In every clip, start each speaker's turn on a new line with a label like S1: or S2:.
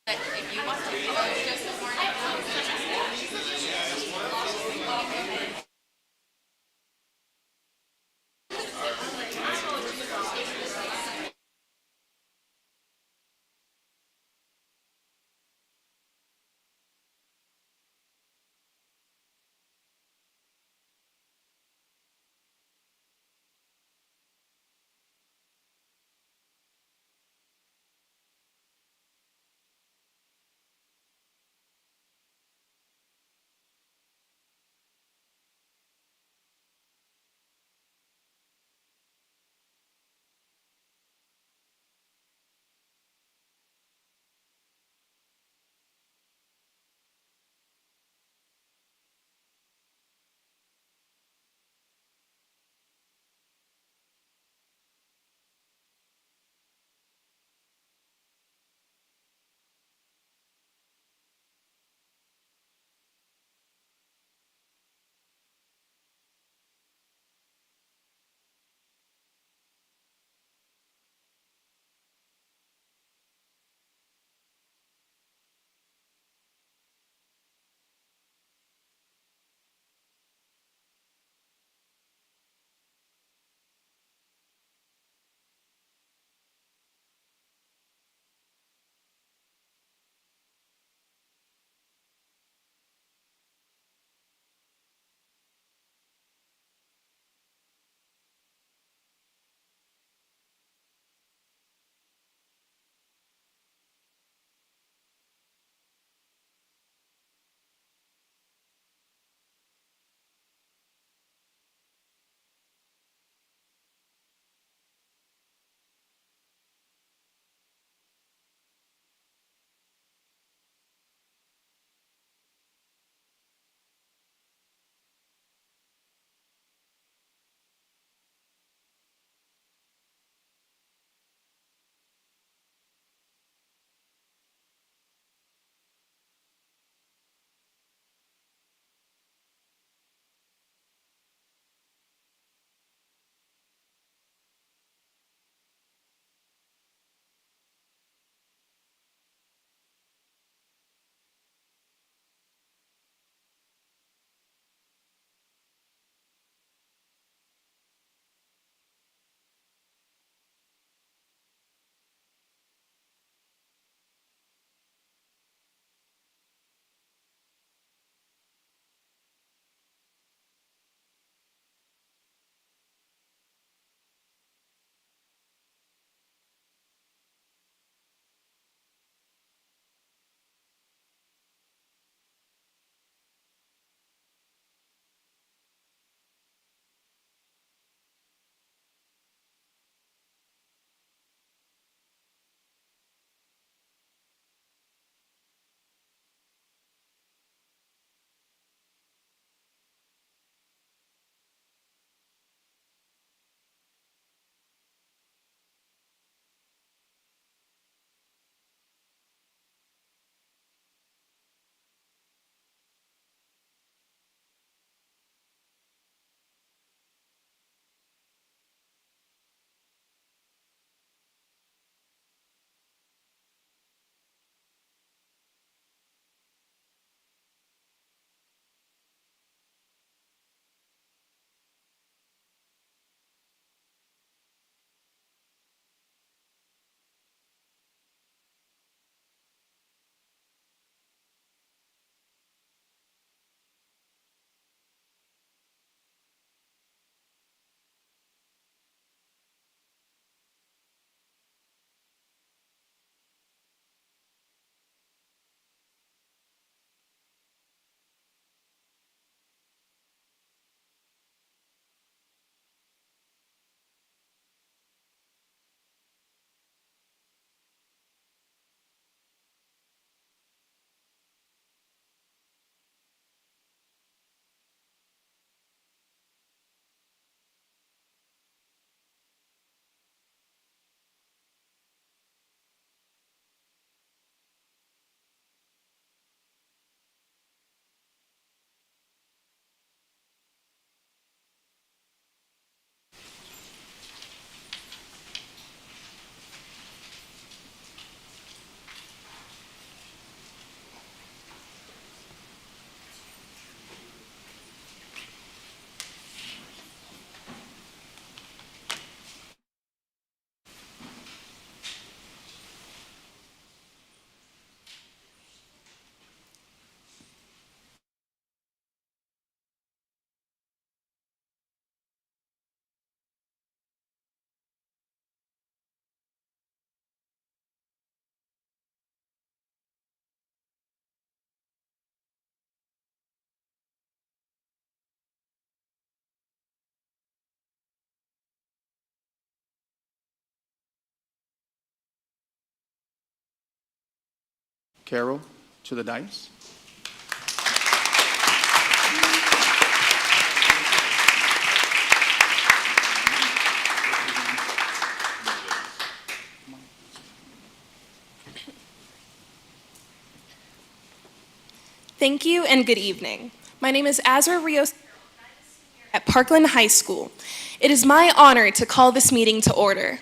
S1: If you want to, just
S2: Carol to the dais.
S3: Thank you and good evening. My name is Azra Rios at Parkland High School. It is my honor to call this meeting to order.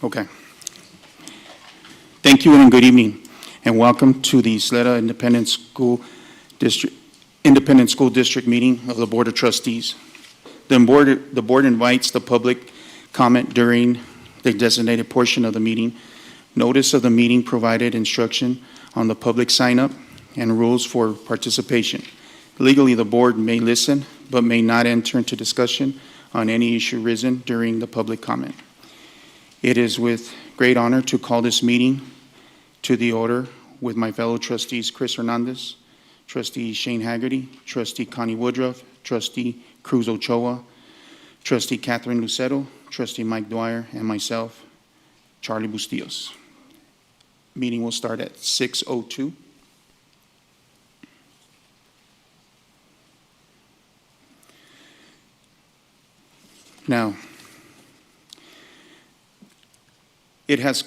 S2: Okay. Thank you and good evening, and welcome to the Ysleta Independent School District meeting of the Board of Trustees. The board invites the public comment during the designated portion of the meeting. Notice of the meeting provided instruction on the public sign-up and rules for participation. Legally, the board may listen but may not enter into discussion on any issue risen during the public comment. It is with great honor to call this meeting to the order with my fellow trustees, Chris Hernandez, Trustee Shane Haggerty, Trustee Connie Woodruff, Trustee Cruz Ochoa, Trustee Catherine Lucero, Trustee Mike Dwyer, and myself, Charlie Bustillos. Meeting will start at 6:02. Now, it has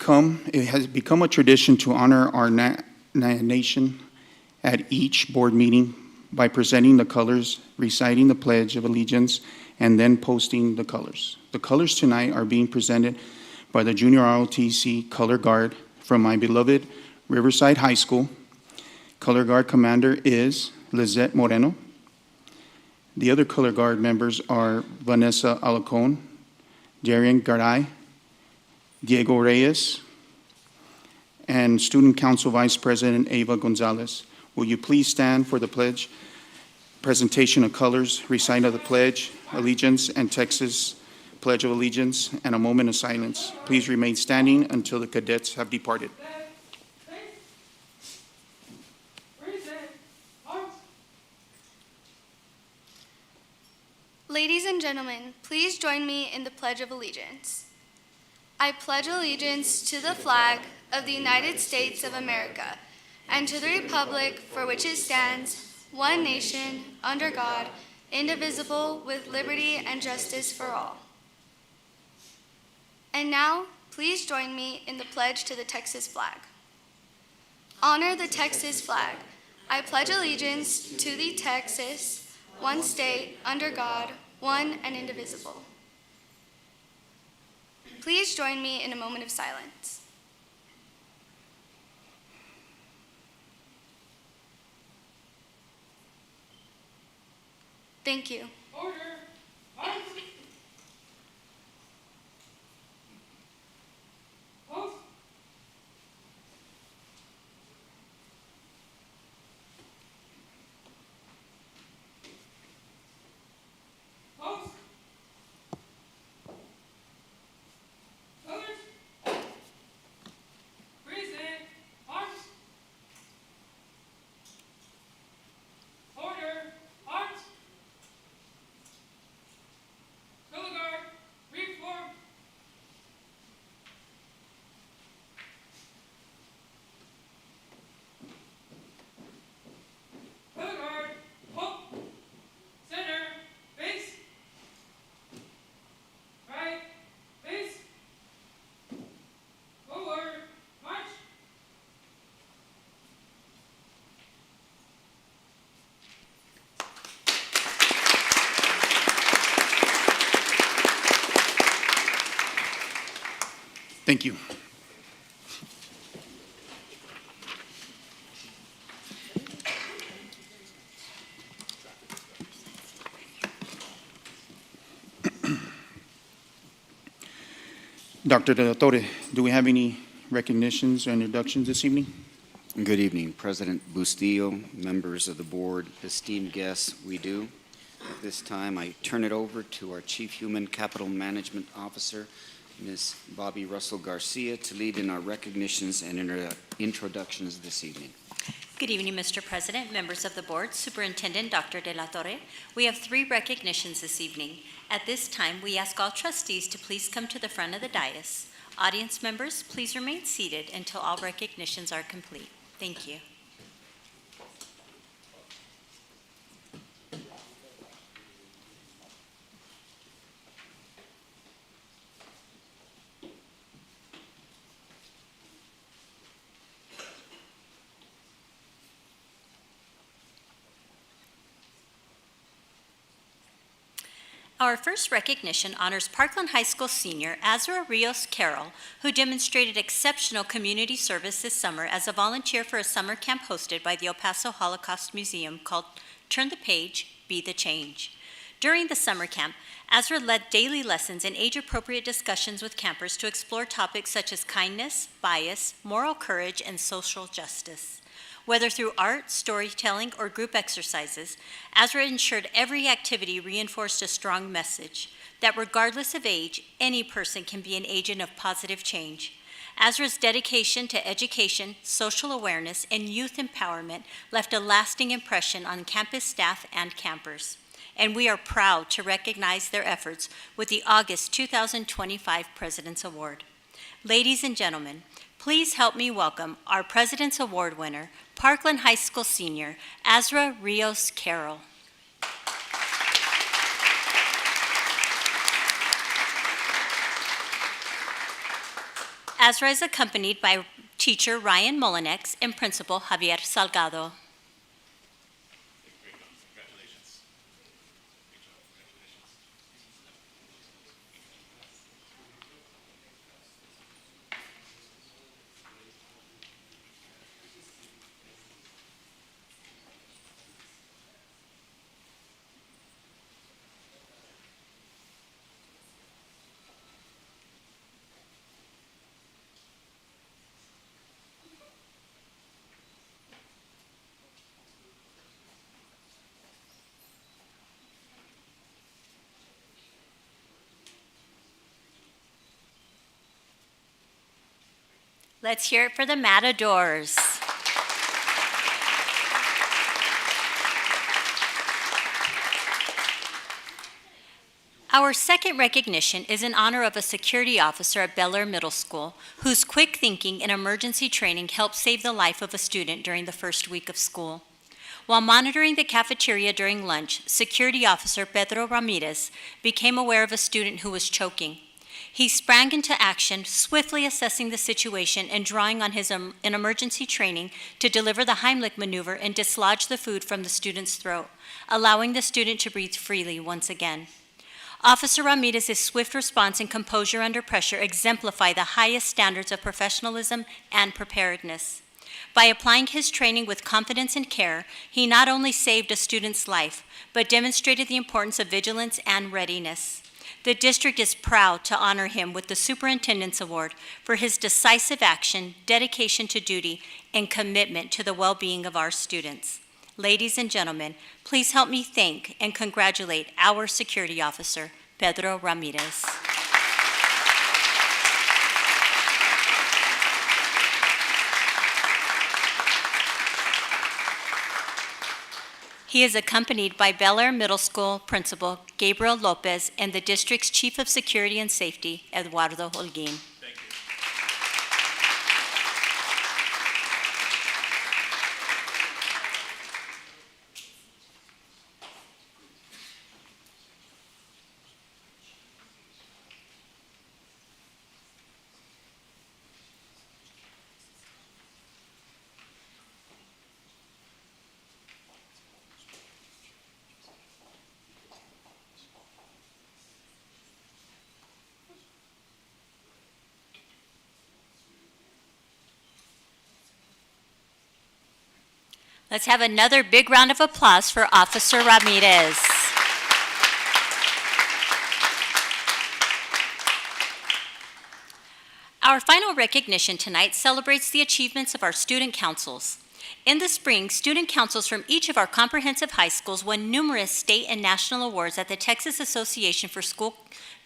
S2: become a tradition to honor our nation at each board meeting by presenting the colors, reciting the Pledge of Allegiance, and then posting the colors. The colors tonight are being presented by the Junior ROTC Color Guard from my beloved Riverside High School. Color Guard Commander is Lizette Moreno. The other Color Guard members are Vanessa Alacon, Darian Garay, Diego Reyes, and Student Council Vice President Ava Gonzalez. Will you please stand for the pledge, presentation of colors, recital of the Pledge, Allegiance, and Texas Pledge of Allegiance, and a moment of silence. Please remain standing until the cadets have departed.
S4: Ladies and gentlemen, please join me in the Pledge of Allegiance. I pledge allegiance to the flag of the United States of America and to the republic for which it stands, one nation, under God, indivisible, with liberty and justice for all. And now, please join me in the pledge to the Texas flag. Honor the Texas flag. I pledge allegiance to the Texas, one state, under God, one and indivisible. Please join me in a moment of silence. Thank you.
S5: Order. March. Post. Post. Colors. Present. March. Order. March. Color guard. Reform. Color guard. Hook. Center. Base. Right. Base. Forward. March.
S2: Thank you. Dr. De La Torre, do we have any recognitions or introductions this evening?
S6: Good evening, President Bustillo, members of the board, esteemed guests, we do. At this time, I turn it over to our Chief Human Capital Management Officer, Ms. Bobby Russell Garcia, to lead in our recognitions and introductions this evening.
S7: Good evening, Mr. President, members of the board, Superintendent Dr. De La Torre. We have 3 recognitions this evening. At this time, we ask all trustees to please come to the front of the dais. Audience members, please remain seated until all recognitions are complete. Thank you. Our first recognition honors Parkland High School senior Azra Rios Carroll, who demonstrated exceptional community service this summer as a volunteer for a summer camp hosted by the El Paso Holocaust Museum called Turn the Page, Be the Change. During the summer camp, Azra led daily lessons and age-appropriate discussions with campers to explore topics such as kindness, bias, moral courage, and social justice. Whether through art, storytelling, or group exercises, Azra ensured every activity reinforced a strong message that regardless of age, any person can be an agent of positive change. Azra's dedication to education, social awareness, and youth empowerment left a lasting impression on campus staff and campers. And we are proud to recognize their efforts with the August 2025 President's Award. Ladies and gentlemen, please help me welcome our President's Award winner, Parkland High School senior, Azra Rios Carroll. Azra is accompanied by teacher Ryan Molinex and principal Javier Salgado. Let's hear it for the Matadors. Our second recognition is in honor of a security officer at Bel Air Middle School whose quick thinking and emergency training helped save the life of a student during the first week of school. While monitoring the cafeteria during lunch, security officer Pedro Ramirez became aware of a student who was choking. He sprang into action, swiftly assessing the situation and drawing on his emergency training to deliver the Heimlich maneuver and dislodge the food from the student's throat, allowing the student to breathe freely once again. Officer Ramirez's swift response and composure under pressure exemplify the highest standards of professionalism and preparedness. By applying his training with confidence and care, he not only saved a student's life, but demonstrated the importance of vigilance and readiness. The district is proud to honor him with the Superintendent's Award for his decisive action, dedication to duty, and commitment to the well-being of our students. Ladies and gentlemen, please help me thank and congratulate our security officer, Pedro Ramirez. He is accompanied by Bel Air Middle School Principal Gabriel Lopez and the district's Chief of Security and Safety, Eduardo Holguin.
S8: Thank you.
S7: Let's have another big round of applause for Officer Ramirez. Our final recognition tonight celebrates the achievements of our student councils. In the spring, student councils from each of our comprehensive high schools won numerous state and national awards at the Texas Association for School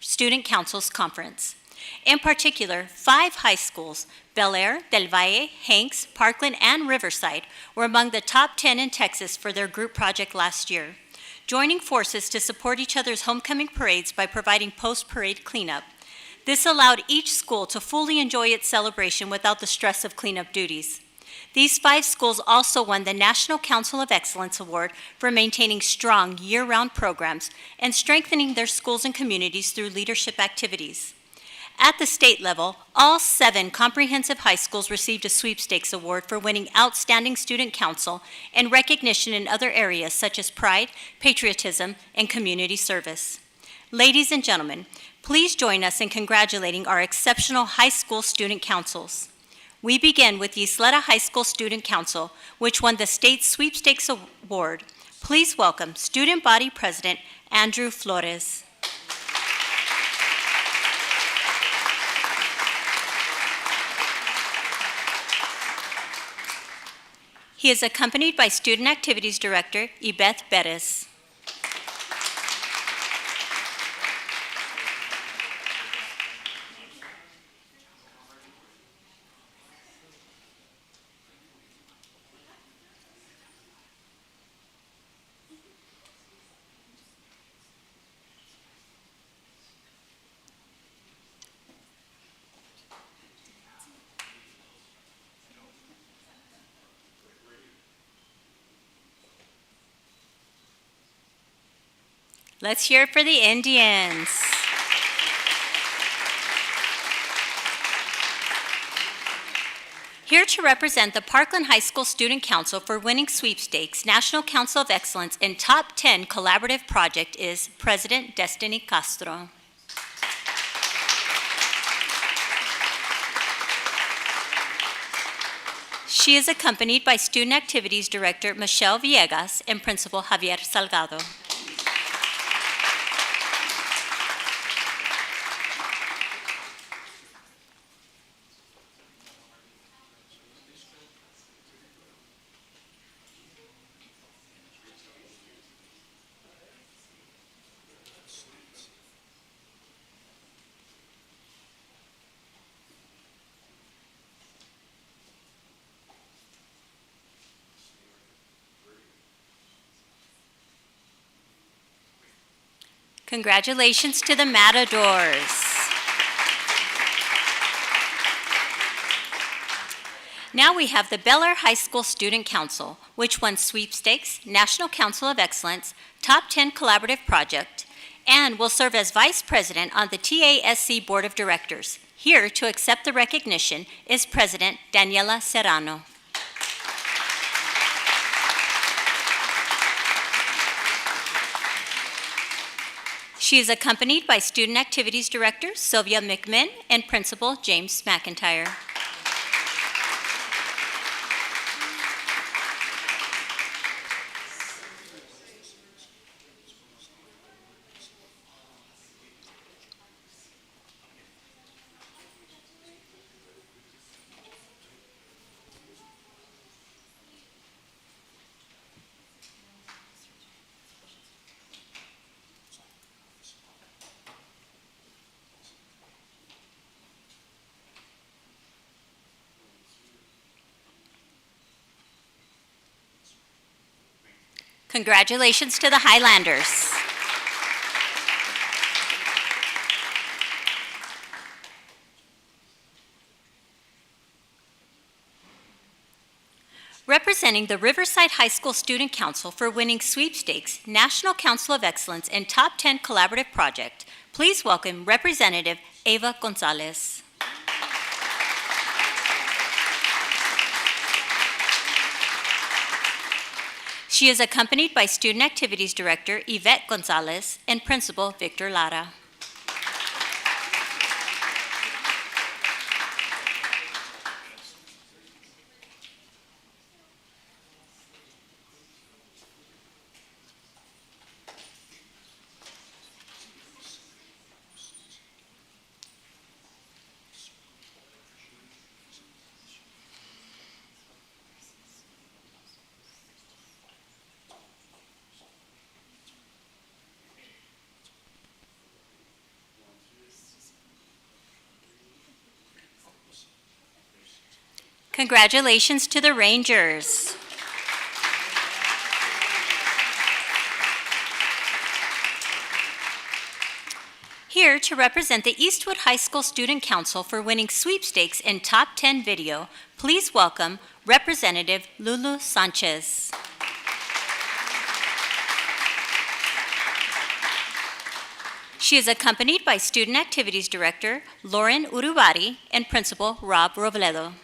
S7: Student Councils Conference. In particular, 5 high schools, Bel Air, Del Valle, Hanks, Parkland, and Riverside, were among the top 10 in Texas for their group project last year, joining forces to support each other's homecoming parades by providing post-parade cleanup. This allowed each school to fully enjoy its celebration without the stress of cleanup duties. These 5 schools also won the National Council of Excellence Award for maintaining strong year-round programs and strengthening their schools and communities through leadership activities. At the state level, all 7 comprehensive high schools received a sweepstakes award for winning Outstanding Student Council and recognition in other areas such as pride, patriotism, and community service. Ladies and gentlemen, please join us in congratulating our exceptional high school student councils. We begin with Ysleta High School Student Council, which won the state sweepstakes award. Please welcome Student Body President Andrew Flores. He is accompanied by Student Activities Director Ibeth Perez. Let's hear it for the Indians. Here to represent the Parkland High School Student Council for winning sweepstakes, National Council of Excellence in Top 10 Collaborative Project is President Destiny Castro. She is accompanied by Student Activities Director Michelle Villegas and Principal Javier Salgado. Congratulations to the Matadors. Now we have the Bel Air High School Student Council, which won sweepstakes, National Council of Excellence, Top 10 Collaborative Project, and will serve as Vice President on the TASC Board of Directors. Here to accept the recognition is President Daniela Serrano. She is accompanied by Student Activities Director Sylvia McMinn and Principal James McIntyre. Congratulations to the Highlanders. Representing the Riverside High School Student Council for winning sweepstakes, National Council of Excellence, and Top 10 Collaborative Project, please welcome Representative Eva Gonzalez. She is accompanied by Student Activities Director Yvette Gonzalez and Principal Victor Lara. Congratulations to the Rangers. Here to represent the Eastwood High School Student Council for winning sweepstakes in Top 10 Video, please welcome Representative Lulu Sanchez. She is accompanied by Student Activities Director Lauren Urubari and Principal Rob Robledo.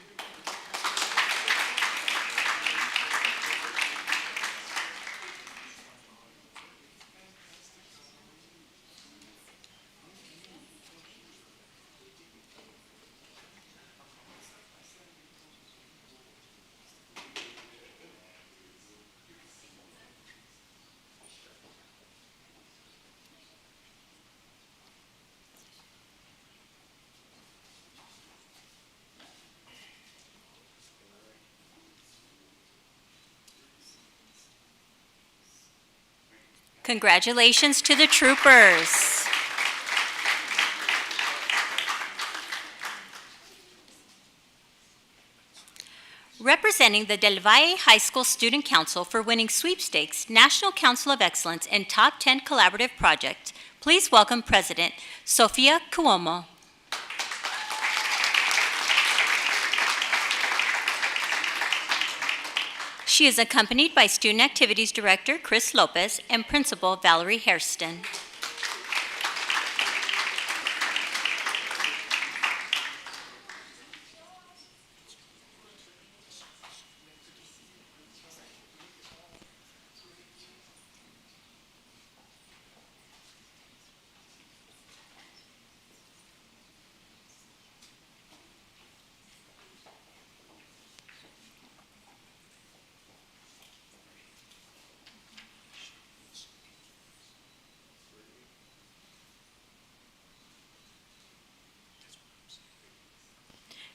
S7: Congratulations to the troopers. Representing the Del Valle High School Student Council for winning sweepstakes, National Council of Excellence and Top 10 Collaborative Project, please welcome President Sofia Cuomo. She is accompanied by Student Activities Director Chris Lopez and Principal Valerie Hairston.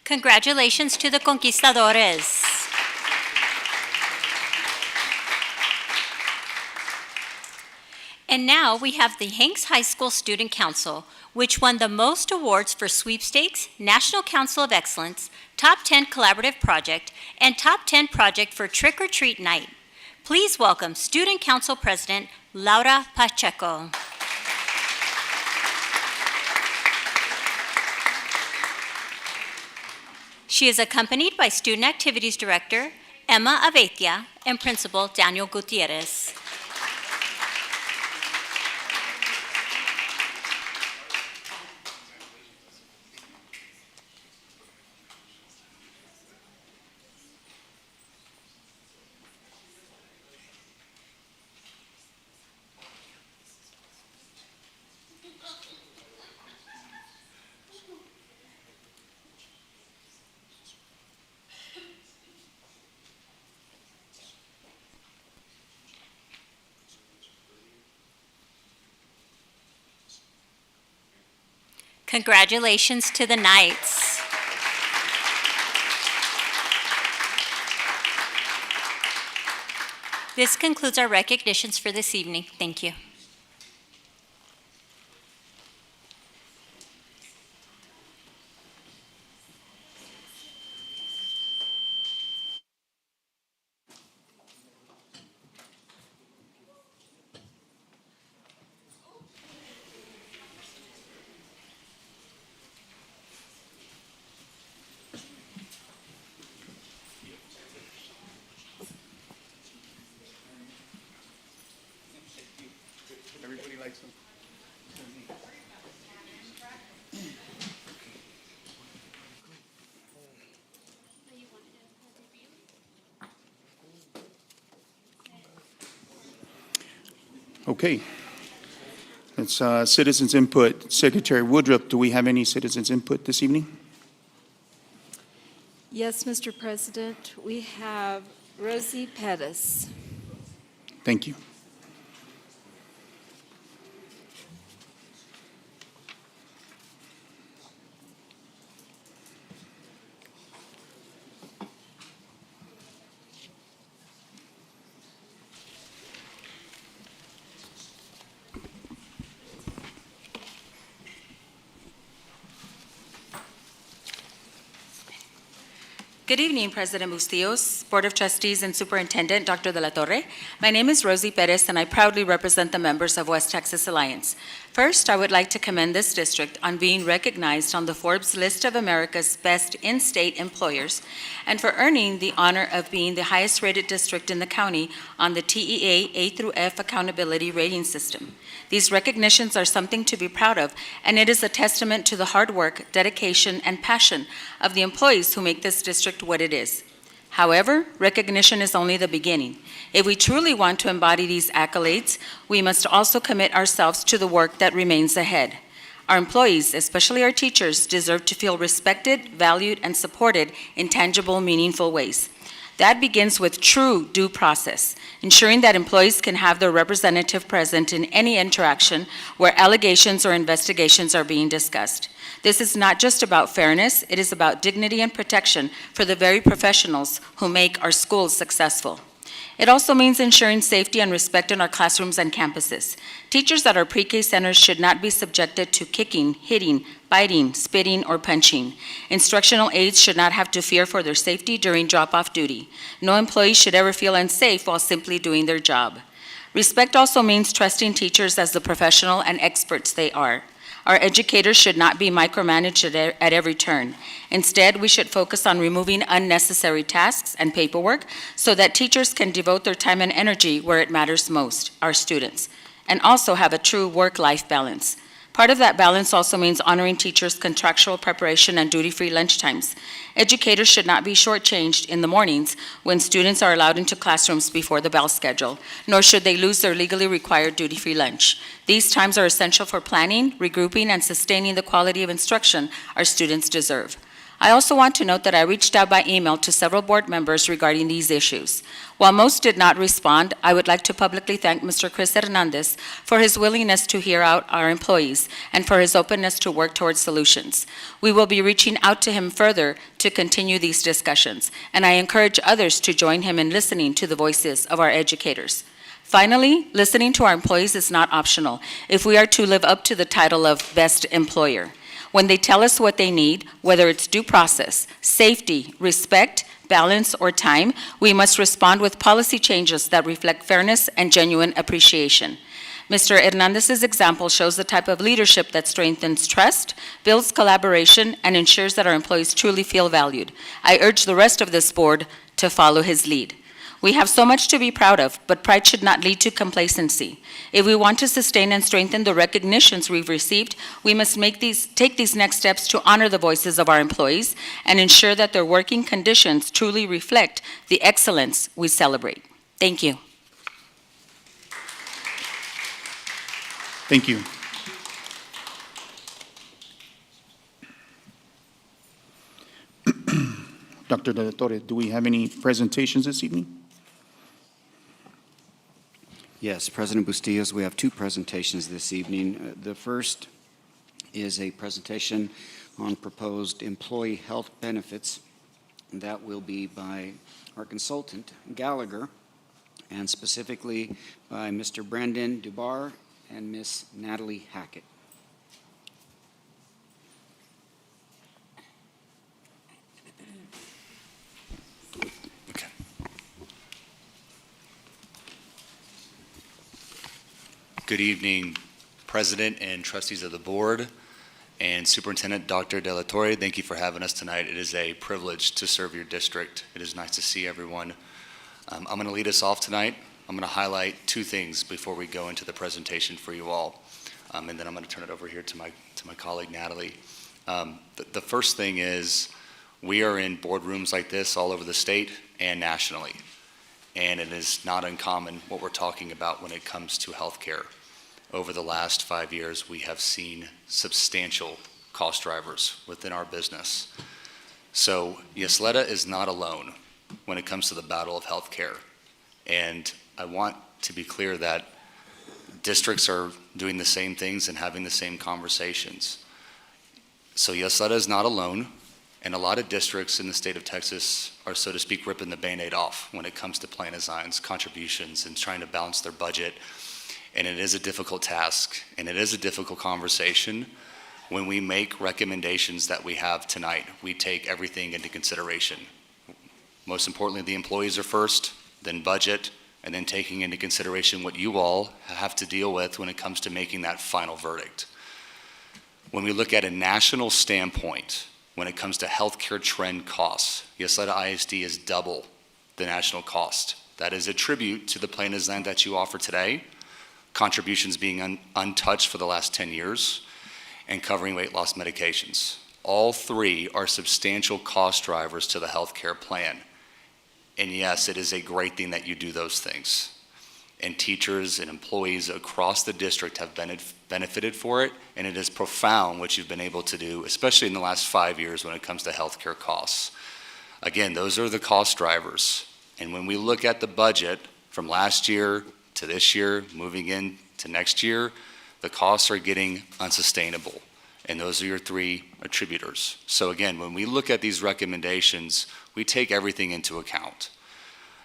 S7: Congratulations to the Conquistadores. And now we have the Hanks High School Student Council, which won the most awards for sweepstakes, National Council of Excellence, Top 10 Collaborative Project, and Top 10 Project for Trick or Treat Night. Please welcome Student Council President Laura Pacheco. She is accompanied by Student Activities Director Emma Avetia and Principal Daniel Gutierrez. Congratulations to the Knights. This concludes our recognitions for this evening. Thank you.
S2: Everybody likes them. Okay. It's citizens input. Secretary Woodruff, do we have any citizens input this evening?
S8: Yes, Mr. President, we have Rosie Pettis.
S2: Thank you.
S9: Good evening, President Bustillos, Board of Trustees, and Superintendent Dr. De La Torre. My name is Rosie Perez, and I proudly represent the members of West Texas Alliance. First, I would like to commend this district on being recognized on the Forbes list of America's best in-state employers and for earning the honor of being the highest-rated district in the county on the TEA A through F accountability rating system. These recognitions are something to be proud of, and it is a testament to the hard work, dedication, and passion of the employees who make this district what it is. However, recognition is only the beginning. If we truly want to embody these accolades, we must also commit ourselves to the work that remains ahead. Our employees, especially our teachers, deserve to feel respected, valued, and supported in tangible, meaningful ways. That begins with true due process, ensuring that employees can have their representative present in any interaction where allegations or investigations are being discussed. This is not just about fairness, it is about dignity and protection for the very professionals who make our schools successful. It also means ensuring safety and respect in our classrooms and campuses. Teachers at our pre-K centers should not be subjected to kicking, hitting, biting, spitting, or punching. Instructional aides should not have to fear for their safety during drop-off duty. No employee should ever feel unsafe while simply doing their job. Respect also means trusting teachers as the professional and experts they are. Our educators should not be micromanaged at every turn. Instead, we should focus on removing unnecessary tasks and paperwork so that teachers can devote their time and energy where it matters most, our students, and also have a true work-life balance. Part of that balance also means honoring teachers' contractual preparation and duty-free lunch times. Educators should not be shortchanged in the mornings when students are allowed into classrooms before the bell schedule, nor should they lose their legally required duty-free lunch. These times are essential for planning, regrouping, and sustaining the quality of instruction our students deserve. I also want to note that I reached out by email to several board members regarding these issues. While most did not respond, I would like to publicly thank Mr. Chris Hernandez for his willingness to hear out our employees and for his openness to work towards solutions. We will be reaching out to him further to continue these discussions, and I encourage others to join him in listening to the voices of our educators. Finally, listening to our employees is not optional if we are to live up to the title of Best Employer. When they tell us what they need, whether it's due process, safety, respect, balance, or time, we must respond with policy changes that reflect fairness and genuine appreciation. Mr. Hernandez's example shows the type of leadership that strengthens trust, builds collaboration, and ensures that our employees truly feel valued. I urge the rest of this board to follow his lead. We have so much to be proud of, but pride should not lead to complacency. If we want to sustain and strengthen the recognitions we've received, we must take these next steps to honor the voices of our employees and ensure that their working conditions truly reflect the excellence we celebrate. Thank you.
S2: Thank you. Dr. De La Torre, do we have any presentations this evening?
S6: Yes, President Bustillos, we have two presentations this evening. The first is a presentation on proposed employee health benefits. That will be by our consultant, Gallagher, and specifically by Mr. Brandon Dubar and Ms. Natalie Hackett.
S10: Good evening, President and trustees of the board, and Superintendent Dr. De La Torre. Thank you for having us tonight. It is a privilege to serve your district. It is nice to see everyone. I'm going to lead us off tonight. I'm going to highlight two things before we go into the presentation for you all, and then I'm going to turn it over here to my colleague Natalie. The first thing is we are in boardrooms like this all over the state and nationally, and it is not uncommon what we're talking about when it comes to healthcare. Over the last 5 years, we have seen substantial cost drivers within our business. So Ysleta is not alone when it comes to the battle of healthcare. And I want to be clear that districts are doing the same things and having the same conversations. So Ysleta is not alone, and a lot of districts in the state of Texas are, so to speak, ripping the Band-Aid off when it comes to plan designs, contributions, and trying to balance their budget. And it is a difficult task, and it is a difficult conversation. When we make recommendations that we have tonight, we take everything into consideration. Most importantly, the employees are first, then budget, and then taking into consideration what you all have to deal with when it comes to making that final verdict. When we look at a national standpoint, when it comes to healthcare trend costs, Ysleta ISD is double the national cost. That is a tribute to the plan design that you offer today, contributions being untouched for the last 10 years, and covering weight loss medications. All three are substantial cost drivers to the healthcare plan. And yes, it is a great thing that you do those things. And teachers and employees across the district have benefited for it, and it is profound what you've been able to do, especially in the last 5 years when it comes to healthcare costs. Again, those are the cost drivers. And when we look at the budget from last year to this year, moving into next year, the costs are getting unsustainable. And those are your three attributors. So again, when we look at these recommendations, we take everything into account.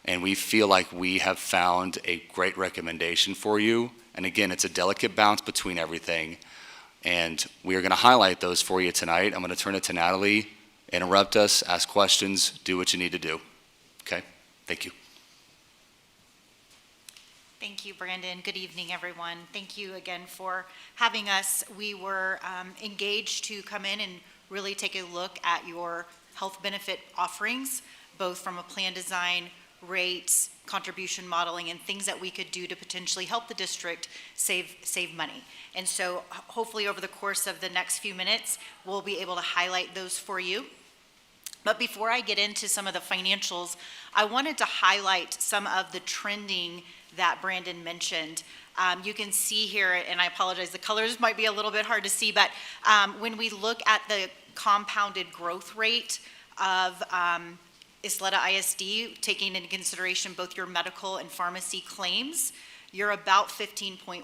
S10: And we feel like we have found a great recommendation for you. And again, it's a delicate balance between everything. And we are going to highlight those for you tonight. I'm going to turn it to Natalie, interrupt us, ask questions, do what you need to do. Okay? Thank you.
S11: Thank you, Brandon. Good evening, everyone. Thank you again for having us. We were engaged to come in and really take a look at your health benefit offerings, both from a plan design, rates, contribution modeling, and things that we could do to potentially help the district save money. And so hopefully over the course of the next few minutes, we'll be able to highlight those for you. But before I get into some of the financials, I wanted to highlight some of the trending that Brandon mentioned. You can see here, and I apologize, the colors might be a little bit hard to see, but when we look at the compounded growth rate of Ysleta ISD, taking into consideration both your medical and pharmacy claims, you're about 15.1.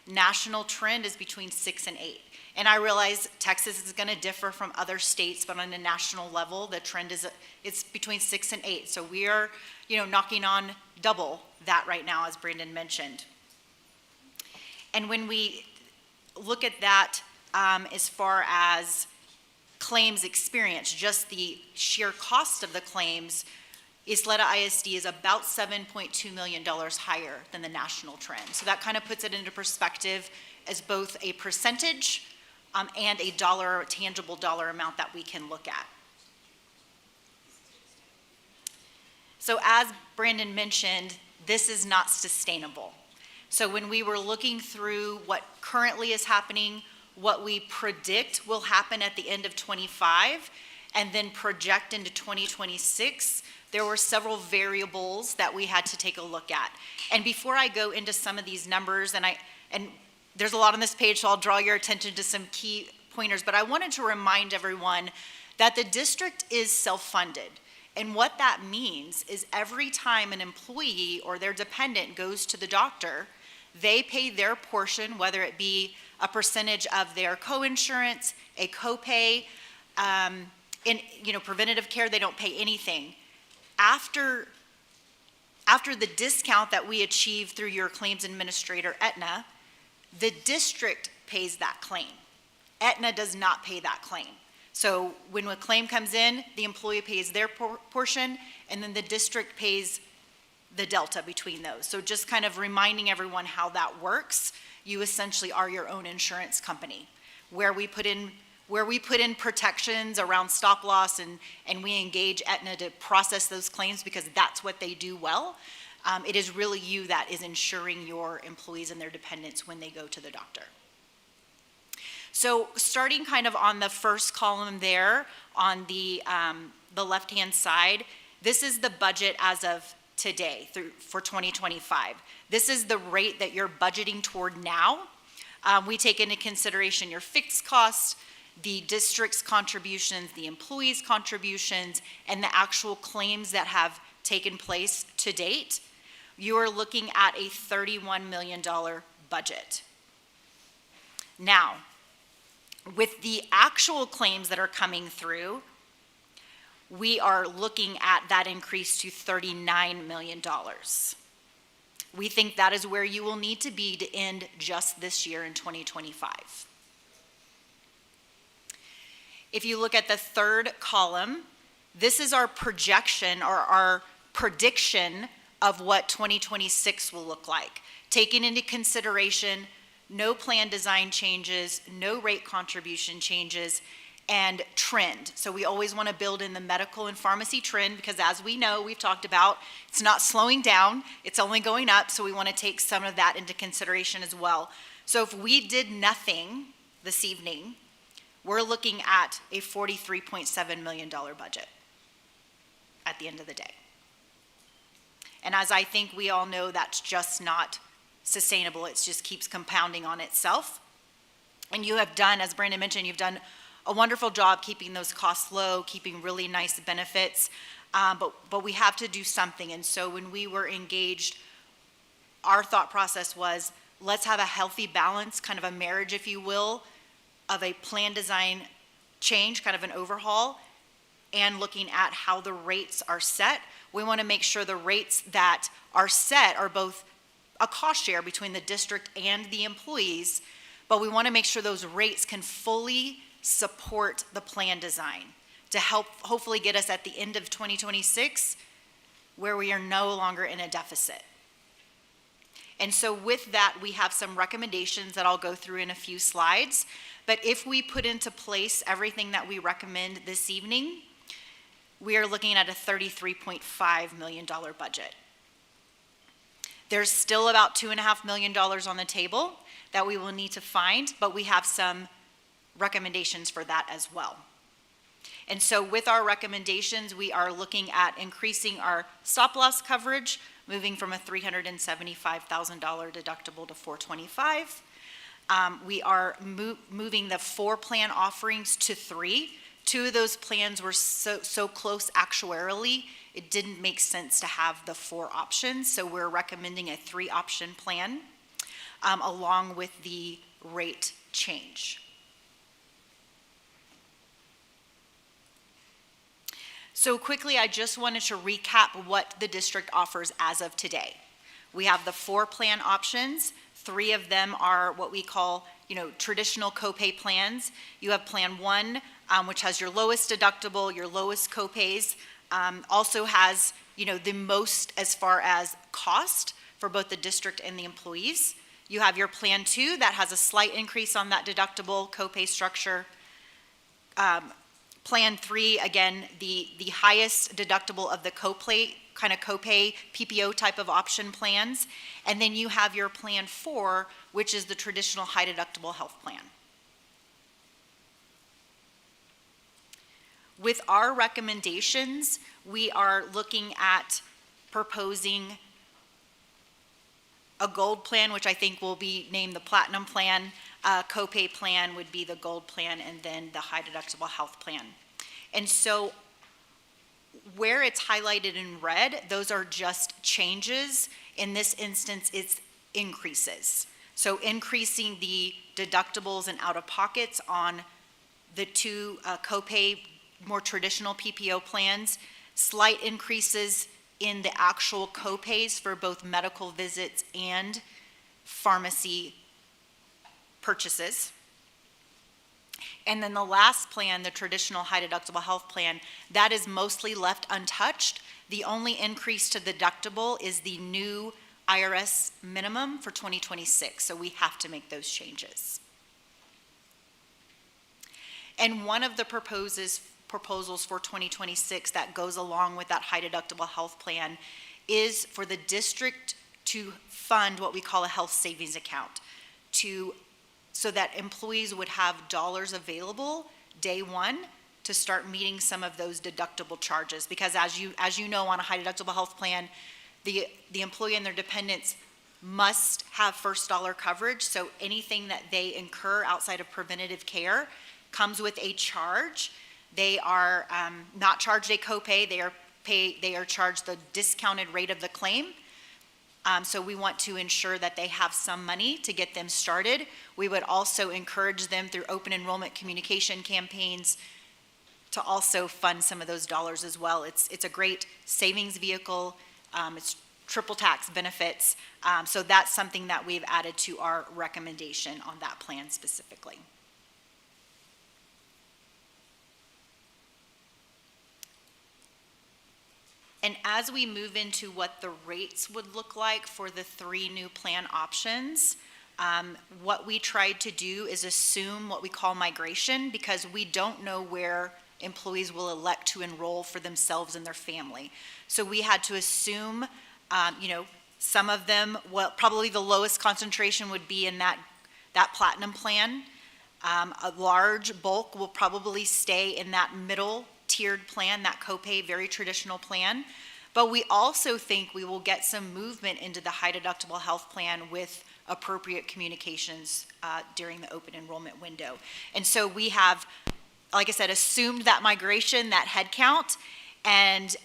S11: National trend is between 6 and 8. And I realize Texas is going to differ from other states, but on a national level, the trend is it's between 6 and 8. So we are, knocking on double that right now, as Brandon mentioned. And when we look at that as far as claims experience, just the sheer cost of the claims, Ysleta ISD is about $7.2 million higher than the national trend. So that kind of puts it into perspective as both a percentage and a tangible dollar amount that we can look at. So as Brandon mentioned, this is not sustainable. So when we were looking through what currently is happening, what we predict will happen at the end of 25, and then project into 2026, there were several variables that we had to take a look at. And before I go into some of these numbers, and there's a lot on this page, so I'll draw your attention to some key pointers, but I wanted to remind everyone that the district is self-funded. And what that means is every time an employee or their dependent goes to the doctor, they pay their portion, whether it be a percentage of their co-insurance, a copay, in preventative care, they don't pay anything. After the discount that we achieve through your claims administrator, Aetna, the district pays that claim. Aetna does not pay that claim. So when a claim comes in, the employee pays their portion, and then the district pays the delta between those. So just kind of reminding everyone how that works. You essentially are your own insurance company, where we put in protections around stop loss and we engage Aetna to process those claims because that's what they do well. It is really you that is insuring your employees and their dependents when they go to the doctor. So starting kind of on the first column there on the left-hand side, this is the budget as of today for 2025. This is the rate that you're budgeting toward now. We take into consideration your fixed costs, the district's contributions, the employees' contributions, and the actual claims that have taken place to date. You are looking at a $31 million budget. Now, with the actual claims that are coming through, we are looking at that increase to $39 million. We think that is where you will need to be to end just this year in 2025. If you look at the third column, This is our projection or our prediction of what 2026 will look like, taking into consideration no plan design changes, no rate contribution changes, and trend. So we always want to build in the medical and pharmacy trend because as we know, we've talked about, it's not slowing down, it's only going up, so we want to take some of that into consideration as well. So if we did nothing this evening, we're looking at a $43.7 million budget at the end of the day. And as I think we all know, that's just not sustainable. It just keeps compounding on itself. And you have done, as Brandon mentioned, you've done a wonderful job keeping those costs low, keeping really nice benefits, but we have to do something. And so when we were engaged, our thought process was, let's have a healthy balance, kind of a marriage, if you will, of a plan design change, kind of an overhaul, and looking at how the rates are set. We want to make sure the rates that are set are both a cost share between the district and the employees, but we want to make sure those rates can fully support the plan design to help hopefully get us at the end of 2026 where we are no longer in a deficit. And so with that, we have some recommendations that I'll go through in a few slides. But if we put into place everything that we recommend this evening, we are looking at a $33.5 million budget. There's still about $2.5 million on the table that we will need to find, but we have some recommendations for that as well. And so with our recommendations, we are looking at increasing our stop loss coverage, moving from a $375,000 deductible to $425,000. We are moving the 4 plan offerings to 3. 2 of those plans were so close actuarially, it didn't make sense to have the 4 options. So we're recommending a 3 option plan along with the rate change. So quickly, I just wanted to recap what the district offers as of today. We have the 4 plan options. 3 of them are what we call, traditional copay plans. You have plan 1, which has your lowest deductible, your lowest copays, also has, the most as far as cost for both the district and the employees. You have your plan 2 that has a slight increase on that deductible copay structure. Plan 3, again, the highest deductible of the copay PPO type of option plans. And then you have your plan 4, which is the traditional high deductible health plan. With our recommendations, we are looking at proposing a gold plan, which I think will be named the platinum plan. Copay plan would be the gold plan, and then the high deductible health plan. And so where it's highlighted in red, those are just changes. In this instance, it's increases. So increasing the deductibles and out-of-pockets on the 2 copay, more traditional PPO plans, slight increases in the actual copays for both medical visits and pharmacy purchases. And then the last plan, the traditional high deductible health plan, that is mostly left untouched. The only increase to the deductible is the new IRS minimum for 2026, so we have to make those changes. And one of the proposals for 2026 that goes along with that high deductible health plan is for the district to fund what we call a health savings account so that employees would have dollars available day one to start meeting some of those deductible charges. Because as you know, on a high deductible health plan, the employee and their dependents must have first dollar coverage. So anything that they incur outside of preventative care comes with a charge. They are not charged a copay. They are charged the discounted rate of the claim. So we want to ensure that they have some money to get them started. We would also encourage them through open enrollment communication campaigns to also fund some of those dollars as well. It's a great savings vehicle. It's triple tax benefits. So that's something that we've added to our recommendation on that plan specifically. And as we move into what the rates would look like for the 3 new plan options, what we tried to do is assume what we call migration, because we don't know where employees will elect to enroll for themselves and their family. So we had to assume, some of them, well, probably the lowest concentration would be in that platinum plan. A large bulk will probably stay in that middle tiered plan, that copay, very traditional plan. But we also think we will get some movement into the high deductible health plan with appropriate communications during the open enrollment window. And so we have, like I said, assumed that migration, that head count, and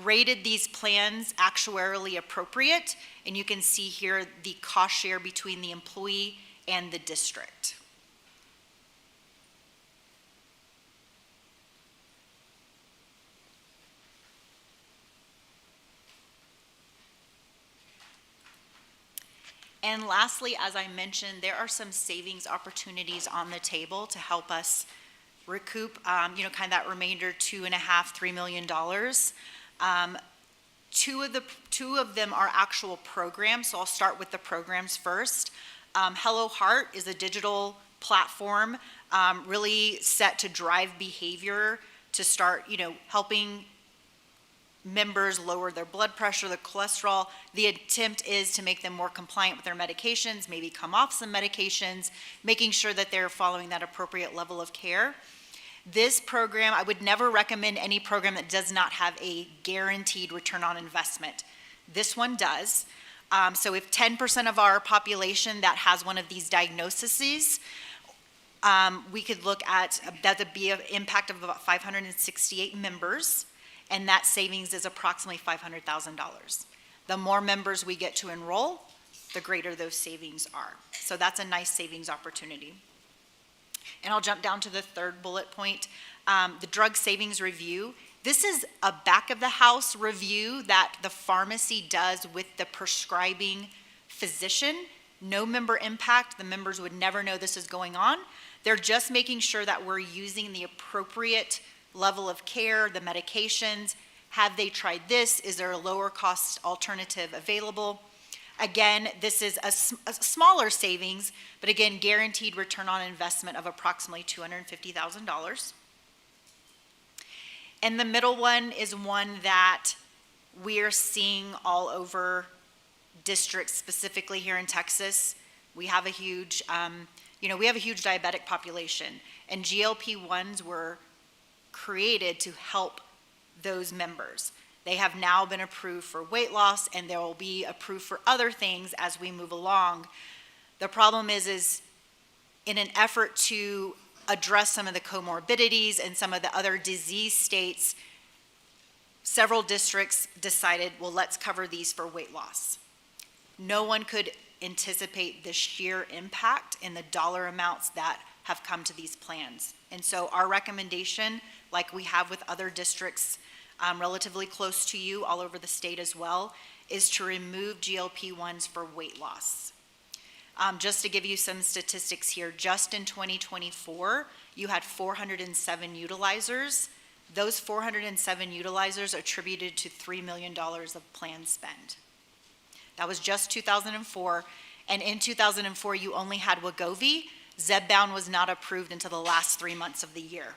S11: rated these plans actuarially appropriate. And you can see here the cost share between the employee and the district. And lastly, as I mentioned, there are some savings opportunities on the table to help us recoup, kind of that remainder $2.5, $3 million. Two of them are actual programs, so I'll start with the programs first. Hello Heart is a digital platform really set to drive behavior to start, helping members lower their blood pressure, their cholesterol. The attempt is to make them more compliant with their medications, maybe come off some medications, making sure that they're following that appropriate level of care. This program, I would never recommend any program that does not have a guaranteed return on investment. This one does. So if 10% of our population that has one of these diagnoses, we could look at, that would be an impact of about 568 members, and that savings is approximately $500,000. The more members we get to enroll, the greater those savings are. So that's a nice savings opportunity. And I'll jump down to the third bullet point, the drug savings review. This is a back of the house review that the pharmacy does with the prescribing physician. No member impact. The members would never know this is going on. They're just making sure that we're using the appropriate level of care, the medications. Have they tried this? Is there a lower cost alternative available? Again, this is a smaller savings, but again, guaranteed return on investment of approximately $250,000. And the middle one is one that we're seeing all over districts, specifically here in Texas. We have a huge, diabetic population, and GLP-1s were created to help those members. They have now been approved for weight loss, and they will be approved for other things as we move along. The problem is in an effort to address some of the comorbidities and some of the other disease states, several districts decided, well, let's cover these for weight loss. No one could anticipate the sheer impact in the dollar amounts that have come to these plans. And so our recommendation, like we have with other districts relatively close to you all over the state as well, is to remove GLP-1s for weight loss. Just to give you some statistics here, just in 2024, you had 407 utilizers. Those 407 utilizers attributed to $3 million of plan spend. That was just 2004. And in 2004, you only had Wegovy. Zepbound was not approved until the last 3 months of the year.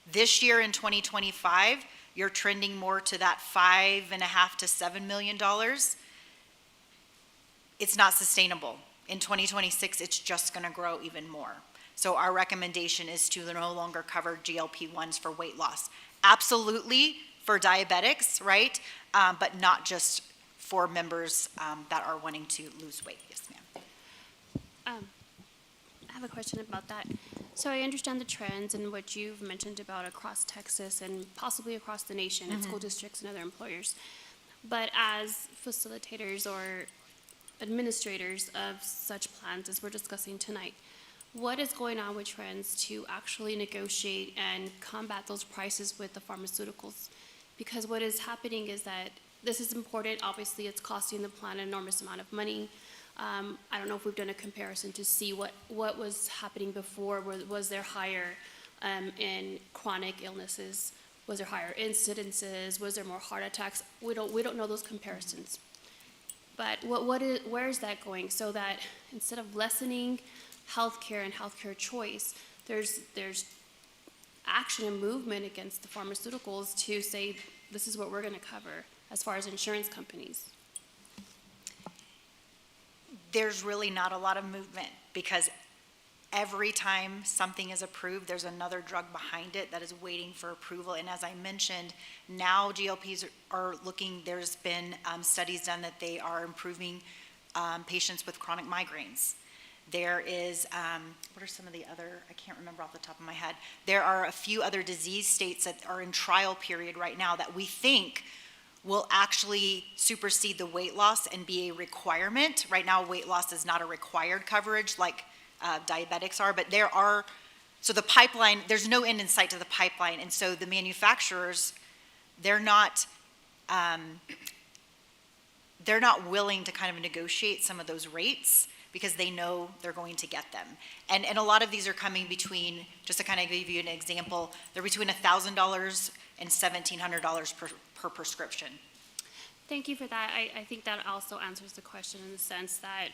S11: This year in 2025, you're trending more to that $5.5 to $7 million. It's not sustainable. In 2026, it's just going to grow even more. So our recommendation is to no longer cover GLP-1s for weight loss. Absolutely for diabetics, right? But not just for members that are wanting to lose weight. Yes, ma'am.
S12: I have a question about that. So I understand the trends and what you've mentioned about across Texas and possibly across the nation at school districts and other employers. But as facilitators or administrators of such plans as we're discussing tonight, what is going on with trends to actually negotiate and combat those prices with the pharmaceuticals? Because what is happening is that this is important. Obviously, it's costing the plan an enormous amount of money. I don't know if we've done a comparison to see what was happening before. Was there higher in chronic illnesses Was there higher incidences? Was there more heart attacks? We don't know those comparisons. But where is that going? So that instead of lessening healthcare and healthcare choice, there's action and movement against the pharmaceuticals to say, this is what we're going to cover as far as insurance companies.
S11: There's really not a lot of movement because every time something is approved, there's another drug behind it that is waiting for approval. And as I mentioned, now GLPs are looking, there's been studies done that they are improving patients with chronic migraines. There is, what are some of the other, I can't remember off the top of my head. There are a few other disease states that are in trial period right now that we think will actually supersede the weight loss and be a requirement. Right now, weight loss is not a required coverage like diabetics are, but there are, so the pipeline, there's no end in sight to the pipeline, and so the manufacturers, they're not willing to kind of negotiate some of those rates because they know they're going to get them. And a lot of these are coming between, just to kind of give you an example, they're between $1,000 and $1,700 per prescription.
S12: Thank you for that. I think that also answers the question in the sense that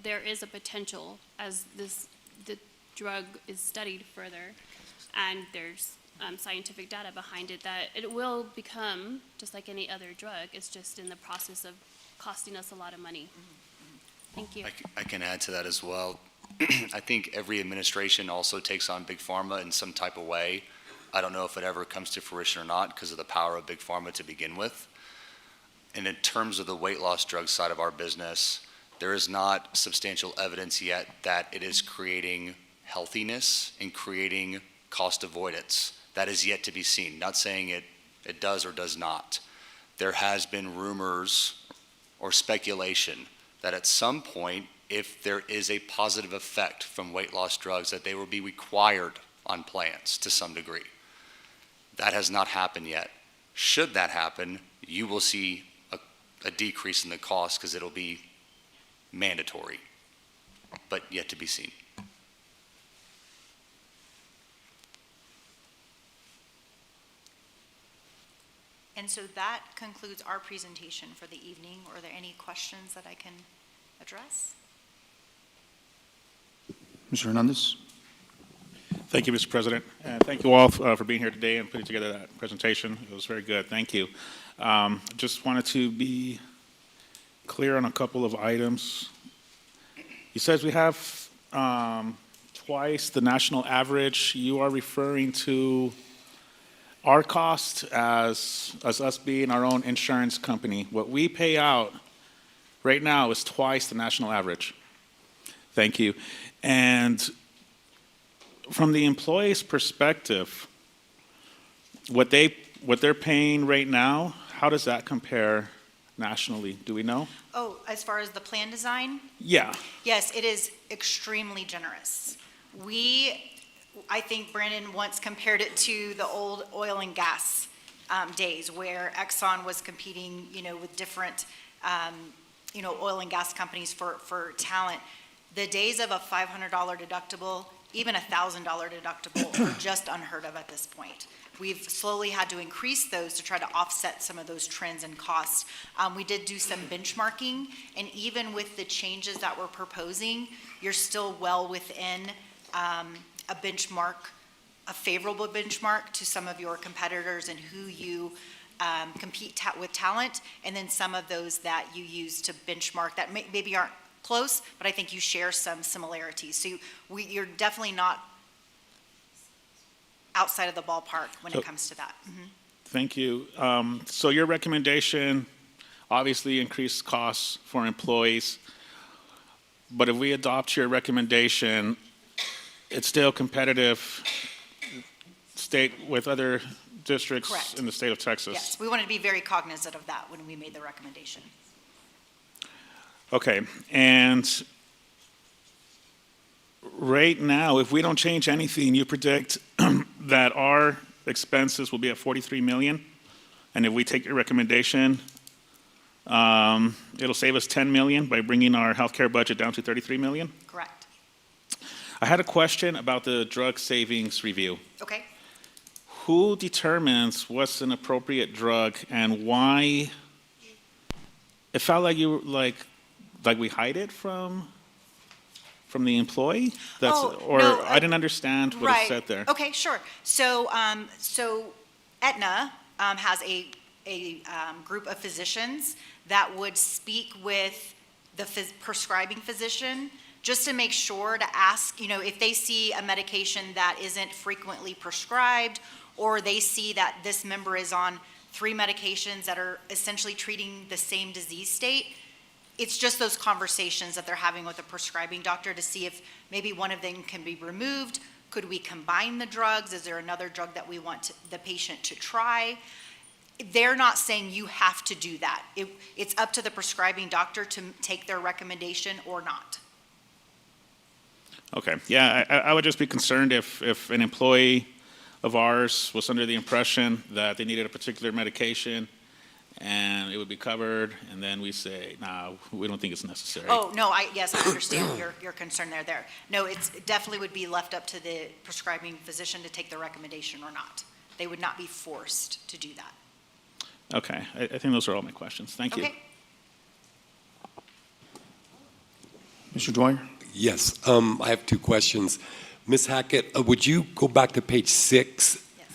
S12: there is a potential as the drug is studied further and there's scientific data behind it that it will become just like any other drug. It's just in the process of costing us a lot of money. Thank you.
S10: I can add to that as well. I think every administration also takes on Big Pharma in some type of way. I don't know if it ever comes to fruition or not because of the power of Big Pharma to begin with. And in terms of the weight loss drug side of our business, there is not substantial evidence yet that it is creating healthiness and creating cost avoidance. That is yet to be seen. Not saying it does or does not. There has been rumors or speculation that at some point, if there is a positive effect from weight loss drugs, that they will be required on plans to some degree. That has not happened yet. Should that happen, you will see a decrease in the cost because it'll be mandatory, but yet to be seen.
S11: And so that concludes our presentation for the evening. Are there any questions that I can address?
S2: Mr. Hernandez?
S13: Thank you, Mr. President. And thank you all for being here today and putting together that presentation. It was very good. Thank you. Just wanted to be clear on a couple of items. He says we have twice the national average. You are referring to our cost as us being our own insurance company. What we pay out right now is twice the national average. Thank you. And from the employee's perspective, what they're paying right now, how does that compare nationally? Do we know?
S11: Oh, as far as the plan design?
S13: Yeah.
S11: Yes, it is extremely generous. I think Brandon once compared it to the old oil and gas days where Exxon was competing, with different, oil and gas companies for talent. The days of a $500 deductible, even a $1,000 deductible are just unheard of at this point. We've slowly had to increase those to try to offset some of those trends and costs. We did do some benchmarking, and even with the changes that we're proposing, you're still well within a benchmark, a favorable benchmark to some of your competitors and who you compete with talent, and then some of those that you use to benchmark that maybe aren't close, but I think you share some similarities. So you're definitely not outside of the ballpark when it comes to that. Mm-hmm.
S13: Thank you. So your recommendation, obviously increased costs for employees, but if we adopt your recommendation, it's still competitive state with other districts
S11: Correct.
S13: in the state of Texas.
S11: Yes, we wanted to be very cognizant of that when we made the recommendation.
S13: Okay, and right now, if we don't change anything, you predict that our expenses will be at 43 million, and if we take your recommendation, it'll save us 10 million by bringing our healthcare budget down to 33 million?
S11: Correct.
S13: I had a question about the drug savings review.
S11: Okay.
S13: who determines what's an appropriate drug and why? It felt like you were like we hide it from the employee?
S11: No,
S13: I didn't understand what it said there.
S11: Okay, sure. So, Aetna has a group of physicians that would speak with the prescribing physician just to make sure to ask, if they see a medication that isn't frequently prescribed, or they see that this member is on 3 medications that are essentially treating the same disease state. It's just those conversations that they're having with the prescribing doctor to see if maybe one of them can be removed. Could we combine the drugs? Is there another drug that we want the patient to try? They're not saying you have to do that. It's up to the prescribing doctor to take their recommendation or not.
S13: Okay, yeah, I would just be concerned if an employee of ours was under the impression that they needed a particular medication and it would be covered, and then we say, nah, we don't think it's necessary.
S11: Oh, no, yes, I understand your concern there. No, it definitely would be left up to the prescribing physician to take the recommendation or not. They would not be forced to do that.
S13: Okay, I think those are all my questions. Thank you.
S11: Okay.
S2: Mr. Dwyer?
S14: Yes, I have 2 questions. Ms. Hackett, would you go back to page 6?
S11: Yes.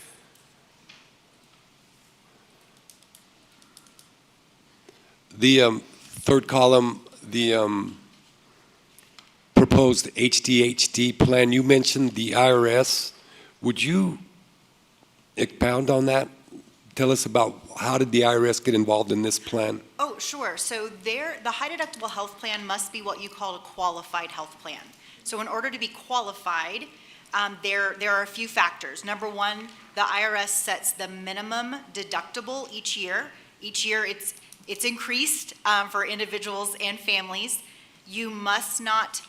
S14: The third column, the proposed HDHD plan, you mentioned the IRS. Would you expound on that? Tell us about how did the IRS get involved in this plan?
S11: Oh, sure. So the high deductible health plan must be what you call a qualified health plan. So in order to be qualified, there are a few factors. Number one, the IRS sets the minimum deductible each year. Each year it's increased for individuals and families. You must not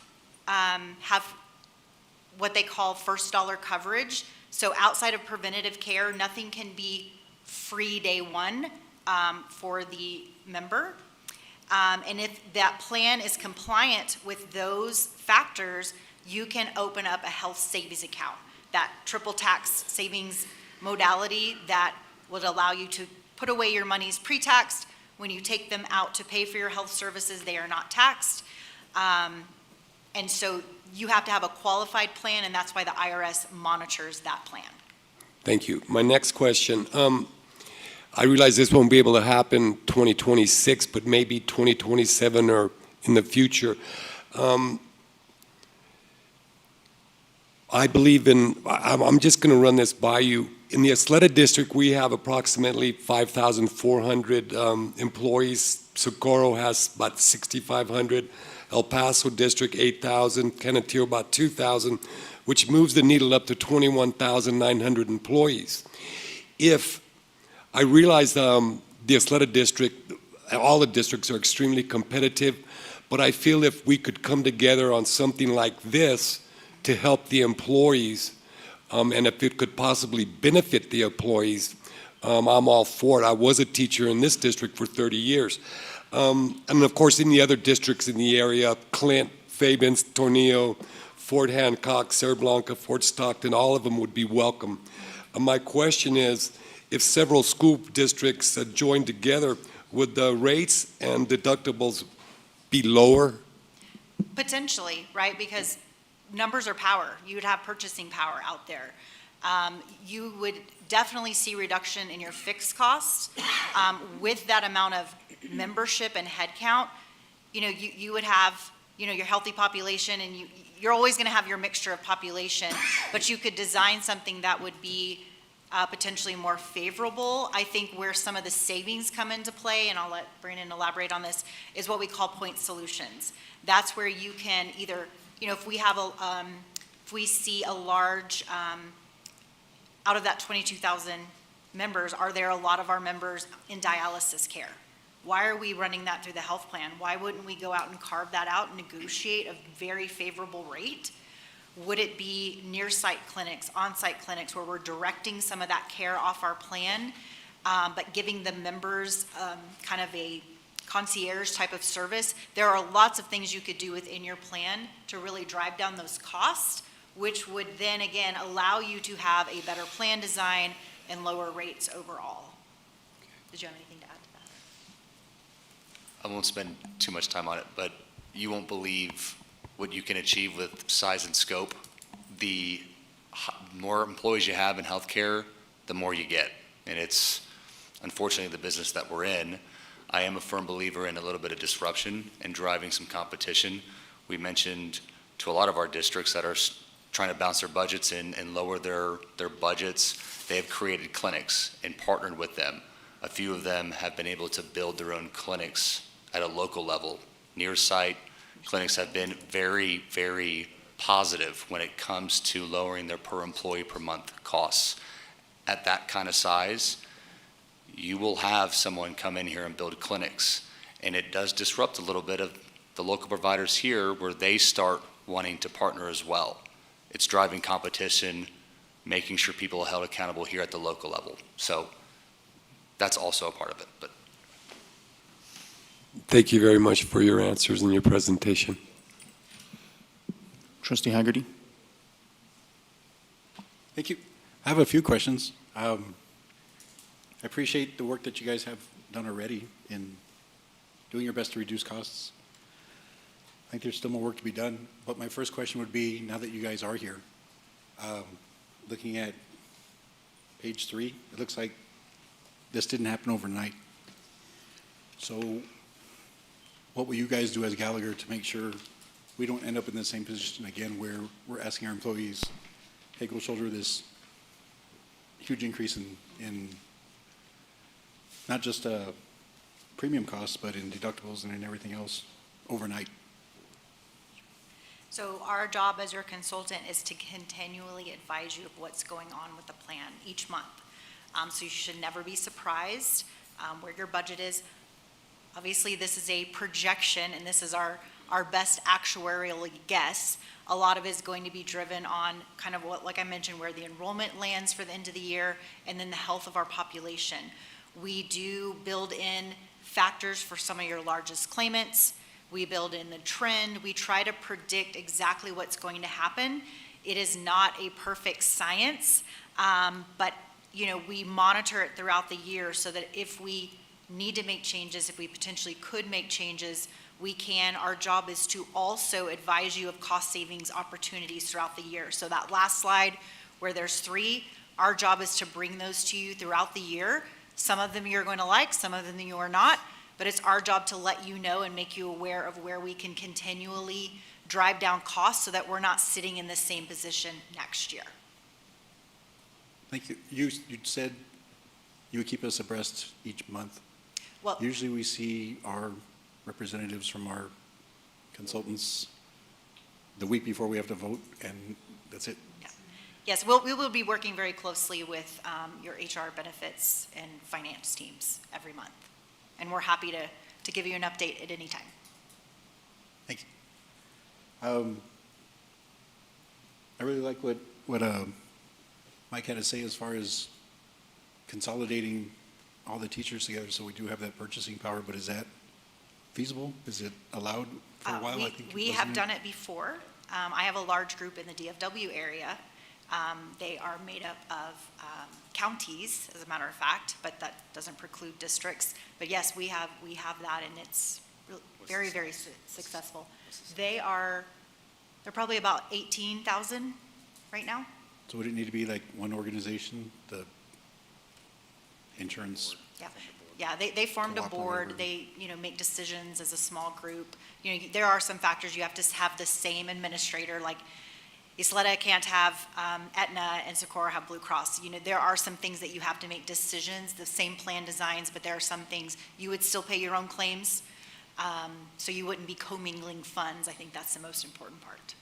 S11: have what they call first dollar coverage. So outside of preventative care, nothing can be free day one for the member. And if that plan is compliant with those factors, you can open up a health savings account, that triple tax savings modality that would allow you to put away your monies pre-taxed. When you take them out to pay for your health services, they are not taxed. And so you have to have a qualified plan, and that's why the IRS monitors that plan.
S14: Thank you. My next question, I realize this won't be able to happen 2026, but maybe 2027 or in the future. I believe I'm just going to run this by you. In the Ysleta district, we have approximately 5,400 employees. Socorro has about 6,500. El Paso district, 8,000. Canutillo, about 2,000, which moves the needle up to 21,900 employees. If I realize the Ysleta district, all the districts are extremely competitive, but I feel if we could come together on something like this to help the employees, and if it could possibly benefit the employees, I'm all for it. I was a teacher in this district for 30 years. And of course, in the other districts in the area, Clint, Fabens, Tornillo, Fort Hancock, Cerro Blanca, Fort Stockton, all of them would be welcome. My question is, if several school districts joined together, would the rates and deductibles be lower?
S11: Potentially, right? Because numbers are power. You would have purchasing power out there. You would definitely see reduction in your fixed costs. With that amount of membership and headcount, you would have, your healthy population, and you're always going to have your mixture of population, but you could design something that would be potentially more favorable. I think where some of the savings come into play, and I'll let Brandon elaborate on this, is what we call point solutions. That's where you can either, if we see a large, out of that 22,000 members, are there a lot of our members in dialysis care? Why are we running that through the health plan? Why wouldn't we go out and carve that out and negotiate a very favorable rate? Would it be near-site clinics, on-site clinics, where we're directing some of that care off our plan, but giving the members kind of a concierge type of service? There are lots of things you could do within your plan to really drive down those costs, which would then, again, allow you to have a better plan design, and lower rates overall. Did you have anything to add to that?
S10: I won't spend too much time on it, but you won't believe what you can achieve with size and scope. The more employees you have in healthcare, the more you get. And it's unfortunately the business that we're in. I am a firm believer in a little bit of disruption and driving some competition. We mentioned to a lot of our districts that are trying to bounce their budgets in and lower their budgets, they have created clinics and partnered with them. A few of them have been able to build their own clinics at a local level. Near site clinics have been very, very positive when it comes to lowering their per employee per month costs. At that kind of size, you will have someone come in here and build clinics. And it does disrupt a little bit of the local providers here where they start wanting to partner as well. It's driving competition, making sure people are held accountable here at the local level. So that's also a part of it. But
S14: Thank you very much for your answers and your presentation.
S2: Trustee Haggerty?
S15: Thank you. I have a few questions. I appreciate the work that you guys have done already in doing your best to reduce costs. I think there's still more work to be done, but my first question would be, now that you guys are here, looking at page 3, it looks like this didn't happen overnight. So what will you guys do as Gallagher to make sure we don't end up in the same position again where we're asking our employees, hey, go shoulder this huge increase in not just premium costs, but in deductibles and in everything else overnight?
S11: So our job as your consultant is to continually advise you of what's going on with the plan each month. So you should never be surprised where your budget is. Obviously, this is a projection, and this is our best actuarial guess. A lot of it is going to be driven on kind of what, like I mentioned, where the enrollment lands for the end of the year, and then the health of our population. We do build in factors for some of your largest claimants. We build in the trend. We try to predict exactly what's going to happen. It is not a perfect science, but we monitor it throughout the year so that if we need to make changes, if we potentially could make changes, we can. Our job is to also advise you of cost savings opportunities throughout the year. So that last slide where there's 3, our job is to bring those to you throughout the year. Some of them you're going to like, some of them you are not, but it's our job to let you know and make you aware of where we can continually drive down costs so that we're not sitting in the same position next year.
S15: Thank you. You said you would keep us abreast each month.
S11: Well,
S15: usually we see our representatives from our consultants the week before we have to vote, and that's it.
S11: Yeah. Yes, we will be working very closely with your HR benefits and finance teams every month. And we're happy to give you an update at any time.
S15: Thank you. I really like what Mike had to say as far as consolidating all the teachers together so we do have that purchasing power, but is that feasible? Is it allowed for a while?
S11: We have done it before. I have a large group in the DFW area. They are made up of counties, as a matter of fact, but that doesn't preclude districts. But yes, we have that, and it's very, very successful. They're probably about 18,000 right now.
S15: So would it need to be like one organization, the insurance?
S11: Yeah, they formed a board. They, make decisions as a small group. There are some factors. You have to have the same administrator, like Ysleta can't have Aetna and Socorro have Blue Cross. There are some things that you have to make decisions, the same plan designs, but there are some things you would still pay your own claims. So you wouldn't be commingling funds. I think that's the most important part.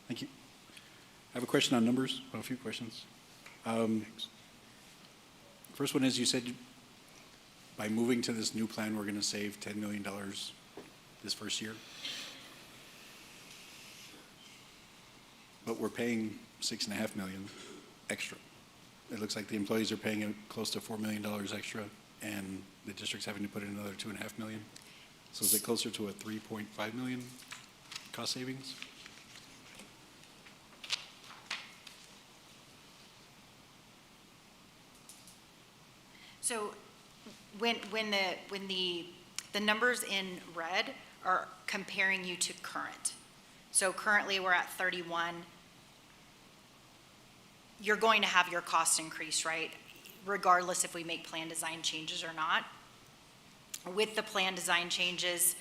S15: Thank you. I have a question on numbers, well, a few questions. First one is, you said by moving to this new plan, we're going to save $10 million this first year. But we're paying $6.5 million extra. It looks like the employees are paying close to $4 million extra, and the district's having to put in another $2.5 million. So is it closer to a $3.5 million cost savings?
S11: So when the numbers in red are comparing you to current. So currently, we're at 31. You're going to have your cost increase, right? Regardless if we make plan design changes or not. With the plan design changes,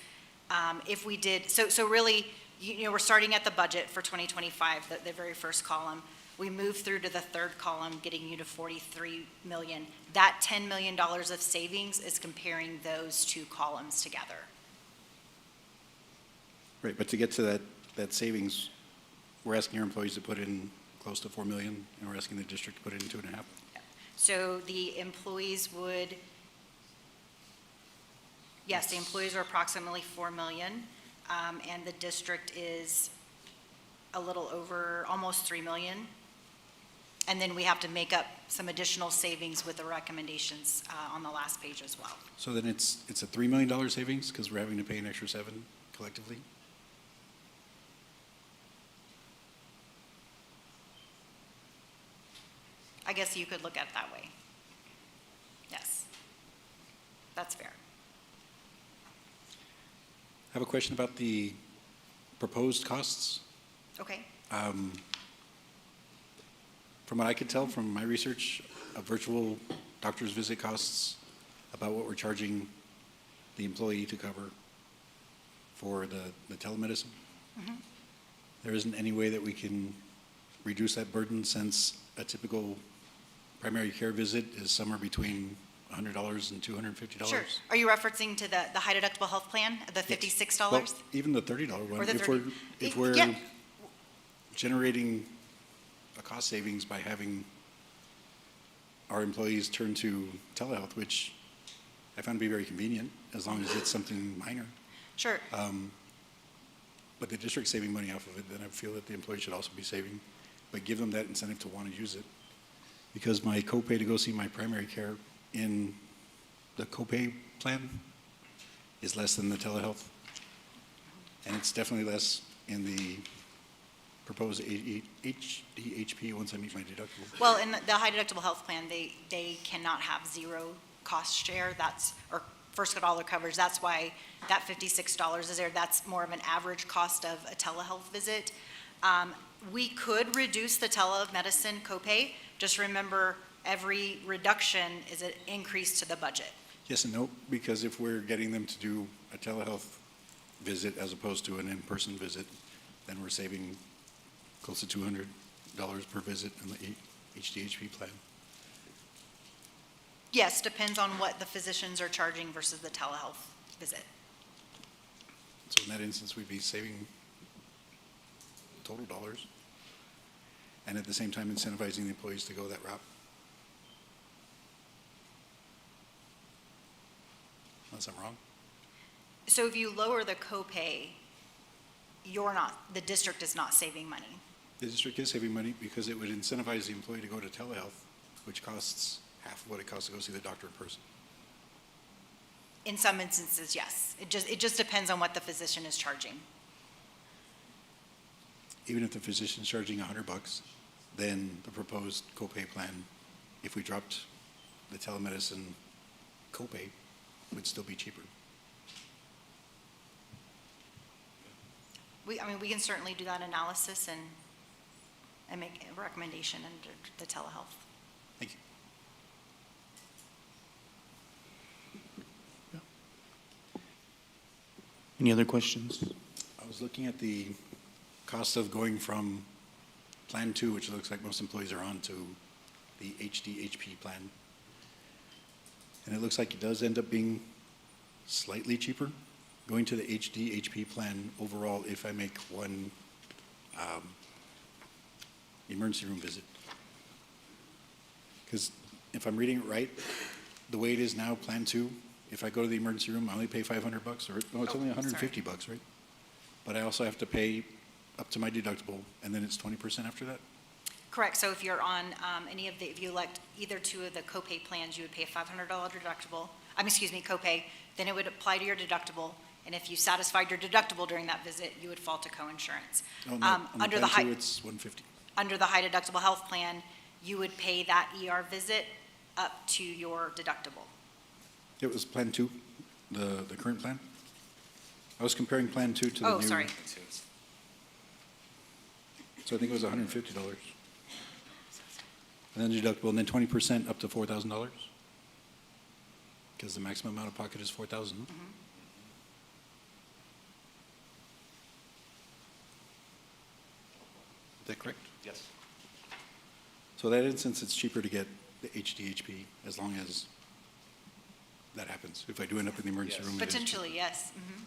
S11: if we did, so really, we're starting at the budget for 2025, the very first column. We move through to the third column, getting you to 43 million. That $10 million of savings is comparing those two columns together.
S15: Right, but to get to that savings, we're asking our employees to put in close to 4 million, and we're asking the district to put in 2.5.
S11: So the employees would, yes, the employees are approximately 4 million, and the district is a little over, almost 3 million. And then we have to make up some additional savings with the recommendations on the last page as well.
S15: So then it's a $3 million savings because we're having to pay an extra 7 collectively?
S11: I guess you could look at it that way. Yes, that's fair.
S15: I have a question about the proposed costs.
S11: Okay.
S15: From what I could tell from my research, a virtual doctor's visit costs about what we're charging the employee to cover for the telemedicine.
S11: Mm-hmm.
S15: There isn't any way that we can reduce that burden since a typical primary care visit is somewhere between $100 and $250.
S11: Sure. Are you referencing to the high deductible health plan, the $56?
S15: Well, even the $30 one.
S11: Or the
S15: If we're
S11: yeah.
S15: generating a cost savings by having our employees turn to telehealth, which I found to be very convenient, as long as it's something minor.
S11: Sure.
S15: But the district's saving money off of it, then I feel that the employee should also be saving, but give them that incentive to want to use it. Because my copay to go see my primary care in the copay plan is less than the telehealth. And it's definitely less in the proposed HDHP once I meet my deductible.
S11: Well, in the high deductible health plan, they cannot have zero cost share. That's, or first dollar coverage. That's why that $56 is there. That's more of an average cost of a telehealth visit. We could reduce the telemedicine copay. Just remember, every reduction is an increase to the budget.
S15: Yes and no, because if we're getting them to do a telehealth visit as opposed to an in-person visit, then we're saving close to $200 per visit in the HDHP plan.
S11: Yes, depends on what the physicians are charging versus the telehealth visit.
S15: So in that instance, we'd be saving total dollars and at the same time incentivizing the employees to go that route. Unless I'm wrong.
S11: So if you lower the copay, the district is not saving money.
S15: The district is saving money because it would incentivize the employee to go to telehealth, which costs half of what it costs to go see the doctor in person.
S11: In some instances, yes. It just depends on what the physician is charging.
S15: Even if the physician's charging $100, then the proposed copay plan, if we dropped the telemedicine copay, would still be cheaper.
S11: We can certainly do that analysis and make a recommendation under the telehealth.
S15: Thank you.
S2: Any other questions?
S15: I was looking at the cost of going from Plan 2, which looks like most employees are on, to the HDHP plan. And it looks like it does end up being slightly cheaper going to the HDHP plan overall if I make one emergency room visit. Because if I'm reading it right, the way it is now, Plan 2, if I go to the emergency room, I only pay $500, or no, it's only $150, right? But I also have to pay up to my deductible, and then it's 20% after that?
S11: Correct. So if you're on if you elect either two of the copay plans, you would pay a $500 deductible. Copay. Then it would apply to your deductible. And if you satisfied your deductible during that visit, you would fall to coinsurance.
S15: Oh, no, on
S11: Under
S15: Plan 2, it's $150.
S11: Under the high deductible health plan, you would pay that ER visit up to your deductible.
S15: It was Plan 2, the current plan? I was comparing Plan 2 to the new.
S11: Oh, sorry.
S15: So I think it was $150. And then deductible, and then 20% up to $4,000? Because the maximum out of pocket is $4,000. Is that correct?
S10: Yes.
S15: So in that instance, it's cheaper to get the HDHP as long as that happens. If I do end up in the emergency room. it is cheaper.
S11: Potentially, yes. Mhm.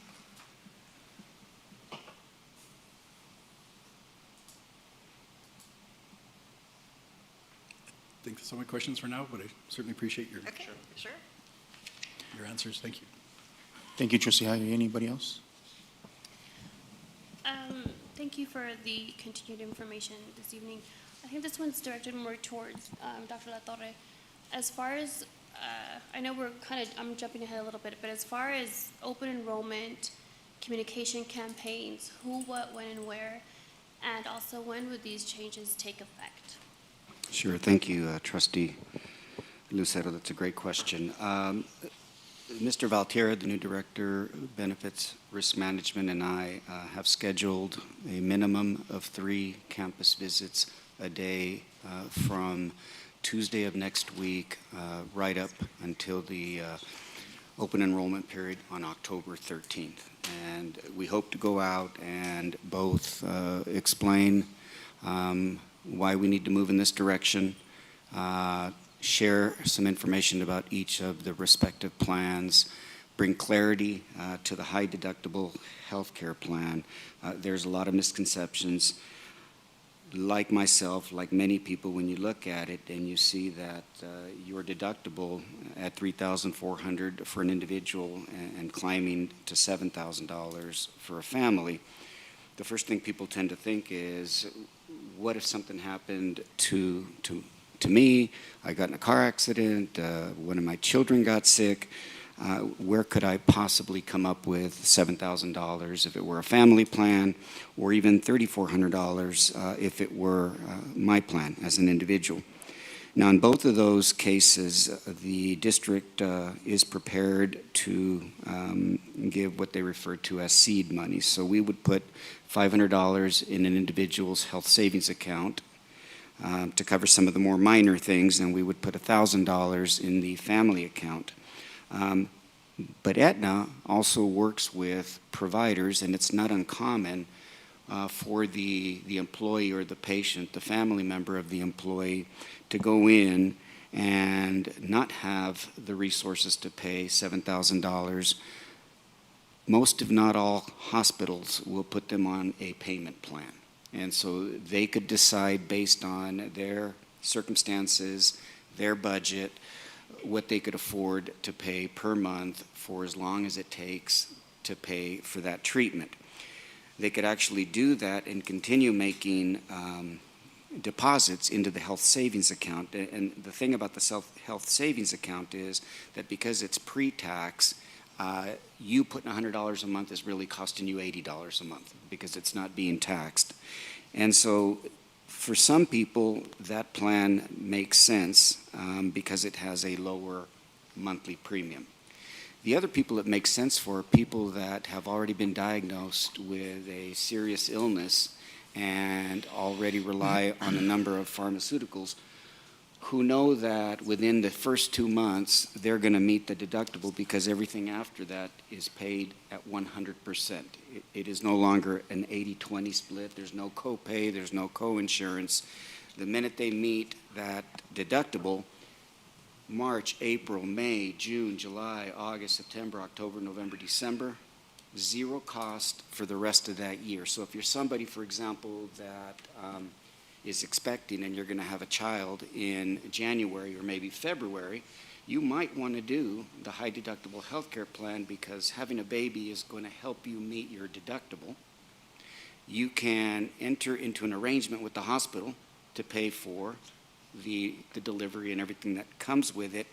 S15: I think that's all my questions for now, but I certainly appreciate your
S11: Okay, sure.
S15: answers. Thank you.
S2: Thank you, Trustee Hager. Anybody else?
S12: Thank you for the continued information this evening. I think this one's directed more towards Dr. La Torre. As far as, I know I'm jumping ahead a little bit, but as far as open enrollment, communication campaigns, who, what, when, and where, and also when would these changes take effect?
S6: Sure, thank you, Trustee Lucero. That's a great question. Mr. Valtierra, the new Director of Benefits Risk Management, and I have scheduled a minimum of 3 campus visits a day from Tuesday of next week right up until the open enrollment period on October 13th. And we hope to go out and both explain why we need to move in this direction, share some information about each of the respective plans, bring clarity to the high deductible health care plan. There's a lot of misconceptions. Like myself, like many people, when you look at it and you see that your deductible at $3,400 for an individual and climbing to $7,000 for a family, the first thing people tend to think is, what if something happened to me? I got in a car accident, one of my children got sick. Where could I possibly come up with $7,000 if it were a family plan, or even $3,400 if it were my plan as an individual? Now, in both of those cases, the district is prepared to give what they refer to as seed money. So we would put $500 in an individual's health savings account to cover some of the more minor things, and we would put $1,000 in the family account. But Aetna also works with providers, and it's not uncommon for the employee or the patient, the family member of the employee, to go in and not have the resources to pay $7,000. Most, if not all, hospitals will put them on a payment plan. And so they could decide based on their circumstances, their budget, what they could afford to pay per month for as long as it takes to pay for that treatment. They could actually do that and continue making deposits into the health savings account. And the thing about the health savings account is that because it's pre-tax, you putting $100 a month is really costing you $80 a month because it's not being taxed. And so for some people, that plan makes sense because it has a lower monthly premium. The other people it makes sense for are people that have already been diagnosed with a serious illness and already rely on a number of pharmaceuticals, who know that within the first 2 months they're going to meet the deductible because everything after that is paid at 100%. It is no longer an 80-20 split. There's no copay. There's no co-insurance. The minute they meet that deductible, March, April, May, June, July, August, September, October, November, December, zero cost for the rest of that year. So if you're somebody, for example, that is expecting and you're going to have a child in January or maybe February, you might want to do the high deductible healthcare plan because having a baby is going to help you meet your deductible. You can enter into an arrangement with the hospital to pay for the delivery and everything that comes with it.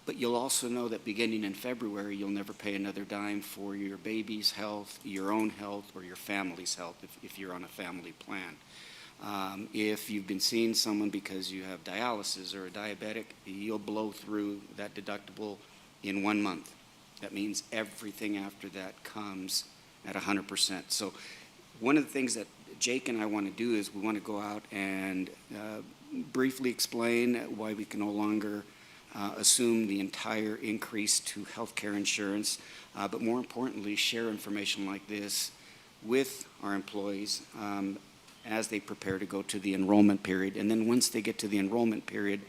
S6: But you'll also know that beginning in February, you'll never pay another dime for your baby's health, your own health, or your family's health if you're on a family plan. If you've been seeing someone because you have dialysis or a diabetic, you'll blow through that deductible in 1 month. That means everything after that comes at 100%. So one of the things that Jake and I want to do is we want to go out and briefly explain why we can no longer assume the entire increase to healthcare insurance, but more importantly, share information like this with our employees as they prepare to go to the enrollment period. And then once they get to the enrollment period,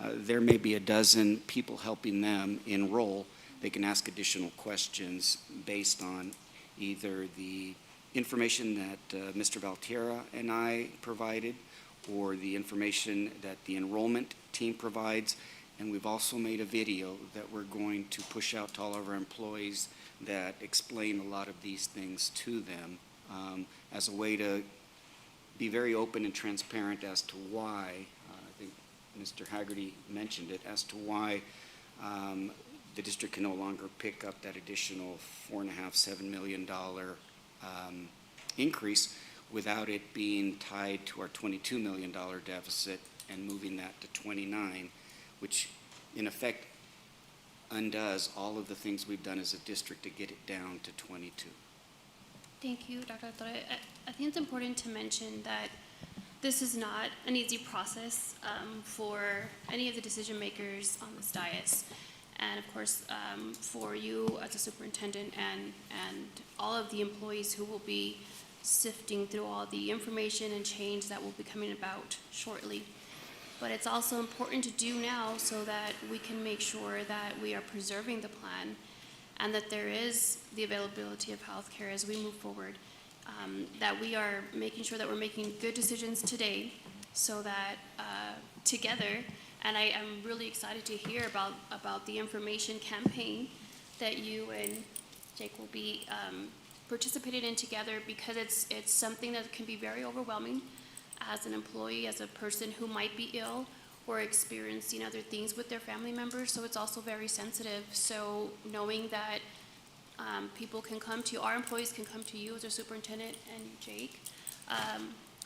S6: there may be a dozen people helping them enroll. They can ask additional questions based on either the information that Mr. Valtierra and I provided or the information that the enrollment team provides. And we've also made a video that we're going to push out to all of our employees that explain a lot of these things to them as a way to be very open and transparent as to why, I think Mr. Haggerty mentioned it, as to why the district can no longer pick up that additional $4.5–7 million increase without it being tied to our $22 million deficit and moving that to 29, which in effect undoes all of the things we've done as a district to get it down to 22.
S12: Thank you, Dr. Torre. I think it's important to mention that this is not an easy process for any of the decision makers on this dais. And of course, for you as a superintendent and all of the employees who will be sifting through all the information and change that will be coming about shortly. But it's also important to do now so that we can make sure that we are preserving the plan and that there is the availability of health care as we move forward, that we are making sure that we're making good decisions today so that together, and I am really excited to hear about the information campaign that you and Jake will be participating in together, because it's something that can be very overwhelming as an employee, as a person who might be ill or experiencing other things with their family members. So it's also very sensitive. So knowing that people can come to you, our employees can come to you as a superintendent and Jake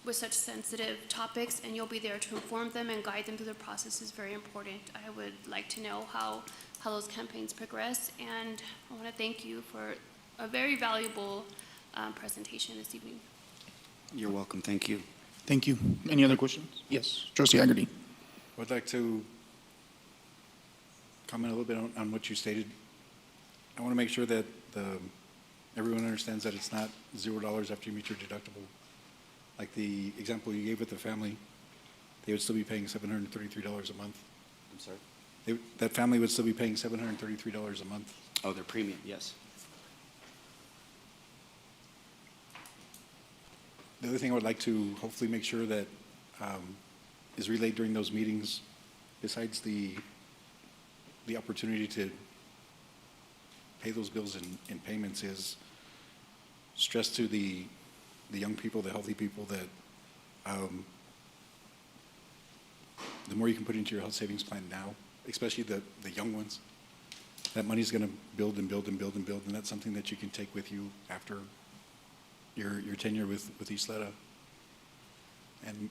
S12: with such sensitive topics, and you'll be there to inform them and guide them through the process is very important. I would like to know how those campaigns progress, and I want to thank you for a very valuable presentation this evening.
S6: You're welcome. Thank you.
S2: Thank you. Any other questions? Yes, Trustee Haggerty.
S15: I'd like to comment a little bit on what you stated. I want to make sure that everyone understands that it's not $0 after you meet your deductible. Like the example you gave with the family, they would still be paying $733 a month.
S6: I'm sorry?
S15: That family would still be paying $733 a month.
S6: Oh, their premium, yes.
S15: The other thing I would like to hopefully make sure that is relayed during those meetings, besides the opportunity to pay those bills in payments, is stress to the young people, the healthy people, that the more you can put into your health savings plan now, especially the young ones, that money's going to build and build and build and build, and that's something that you can take with you after your tenure with Ysleta. And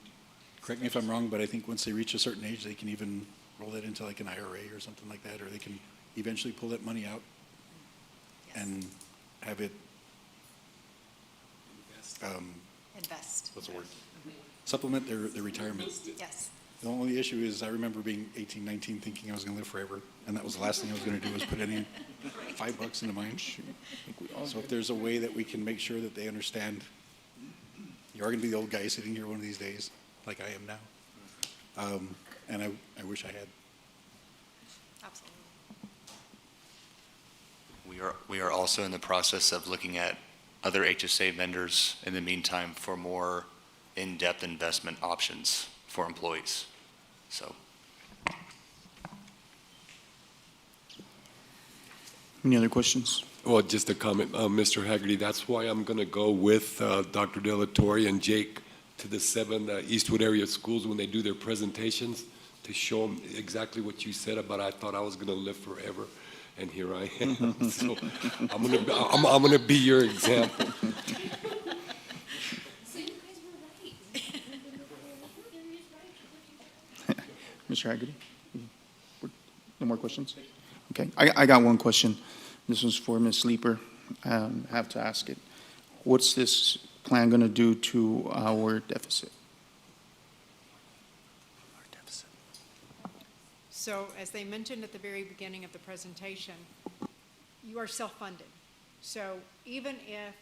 S15: correct me if I'm wrong, but I think once they reach a certain age, they can even roll that into like an IRA or something like that, or they can eventually pull that money out and have it
S11: Invest.
S15: what's the word? Supplement their retirement.
S11: Yes.
S15: The only issue is I remember being 18, 19, thinking I was going to live forever, and that was the last thing I was going to do was put any $5 into mine. So if there's a way that we can make sure that they understand, you are going to be the old guy sitting here one of these days, like I am now, and I wish I had.
S11: Absolutely.
S10: We are also in the process of looking at other HSA vendors in the meantime for more in-depth investment options for employees. So.
S2: Any other questions?
S14: Well, just a comment, Mr. Haggerty, that's why I'm going to go with Dr. De La Torre and Jake to the 7 Eastwood area schools when they do their presentations to show them exactly what you said about I thought I was going to live forever, and here I am. So I'm going to be your example.
S12: So you guys were right.
S2: Mr. Hagerty? No more questions? Okay, I got one question. This was for Ms. Sleeper. I have to ask it. What's this plan going to do to our deficit?
S16: So as they mentioned at the very beginning of the presentation, you are self-funded. So even if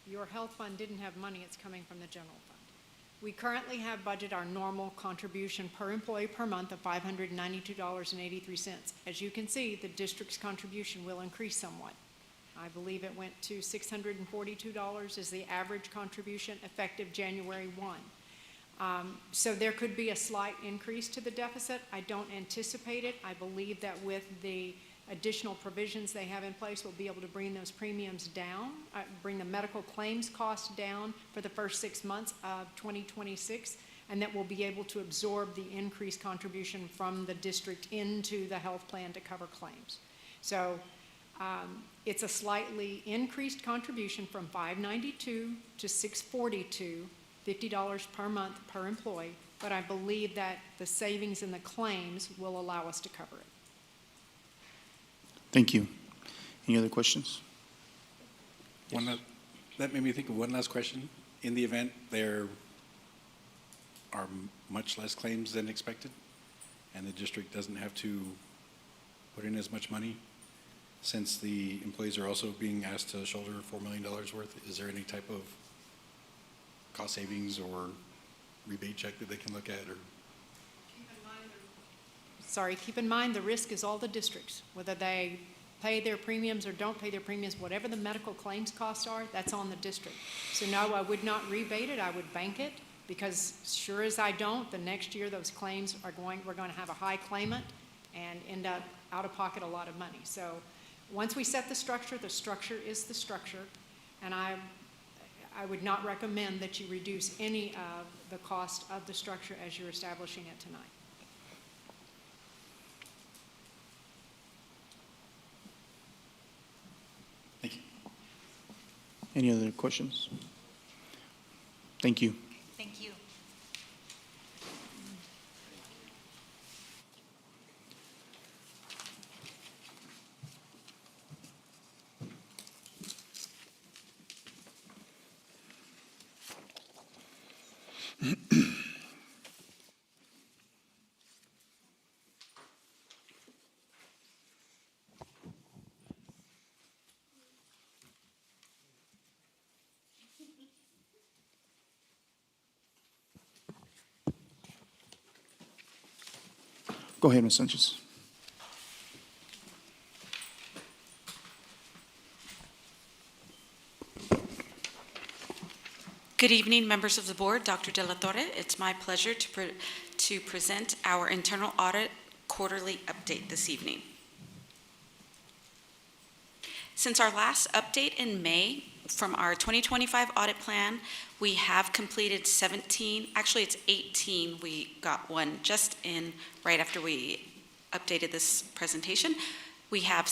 S16: your health fund didn't have money, it's coming from the general fund. We currently have budgeted our normal contribution per employee per month of $592.83. As you can see, the district's contribution will increase somewhat. I believe it went to $642 as the average contribution effective January 1. So there could be a slight increase to the deficit. I don't anticipate it. I believe that with the additional provisions they have in place, we'll be able to bring those premiums down, bring the medical claims costs down for the first 6 months of 2026, and that we'll be able to absorb the increased contribution from the district into the health plan to cover claims. So it's a slightly increased contribution from $592 to $642, $50 per month per employee, but I believe that the savings in the claims will allow us to cover it.
S2: Thank you. Any other questions?
S15: That made me think of one last question. In the event there are much less claims than expected, and the district doesn't have to put in as much money, since the employees are also being asked to shoulder $4 million worth, is there any type of cost savings or rebate check that they can look at? Or
S16: keep in mind the risk is all the districts, whether they pay their premiums or don't pay their premiums, whatever the medical claims costs are, that's on the district. So no, I would not rebate it, I would bank it, because sure as I don't, the next year those claims we're going to have a high claimant and end up out of pocket a lot of money. So once we set the structure is the structure, and I would not recommend that you reduce any of the cost of the structure as you're establishing it tonight.
S15: Thank you.
S2: Any other questions? Thank you.
S11: Thank you.
S2: Go ahead, Ms. Sanchez.
S17: Good evening, members of the board. Dr. De La Torre. It's my pleasure to present our internal audit quarterly update this evening. Since our last update in May from our 2025 audit plan, we have completed 17, actually it's 18. We got one just in right after we updated this presentation. We have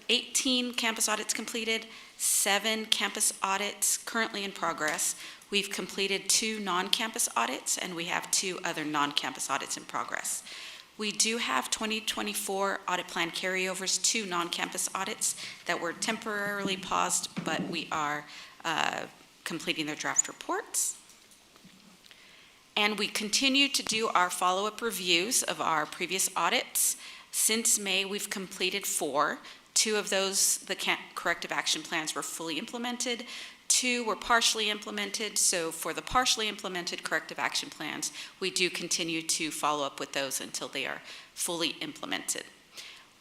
S17: 18 campus audits completed, 7 campus audits currently in progress. We've completed 2 non-campus audits, and we have 2 other non-campus audits in progress. We do have 2024 audit plan carryovers, 2 non-campus audits that were temporarily paused, but we are completing their draft reports. And we continue to do our follow-up reviews of our previous audits. Since May, we've completed 4. 2 of those, the corrective action plans, were fully implemented. 2 were partially implemented. So for the partially implemented corrective action plans, we do continue to follow up with those until they are fully implemented.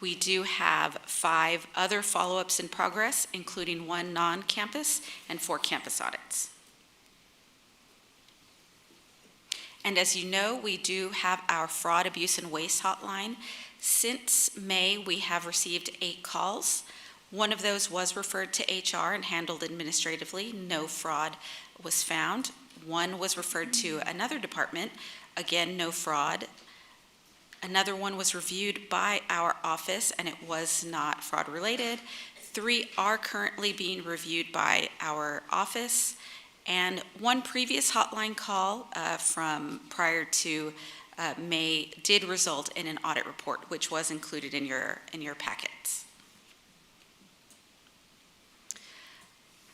S17: We do have 5 other follow-ups in progress, including 1 non-campus and 4 campus audits. And as you know, we do have our fraud, abuse, and waste hotline. Since May, we have received 8 calls. 1 of those was referred to HR and handled administratively. No fraud was found. 1 was referred to another department. Again, no fraud. Another 1 was reviewed by our office, and it was not fraud related. 3 are currently being reviewed by our office, And one previous hotline call from prior to May did result in an audit report, which was included in your packets.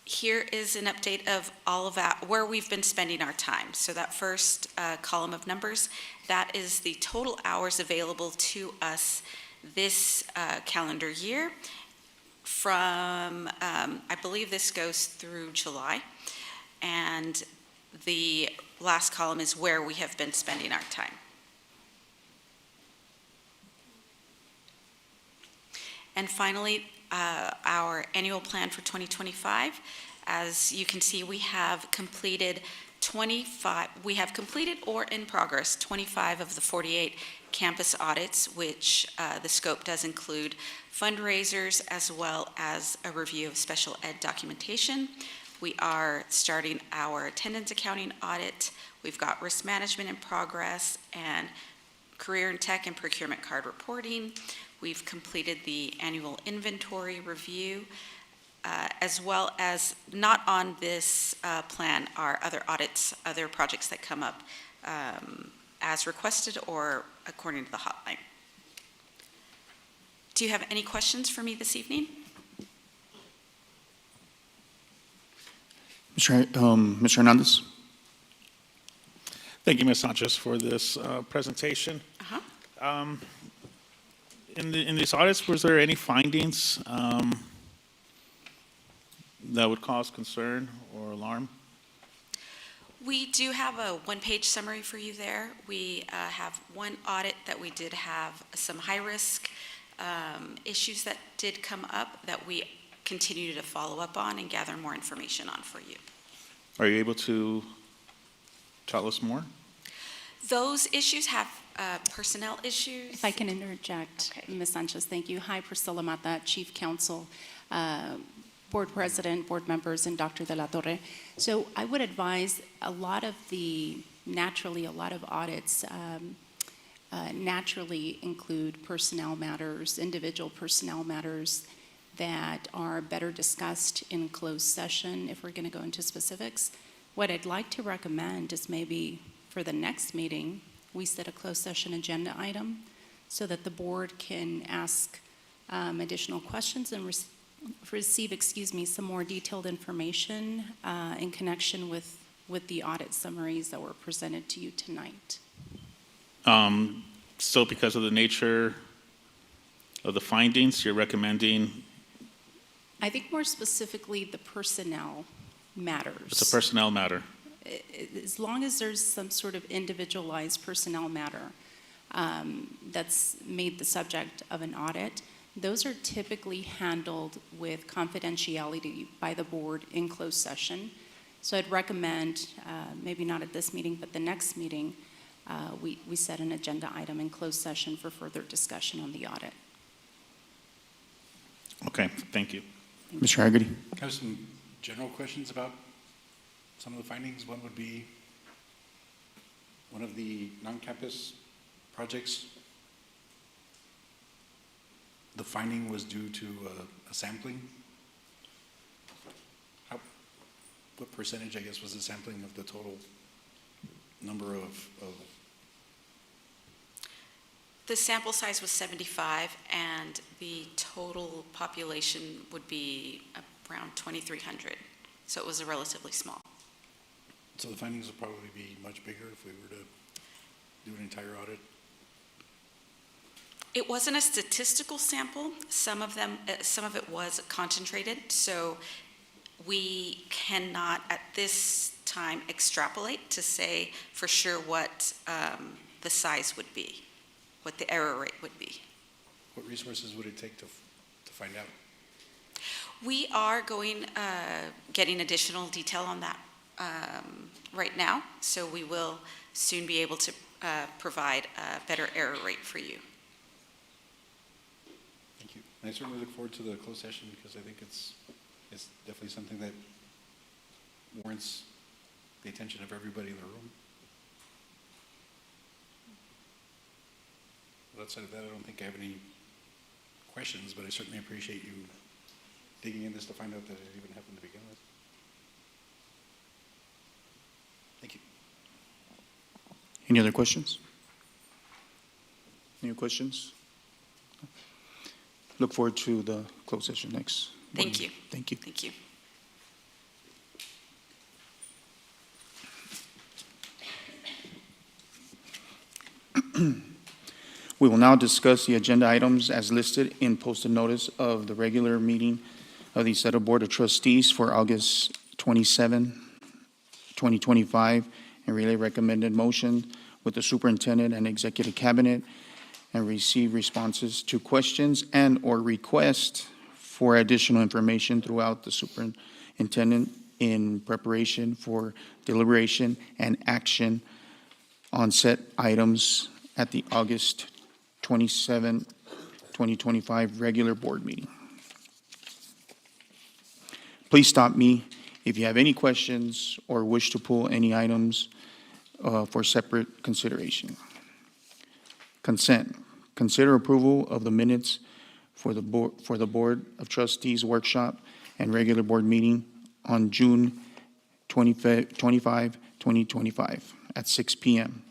S17: Here is an update of all of that, where we've been spending our time. So that first column of numbers, that is the total hours available to us this calendar year from, I believe this goes through July. And the last column is where we have been spending our time. And finally, our annual plan for 2025. As you can see, we have completed or in progress 25 of the 48 campus audits, which the scope does include fundraisers as well as a review of special ed documentation. We are starting our attendance accounting audit. We've got risk management in progress and career and tech and procurement card reporting. We've completed the annual inventory review, as well as, not on this plan, are other audits, other projects that come up as requested or according to the hotline. Do you have any questions for me this evening?
S2: Mr. Hernandez?
S13: Thank you, Ms. Sanchez, for this presentation. In these audits, was there any findings that would cause concern or alarm?
S17: We do have a one-page summary for you there. We have one audit that we did have some high-risk issues that did come up that we continue to follow up on and gather more information on for you.
S13: Are you able to tell us more?
S17: Those issues have personnel issues.
S18: If I can interject, okay. Ms. Sanchez, thank you. Hi, Priscilla Mata, Chief Counsel, Board President, board members, and Dr. De La Torre. So I would advise naturally a lot of audits naturally include personnel matters, individual personnel matters that are better discussed in closed session if we're going to go into specifics. What I'd like to recommend is maybe for the next meeting, we set a closed session agenda item so that the board can ask additional questions and receive, some more detailed information in connection with the audit summaries that were presented to you tonight.
S13: So because of the nature of the findings, you're recommending?
S18: I think more specifically the personnel matters.
S13: It's a personnel matter.
S18: As long as there's some sort of individualized personnel matter that's made the subject of an audit, those are typically handled with confidentiality by the board in closed session. So I'd recommend, maybe not at this meeting, but the next meeting, we set an agenda item in closed session for further discussion on the audit.
S13: Okay, thank you.
S2: Mr. Haggerty?
S15: I have some general questions about some of the findings. One would be one of the non-campus projects. The finding was due to a sampling. What percentage, I guess, was the sampling of the total number of?
S17: The sample size was 75, and the total population would be around 2,300. So it was a relatively small.
S15: So the findings would probably be much bigger if we were to do an entire audit?
S17: It wasn't a statistical sample. Some of it was concentrated, so we cannot at this time extrapolate to say for sure what the size would be, what the error rate would be.
S15: What resources would it take to find out?
S17: We are getting additional detail on that right now, so we will soon be able to provide a better error rate for you.
S15: Thank you. And I certainly look forward to the closed session because I think it's definitely something that warrants the attention of everybody in the room. But outside of that, I don't think I have any questions, but I certainly appreciate you digging in this to find out that it even happened to begin with.
S2: Any other questions? Any questions? Look forward to the closed session next.
S17: Thank you.
S2: Thank you.
S17: Thank you.
S2: We will now discuss the agenda items as listed in posted notice of the regular meeting of the Ysleta Board of Trustees for August 27, 2025, and relay recommended motion with the superintendent and executive cabinet, and receive responses to questions and/or requests for additional information throughout the superintendent in preparation for deliberation and action on set items at the August 27, 2025 regular board meeting. Please stop me if you have any questions or wish to pull any items for separate consideration. Consent. Consider approval of the minutes for the Board of Trustees workshop and regular board meeting on June 25, 2025 at 6 p.m.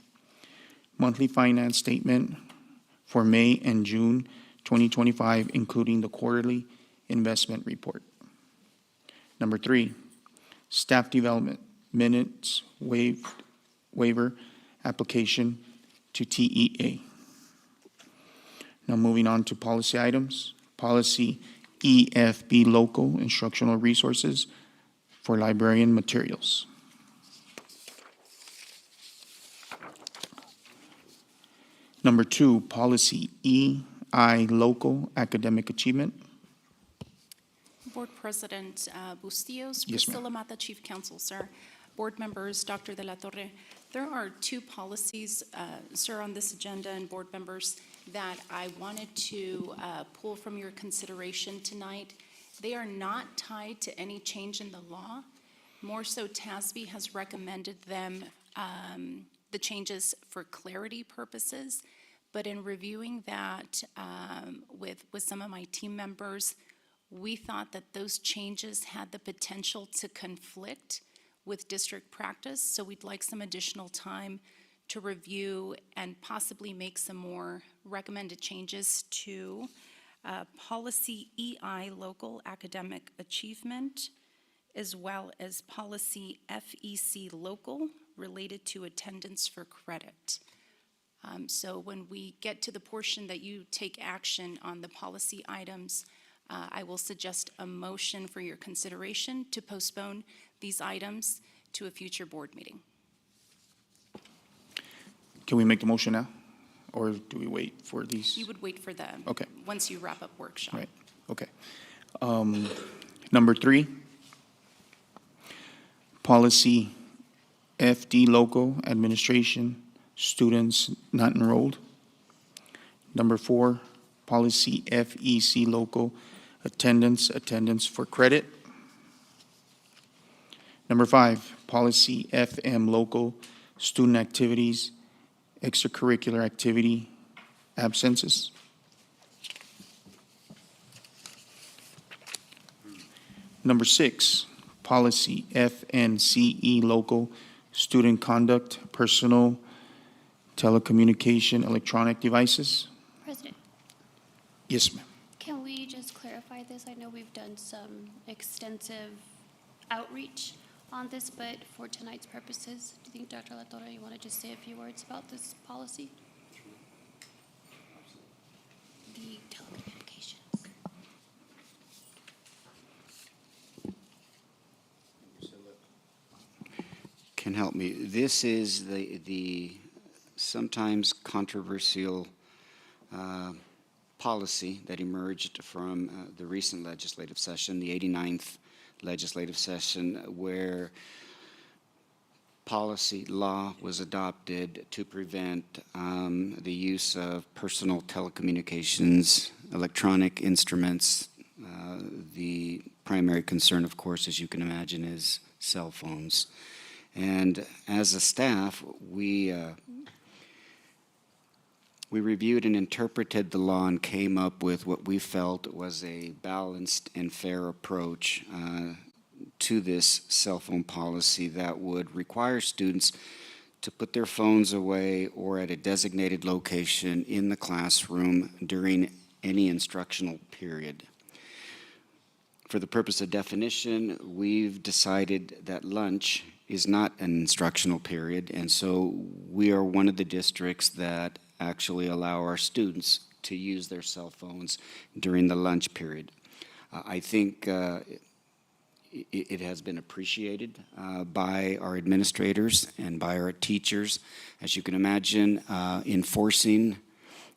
S2: Monthly finance statement for May and June 2025, including the quarterly investment report. Number 3, staff development minutes waiver application to TEA. Now moving on to policy items. Policy EFB, local instructional resources for librarian materials. Number 2, policy EI, local academic achievement.
S18: Board President Bustillos,
S2: Yes, ma'am.
S18: Priscilla Mata, Chief Counsel, sir. Board members, Dr. De La Torre, there are two policies, sir, on this agenda, and board members, that I wanted to pull from your consideration tonight. They are not tied to any change in the law. More so, TASB has recommended them, the changes for clarity purposes. But in reviewing that with some of my team members, we thought that those changes had the potential to conflict with district practice, so we'd like some additional time to review and possibly make some more recommended changes to policy EI, local academic achievement, as well as policy FEC, local, related to attendance for credit. So when we get to the portion that you take action on the policy items, I will suggest a motion for your consideration to postpone these items to a future board meeting.
S2: Can we make the motion now? Or do we wait for these?
S18: You would wait for the,
S2: Okay.
S18: once you wrap up workshop.
S2: Right, okay. Number 3, policy FD, local administration, students not enrolled. Number 4, policy FEC, local attendance for credit. Number 5, policy FM, local student activities, extracurricular activity absences. Number 6, policy FNCE, local student conduct, personal telecommunication, electronic devices.
S12: President,
S2: Yes, ma'am.
S12: can we just clarify this? I know we've done some extensive outreach on this, but for tonight's purposes, do you think, Dr. La Torre, you want to just say a few words about this policy? The telecommunications.
S6: Can help me. This is the sometimes controversial policy that emerged from the recent legislative session, the 89th legislative session, where policy law was adopted to prevent the use of personal telecommunications, electronic instruments. The primary concern, of course, as you can imagine, is cell phones. And as a staff, we reviewed and interpreted the law and came up with what we felt was a balanced and fair approach to this cell phone policy that would require students to put their phones away or at a designated location in the classroom during any instructional period. For the purpose of definition, we've decided that lunch is not an instructional period, and so we are one of the districts that actually allow our students to use their cell phones during the lunch period. I think it has been appreciated by our administrators and by our teachers. As you can imagine, enforcing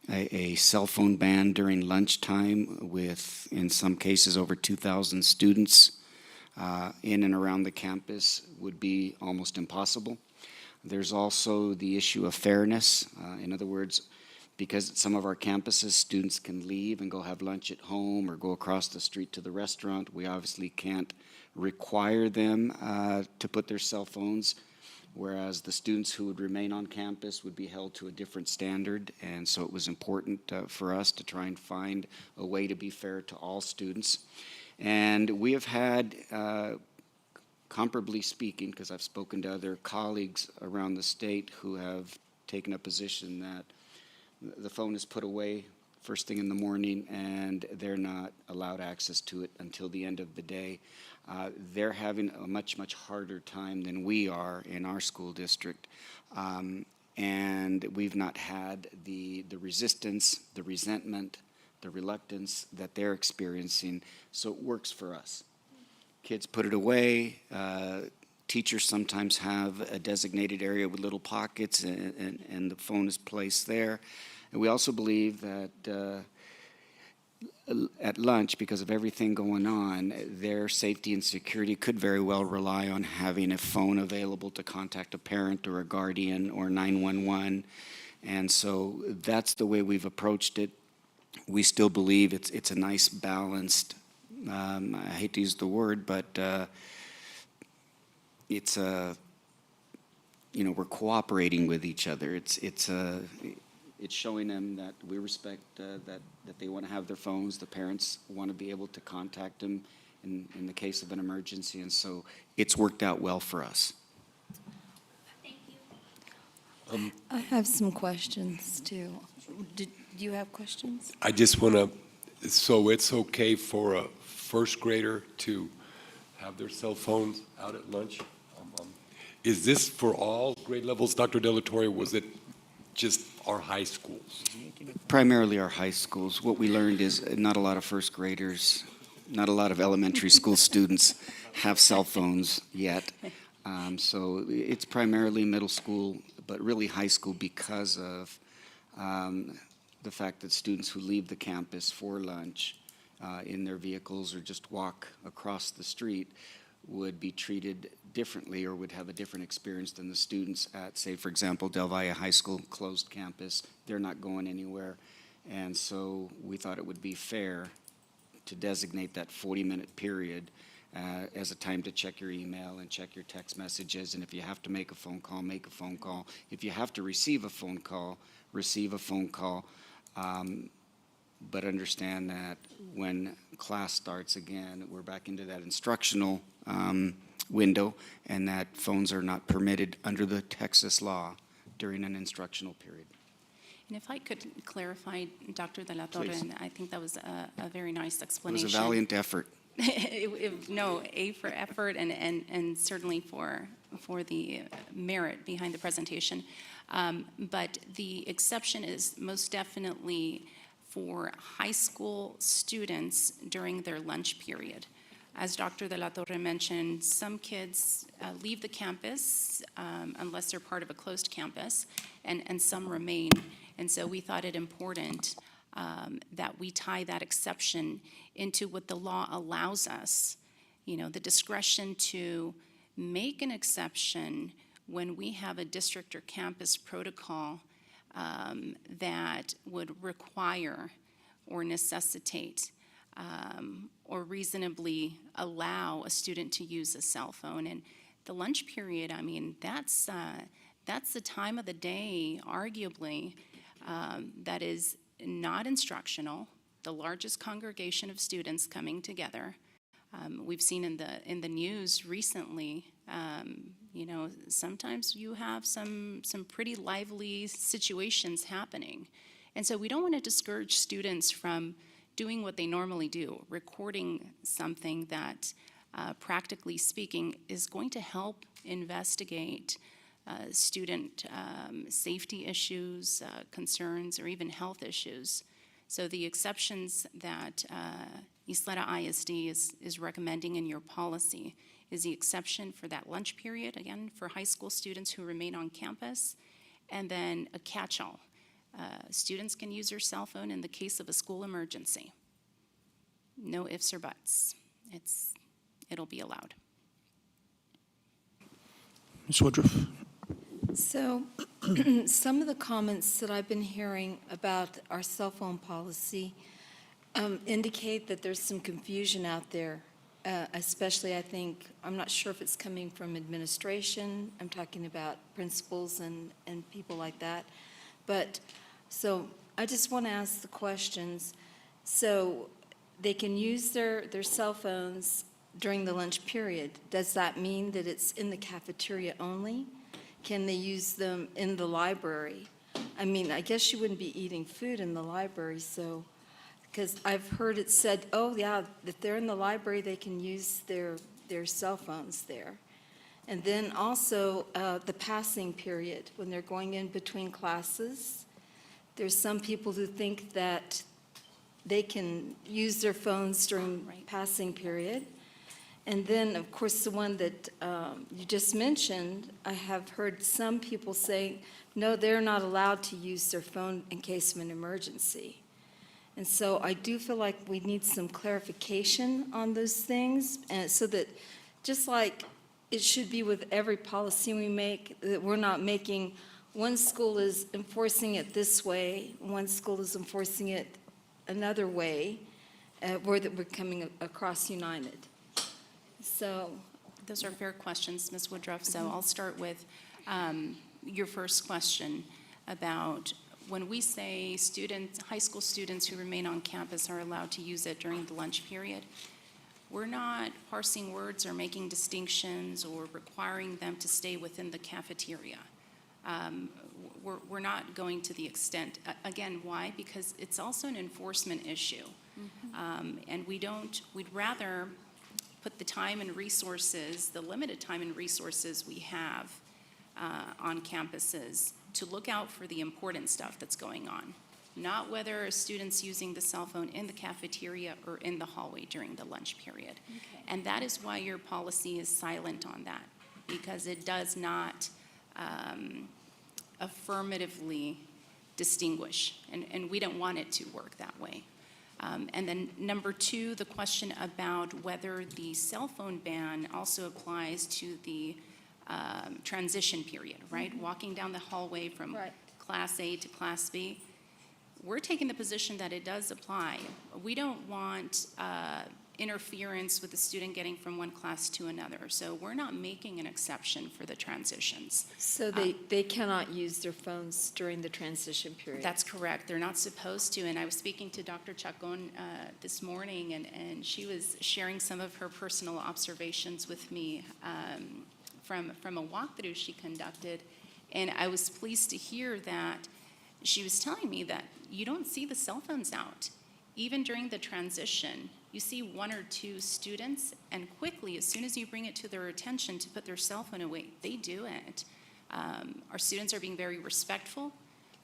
S6: a cell phone ban during lunchtime with, in some cases, over 2,000 students in and around the campus would be almost impossible. There's also the issue of fairness. In other words, because at some of our campuses, students can leave and go have lunch at home or go across the street to the restaurant. We obviously can't require them to put their cell phones, whereas the students who would remain on campus would be held to a different standard. And so it was important for us to try and find a way to be fair to all students. And we have had, comparably speaking, because I've spoken to other colleagues around the state who have taken a position that the phone is put away first thing in the morning and they're not allowed access to it until the end of the day. They're having a much, much harder time than we are in our school district. And we've not had the resistance, the resentment, the reluctance that they're experiencing, so it works for us. Kids put it away. Teachers sometimes have a designated area with little pockets, and the phone is placed there. And we also believe that at lunch, because of everything going on, their safety and security could very well rely on having a phone available to contact a parent or a guardian or 911. And so that's the way we've approached it. We still believe it's a nice balanced, I hate to use the word, but it's a, we're cooperating with each other. It's showing them that we respect that they want to have their phones. The parents want to be able to contact them in the case of an emergency, and so it's worked out well for us.
S4: Thank you.
S19: I have some questions too. Do you have questions?
S14: I just want to, so it's okay for a first grader to have their cell phones out at lunch? Is this for all grade levels, Dr. Delatorre, or was it just our high schools?
S6: Primarily our high schools. What we learned is not a lot of first graders, not a lot of elementary school students have cell phones yet. So it's primarily middle school, but really high school because of the fact that students who leave the campus for lunch in their vehicles or just walk across the street would be treated differently or would have a different experience than the students at, say, for example, Del Valle High School, closed campus. They're not going anywhere. And so we thought it would be fair to designate that 40-minute period as a time to check your email and check your text messages. And if you have to make a phone call, make a phone call. If you have to receive a phone call, receive a phone call. But understand that when class starts again, we're back into that instructional window, and that phones are not permitted under the Texas law during an instructional period.
S18: And if I could clarify, Dr. De La Torre,
S6: Please.
S18: and I think that was a very nice
S6: It
S18: explanation.
S6: was a valiant effort.
S18: No, A for effort and certainly for the merit behind the presentation. But the exception is most definitely for high school students during their lunch period. As Dr. De La Torre mentioned, some kids leave the campus unless they're part of a closed campus, and some remain. And so we thought it important that we tie that exception into what the law allows us, the discretion to make an exception when we have a district or campus protocol that would require or necessitate or reasonably allow a student to use a cell phone. And the lunch period, I mean, that's the time of the day, arguably, that is not instructional, the largest congregation of students coming together. We've seen in the news recently You know, sometimes you have some pretty lively situations happening. And so we don't want to discourage students from doing what they normally do, recording something that, practically speaking, is going to help investigate student safety issues, concerns, or even health issues. So the exceptions that Ysleta ISD is recommending in your policy is the exception for that lunch period, again, for high school students who remain on campus, and then a catch-all. Students can use their cell phone in the case of a school emergency. No ifs or buts. It'll be allowed.
S2: Ms. Woodruff.
S19: So, some of the comments that I've been hearing about our cell phone policy indicate that there's some confusion out there, especially, I think, I'm not sure if it's coming from administration. I'm talking about principals and people like that. But, so, I just want to ask the questions. So, they can use their cell phones during the lunch period. Does that mean that it's in the cafeteria only? Can they use them in the library? I mean, I guess you wouldn't be eating food in the library, so, because I've heard it said, oh, yeah, if they're in the library, they can use their cell phones there. And then also the passing period, when they're going in between classes. There's some people who think that they can use their phones during passing period. And then, of course, the one that you just mentioned, I have heard some people say, no, they're not allowed to use their phone in case of an emergency. And so I do feel like we need some clarification on those things, and so that just like it should be with every policy we make, that we're not making one school is enforcing it this way, one school is enforcing it another way, where that we're coming across united. So
S18: those are fair questions, Ms. Woodruff. So I'll start with your first question about when we say students, high school students who remain on campus are allowed to use it during the lunch period. We're not parsing words or making distinctions or requiring them to stay within the cafeteria. We're not going to the extent, again, why? Because it's also an enforcement issue. And we'd rather put the time and resources, the limited time and resources we have on campuses to look out for the important stuff that's going on, not whether a student's using the cell phone in the cafeteria or in the hallway during the lunch period. Okay. And that is why your policy is silent on that, because it does not affirmatively distinguish, and we don't want it to work that way. And then number two, the question about whether the cell phone ban also applies to the transition period, right? Walking down the hallway from Class A to Class B. We're taking the position that it does apply. We don't want interference with the student getting from one class to another. So we're not making an exception for the transitions.
S19: So they cannot use their phones during the transition period? That's
S18: correct. They're not supposed to. And I was speaking to Dr. Chacon this morning, and she was sharing some of her personal observations with me from a walkthrough she conducted. And I was pleased to hear that she was telling me that you don't see the cell phones out. Even during the transition, you see one or two students, and quickly, as soon as you bring it to their attention to put their cell phone away, they do it. Our students are being very respectful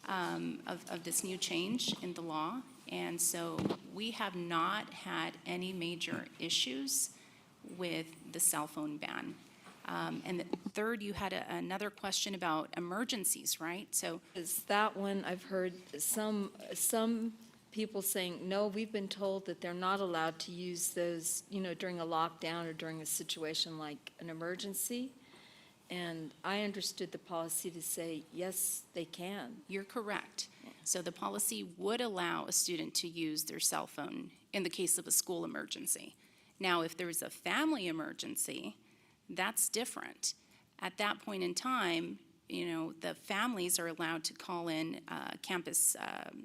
S18: of this new change in the law, and so we have not had any major issues with the cell phone ban. And third, you had another question about emergencies, right? So
S19: is that one I've heard some people saying, no, we've been told that they're not allowed to use those, during a lockdown or during a situation like an emergency. And I understood the policy to say, yes, they can.
S18: You're correct. So the policy would allow a student to use their cell phone in the case of a school emergency. Now, if there's a family emergency, that's different. At that point in time, the families are allowed to call in campus,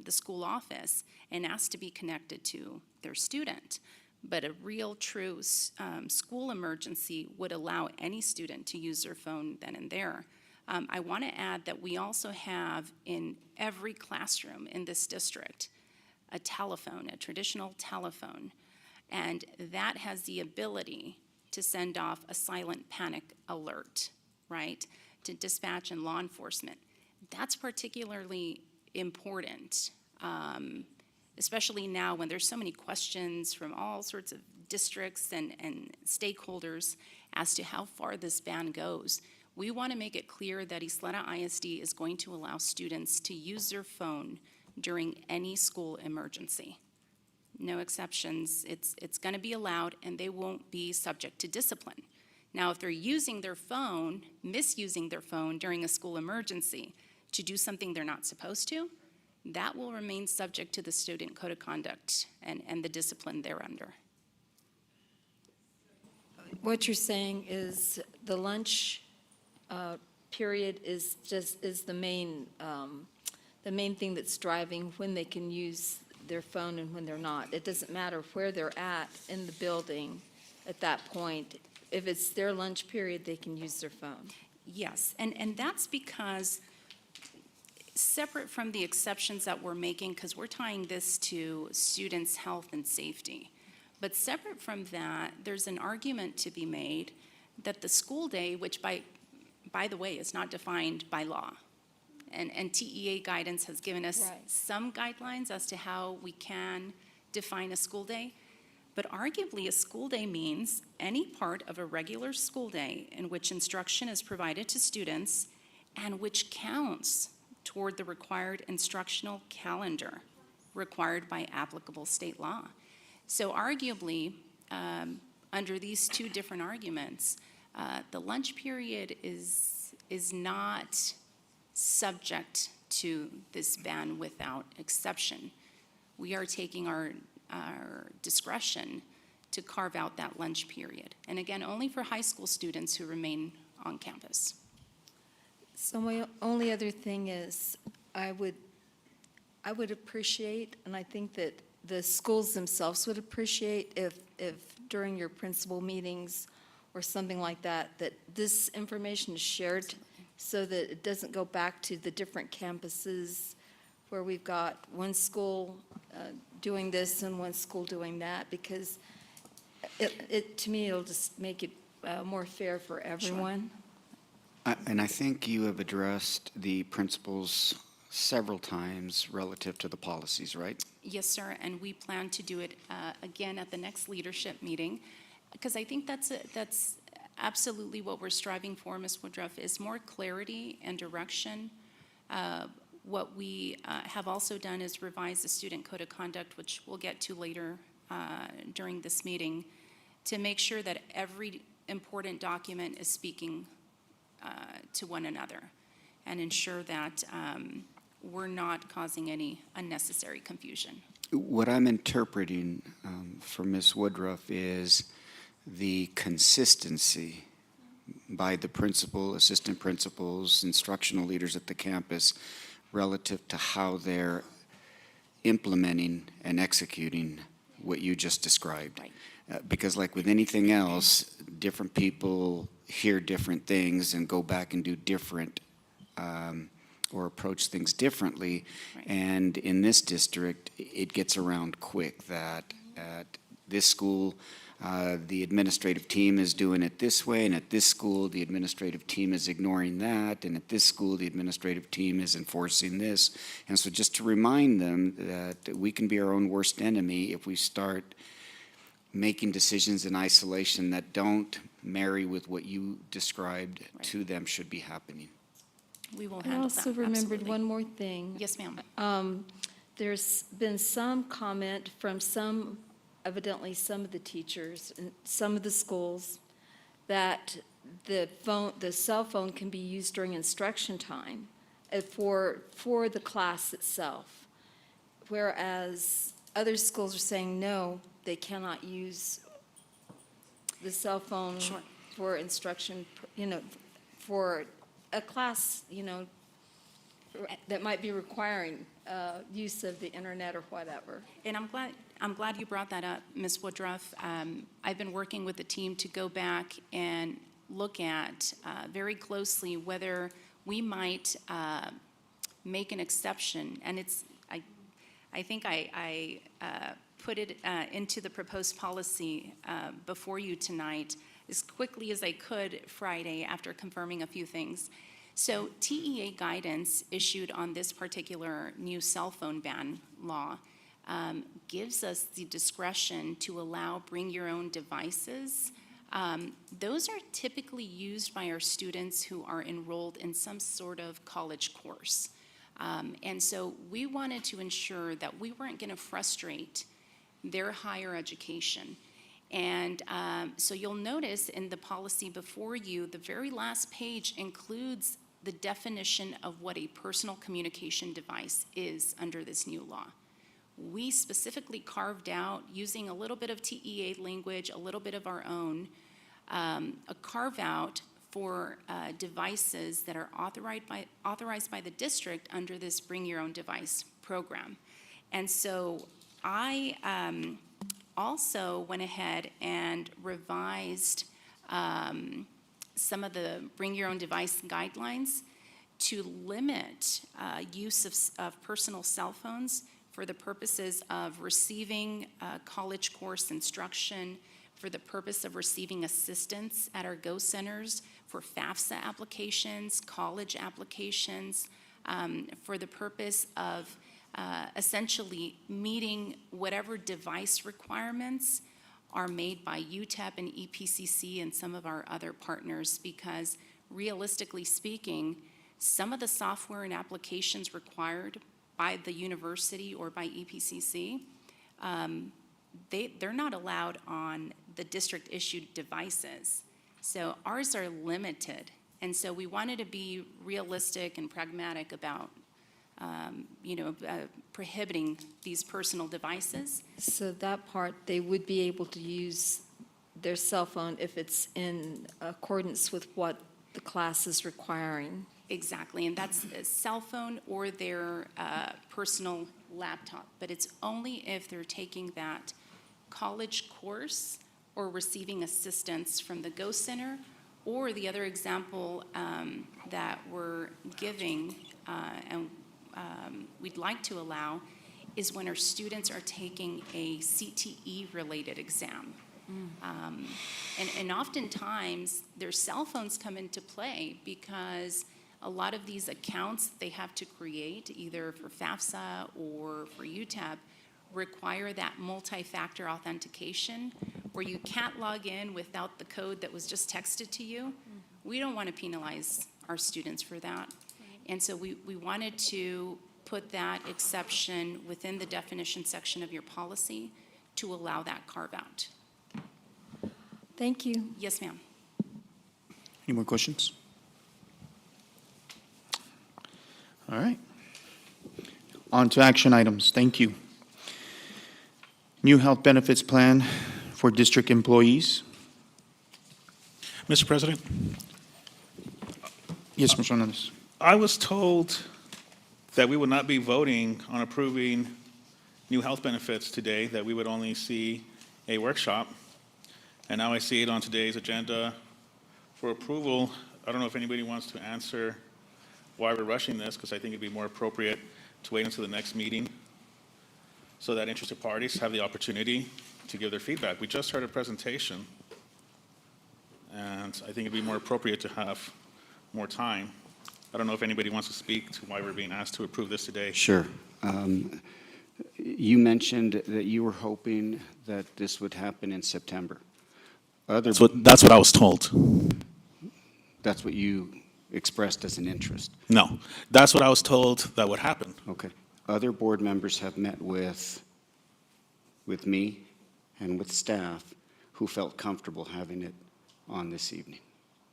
S18: the school office, and ask to be connected to their student. but a real true school emergency would allow any student to use their phone then and there. I want to add that we also have in every classroom in this district a telephone, a traditional telephone, and that has the ability to send off a silent panic alert, right, to dispatch and law enforcement. That's particularly important, especially now when there's so many questions from all sorts of districts and stakeholders as to how far this ban goes. We want to make it clear that Ysleta ISD is going to allow students to use their phone during any school emergency. No exceptions. It's going to be allowed, and they won't be subject to discipline. Now, if they're using their phone, misusing their phone during a school emergency to do something they're not supposed to, that will remain subject to the student code of conduct and the discipline thereunder.
S19: What you're saying is the lunch period is the main thing that's driving when they can use their phone and when they're not. It doesn't matter where they're at in the building at that point. If it's their lunch period, they can use their phone.
S18: Yes, and that's because separate from the exceptions that we're making, because we're tying this to students' health and safety, but separate from that, there's an argument to be made that the school day, which by the way is not defined by law, and TEA guidance has given us some guidelines as to how we can define a school day. But arguably, a school day means any part of a regular school day in which instruction is provided to students and which counts toward the required instructional calendar required by applicable state law. So arguably, under these two different arguments, the lunch period is not subject to this ban without exception. We are taking our discretion to carve out that lunch period. And again, only for high school students who remain on campus.
S19: So my only other thing is I would appreciate, and I think that the schools themselves would appreciate if during your principal meetings or something like that, that this information is shared so that it doesn't go back to the different campuses where we've got one school doing this and one school doing that, because to me, it'll just make it more fair for everyone.
S6: And I think you have addressed the principals several times relative to the policies, right?
S18: Yes, sir, and we plan to do it again at the next leadership meeting, because I think that's absolutely what we're striving for, Ms. Woodruff, is more clarity and direction. What we have also done is revise the student code of conduct, which we'll get to later during this meeting, to make sure that every important document is speaking to one another and ensure that we're not causing any unnecessary confusion.
S6: What I'm interpreting from Ms. Woodruff is the consistency by the principal, assistant principals, instructional leaders at the campus relative to how they're implementing and executing what you just described.
S18: Right.
S6: Because like with anything else, different people hear different things and go back and do different or approach things differently.
S18: Right.
S6: And in this district, it gets around quick that at this school, the administrative team is doing it this way, and at this school, the administrative team is ignoring that, and at this school, the administrative team is enforcing this. And so just to remind them that we can be our own worst enemy if we start making decisions in isolation that don't marry with what you described to them should be happening.
S18: We will
S19: I
S18: handle that,
S19: also remembered
S18: absolutely.
S19: one more thing.
S18: Yes, ma'am.
S19: There's been some comment from evidently some of the teachers and some of the schools that the cell phone can be used during instruction time for the class itself, whereas other schools are saying no, they cannot use the cell phone for instruction, for a class, that might be requiring use of the internet or whatever.
S18: And I'm glad you brought that up, Ms. Woodruff. I've been working with the team to go back and look at very closely whether we might make an exception. And I think I put it into the proposed policy before you tonight as quickly as I could Friday after confirming a few things. So TEA guidance issued on this particular new cell phone ban law gives us the discretion to allow bring your own devices. Those are typically used by our students who are enrolled in some sort of college course. And so we wanted to ensure that we weren't going to frustrate their higher education. And so you'll notice in the policy before you, the very last page includes the definition of what a personal communication device is under this new law. We specifically carved out, using a little bit of TEA language, a little bit of our own, a carve out for devices that are authorized by the district under this Bring Your Own Device program. And so I also went ahead and revised some of the Bring Your Own Device guidelines to limit use of personal cell phones for the purposes of receiving college course instruction, for the purpose of receiving assistance at our Go Centers, for FAFSA applications, college applications, for the purpose of essentially meeting whatever device requirements are made by UTEP and EPCC and some of our other partners, because realistically speaking, some of the software and applications required by the university or by EPCC, they're not allowed on the district-issued devices. So ours are limited. And so we wanted to be realistic and pragmatic about prohibiting these personal devices.
S19: So that part, they would be able to use their cell phone if it's in accordance with what the class is requiring.
S18: Exactly, and that's a cell phone or their personal laptop. But it's only if they're taking that college course or receiving assistance from the Go Center, or the other example that we're giving and we'd like to allow is when our students are taking a CTE-related exam. And oftentimes, their cell phones come into play because a lot of these accounts they have to create, either for FAFSA or for UTEP, require that multi-factor authentication where you can't log in without the code that was just texted to you. We don't want to penalize our students for that. And so we wanted to put that exception within the definition section of your policy to allow that carve-out.
S19: Thank you.
S18: Yes, ma'am.
S2: Any more questions? All right. On to action items. Thank you. New health benefits plan for district employees.
S13: Mr. President,
S2: Yes, Mr. Hernandez.
S13: I was told that we would not be voting on approving new health benefits today, that we would only see a workshop. And now I see it on today's agenda for approval. I don't know if anybody wants to answer why we're rushing this, because I think it'd be more appropriate to wait until the next meeting so that interested parties have the opportunity to give their feedback. We just heard a presentation, and I think it'd be more appropriate to have more time. I don't know if anybody wants to speak to why we're being asked to approve this today.
S6: Sure. You mentioned that you were hoping that this would happen in September.
S13: That's what I was told.
S6: That's what you expressed as an interest.
S13: No, that's what I was told that would happen.
S6: Okay. Other board members have met with me and with staff who felt comfortable having it on this evening.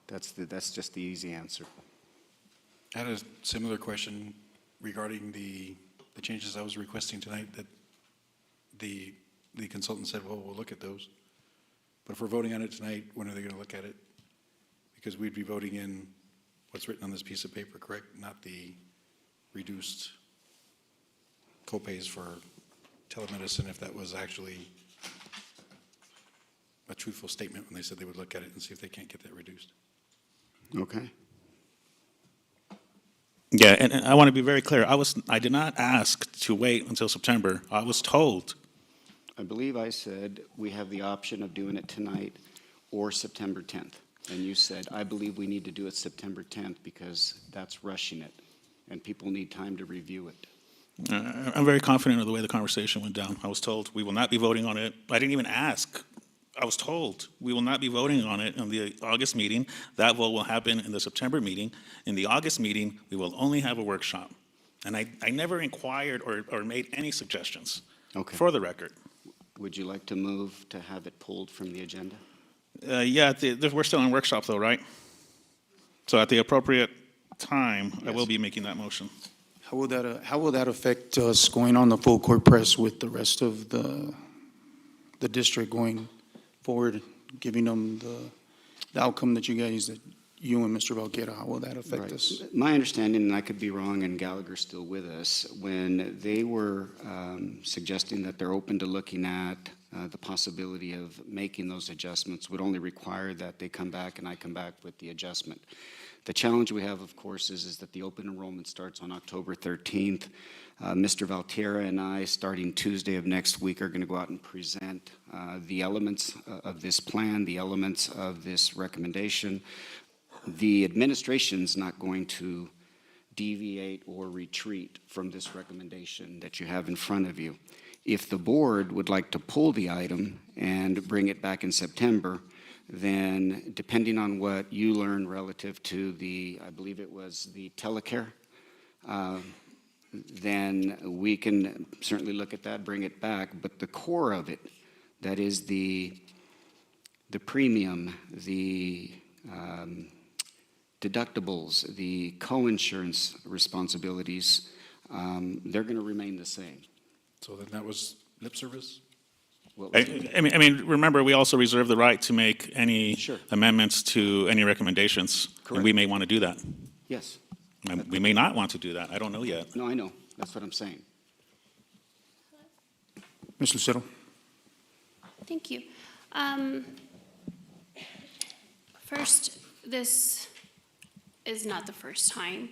S6: That's just the easy answer.
S15: I had a similar question regarding the changes I was requesting tonight, that the consultant said, well, we'll look at those. But if we're voting on it tonight, when are they going to look at it? Because we'd be voting in what's written on this piece of paper, correct? Not the reduced copays for telemedicine, if that was actually a truthful statement when they said they would look at it and see if they can't get that reduced.
S6: Okay.
S13: Yeah, and I want to be very clear. I did not ask to wait until September. I was told.
S6: I believe I said we have the option of doing it tonight or September 10th. And you said, I believe we need to do it September 10th because that's rushing it, and people need time to review it.
S13: I'm very confident of the way the conversation went down. I was told we will not be voting on it. I didn't even ask. I was told we will not be voting on it in the August meeting. That vote will happen in the September meeting. In the August meeting, we will only have a workshop. And I never inquired or made any suggestions, for the record.
S6: Would you like to move to have it pulled from the agenda?
S13: Yeah, we're still in workshop though, right? So at the appropriate time, I will be making that motion.
S2: How will that affect us going on the full court press with the rest of the district going forward, giving them the outcome that you and Mr. Valquera, how will that affect us?
S6: My understanding, and I could be wrong, and Gallagher's still with us, when they were suggesting that they're open to looking at the possibility of making those adjustments, would only require that they come back and I come back with the adjustment. The challenge we have, of course, is that the open enrollment starts on October 13th. Mr. Valtierra and I, starting Tuesday of next week, are going to go out and present the elements of this plan, the elements of this recommendation. The administration's not going to deviate or retreat from this recommendation that you have in front of you. If the board would like to pull the item and bring it back in September, then depending on what you learn relative to I believe it was the telecare, then we can certainly look at that, bring it back. But the core of it, that is the premium, the deductibles, the co-insurance responsibilities, they're going to remain the same.
S15: So then that was lip service?
S13: I mean, remember, we also reserve the right to make any amendments to any recommendations.
S6: Correct.
S13: And we may want to do that.
S6: Yes.
S13: And we may not want to do that. I don't know yet.
S6: No, I know. That's what I'm saying.
S2: Ms. Lucero?
S12: Thank you. First, this is not the first time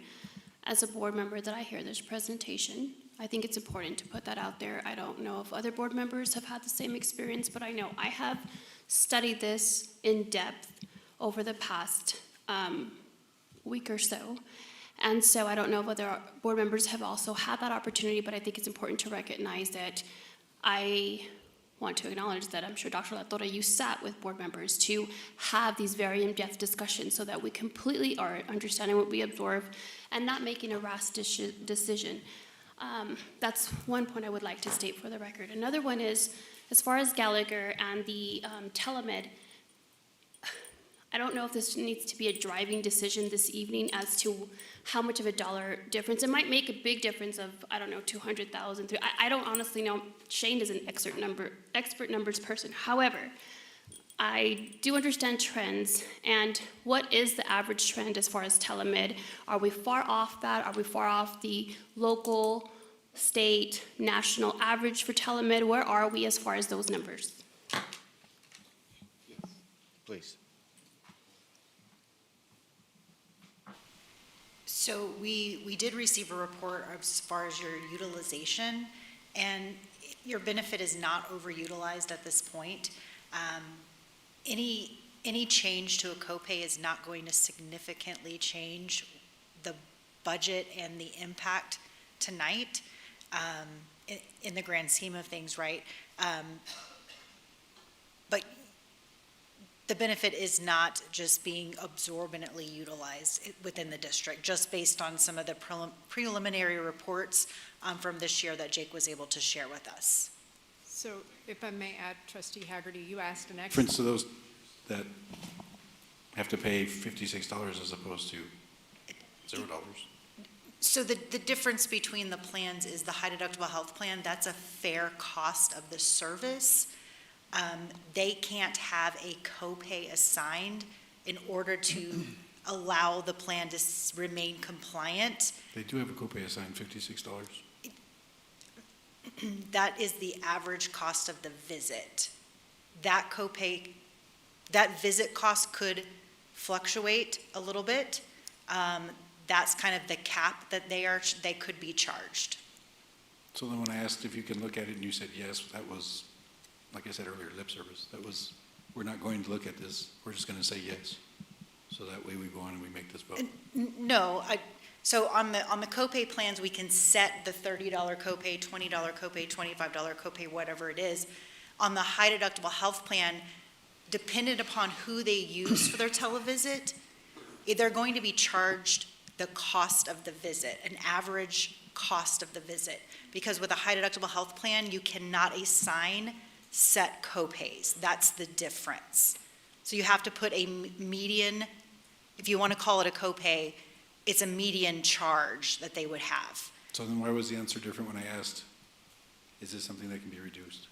S12: as a board member that I hear this presentation. I think it's important to put that out there. I don't know if other board members have had the same experience, but I know I have studied this in depth over the past week or so. And so I don't know if other board members have also had that opportunity, but I think it's important to recognize that I want to acknowledge that I'm sure Dr. Latorre, you sat with board members to have these very in-depth discussions so that we completely are understanding what we absorb and not making a rash decision. That's one point I would like to state for the record. Another one is, as far as Gallagher and the telemed, I don't know if this needs to be a driving decision this evening as to how much of a dollar difference. It might make a big difference of, I don't know, 200,000. I don't honestly know. Shane is an expert numbers person. However, I do understand trends, and what is the average trend as far as telemed? Are we far off that? Are we far off the local, state, national average for telemed? Where are we as far as those numbers?
S6: Please.
S11: So we did receive a report as far as your utilization, and your benefit is not overutilized at this point. Any change to a copay is not going to significantly change the budget and the impact tonight in the grand scheme of things, right? But the benefit is not just being absorbently utilized within the district, just based on some of the preliminary reports from this year that Jake was able to share with us.
S16: So if I may add, Trustee Haggerty, you asked an
S15: Difference to those that have to pay $56 as opposed to $0.
S11: So the difference between the plans is the high deductible health plan, that's a fair cost of the service. They can't have a copay assigned in order to allow the plan to remain compliant.
S15: They do have a copay assigned, $56.
S11: that is the average cost of the visit. That copay, that visit cost could fluctuate a little bit. That's kind of the cap that they could be charged.
S15: So then when I asked if you can look at it and you said yes, that was, like I said earlier, lip service. That was, we're not going to look at this, we're just going to say yes. So that way we go on and we make this vote.
S11: No, so on the copay plans, we can set the $30 copay, $20 copay, $25 copay, whatever it is. On the high deductible health plan, dependent upon who they use for their televisit, they're going to be charged the cost of the visit, an average cost of the visit. Because with a high deductible health plan, you cannot assign set copays. That's the difference. So you have to put a median, if you want to call it a copay, it's a median charge that they would have.
S15: So then why was the answer different when I asked, is this something that can be reduced?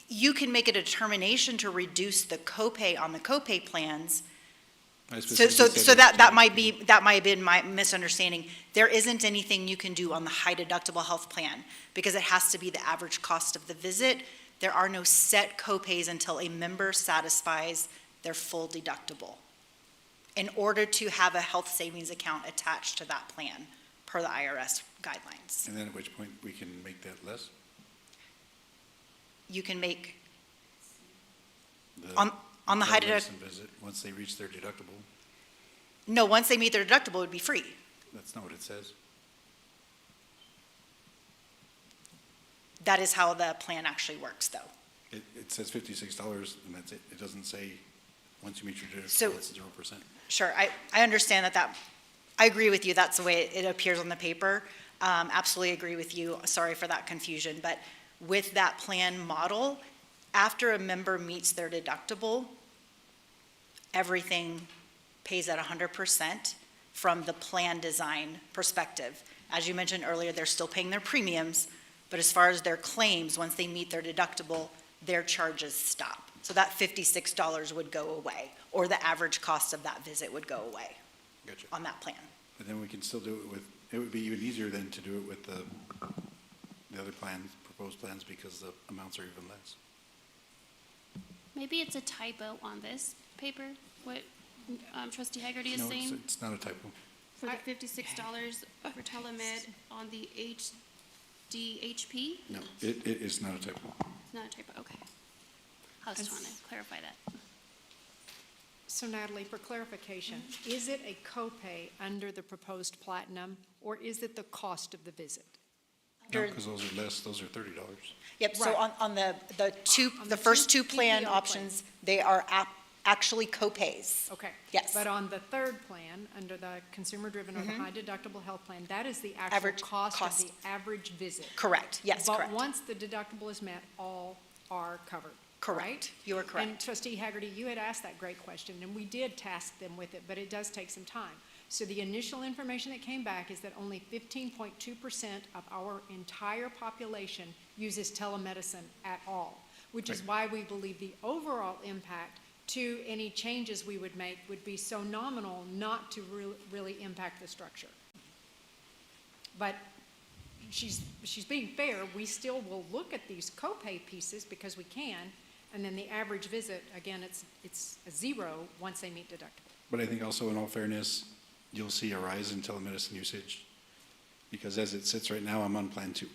S11: You can make a determination to reduce the copay on the copay plans. So that might have been my misunderstanding. There isn't anything you can do on the high deductible health plan because it has to be the average cost of the visit. There are no set copays until a member satisfies their full deductible in order to have a health savings account attached to that plan per the IRS guidelines.
S15: And then at which point we can make that less?
S11: You can make,
S15: The
S11: on the high
S15: telemedicine
S11: deductible,
S15: visit, once they reach their deductible,
S11: no, once they meet their deductible, it would be free.
S15: that's not what it says.
S11: That is how the plan actually works, though.
S15: It says $56 and that's it. It doesn't say, once you meet your
S11: So-
S15: deductible, it's 0%.
S11: Sure, I understand that, I agree with you, that's the way it appears on the paper. Absolutely agree with you, sorry for that confusion, but with that plan model, after a member meets their deductible, everything pays at 100% from the plan design perspective. As you mentioned earlier, they're still paying their premiums, but as far as their claims, once they meet their deductible, their charges stop. So that $56 would go away, or the average cost of that visit would go away
S15: Gotcha.
S11: on that plan.
S15: But then we can still do it with, it would be even easier then to do it with the other plans, proposed plans, because the amounts are even less.
S12: Maybe it's a typo on this paper, what Trustee Haggerty is
S15: No,
S12: saying.
S15: it's not a typo.
S12: For the $56 for telemed on the HDHP?
S15: No, it is not a typo.
S12: It's not a typo, okay. I was trying to clarify that.
S16: So Natalie, for clarification, is it a copay under the proposed platinum, or is it the cost of the visit?
S15: No, because those are less, those are $30.
S11: Yep, so
S16: Right.
S11: on the
S16: the
S11: first
S16: two
S11: two plan
S16: PPO
S11: options, they are actually copays.
S16: Okay.
S11: Yes.
S16: But on the third plan, under the consumer-driven or the high deductible health plan, that is the actual
S11: Average
S16: cost of
S11: cost.
S16: the average visit.
S11: Correct, yes, correct.
S16: But once the deductible is met, all are covered.
S11: Correct, you are correct.
S16: And Trustee Haggerty, you had asked that great question, and we did task them with it, but it does take some time. So the initial information that came back is that only 15.2% of our entire population uses telemedicine at all, which is why we believe the overall impact to any changes we would make would be so nominal not to really impact the structure. But she's being fair. We still will look at these copay pieces because we can, and then the average visit, again, it's a zero once they meet deductible.
S15: But I think also in all fairness, you'll see a rise in telemedicine usage because as it sits right now, I'm on plan 2.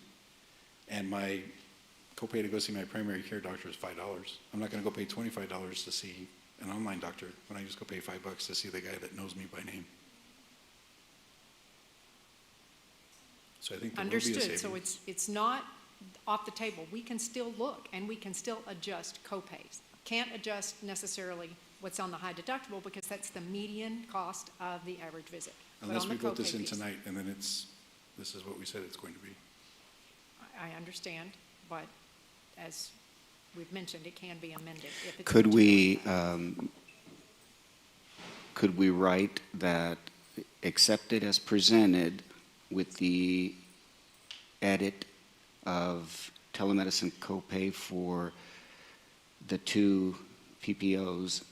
S15: And my copay to go see my primary care doctor is $5. I'm not going to go pay $25 to see an online doctor when I just go pay $5 to see the guy that knows me by name. So I think there will be a savings.
S16: Understood, so it's not off the table. We can still look and we can still adjust copays. Can't adjust necessarily what's on the high deductible because that's the median cost of the average visit. But
S15: Unless
S16: on
S15: we
S16: the
S15: vote this
S16: copay
S15: in
S16: piece,
S15: tonight and then this is what we said it's going to be.
S16: I understand, but as we've mentioned, it can be amended if it's.
S6: Could we write that accepted as presented with the edit of telemedicine copay for the 2 PPOs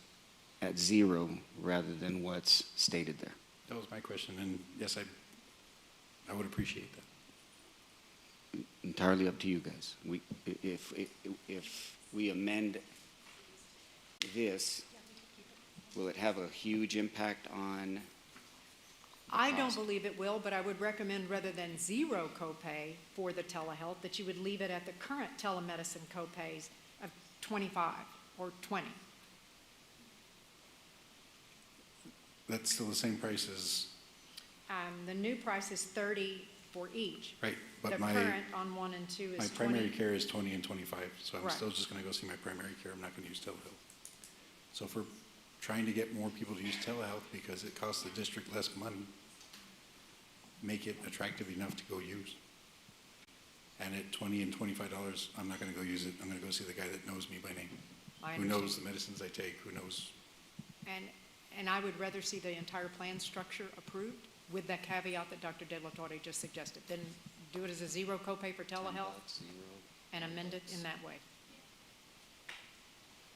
S6: at 0 rather than what's stated there?
S15: That was my question, and yes, I would appreciate that.
S6: entirely up to you guys. If we amend this, will it have a huge impact on?
S16: I don't believe it will, but I would recommend rather than zero copay for the telehealth, that you would leave it at the current telemedicine copays of 25 or 20.
S15: That's still the same price as,
S16: The new price is 30 for each.
S15: right, but
S16: The
S15: my
S16: current on 1 and 2 is 20.
S15: my primary care is 20 and 25, so I'm
S16: Right.
S15: still just gonna go see my primary care. I'm not gonna use telehealth. So if we're trying to get more people to use telehealth because it costs the district less money, make it attractive enough to go use. And at $20 and $25, I'm not gonna go use it. I'm gonna go see the guy that knows me by name,
S16: I
S15: who
S16: understand.
S15: knows the medicines I take, who knows.
S16: And I would rather see the entire plan structure approved with that caveat that Dr. De La Torre just suggested. Then do it as a zero copay for telehealth and amend it in that way.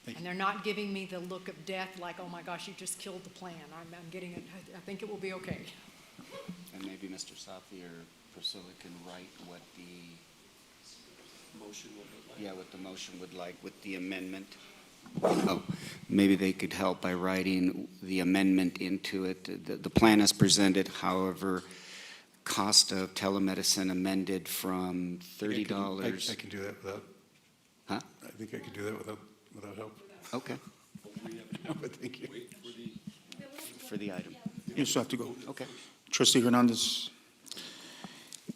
S16: And they're not giving me the look of death like, oh my gosh, you just killed the plan. I'm getting it, I think it will be okay.
S6: And maybe Mr. Safi or Priscilla can write what the motion would look like. Yeah, what the motion would like with the amendment. Oh, maybe they could help by writing the amendment into it. The plan is presented, however, cost of telemedicine amended from $30.
S15: I can do that without.
S6: Huh?
S15: I think I could do that without help.
S6: Okay.
S15: But thank you.
S6: For the item.
S2: You still have to go.
S6: Okay.
S2: Trustee Hernandez.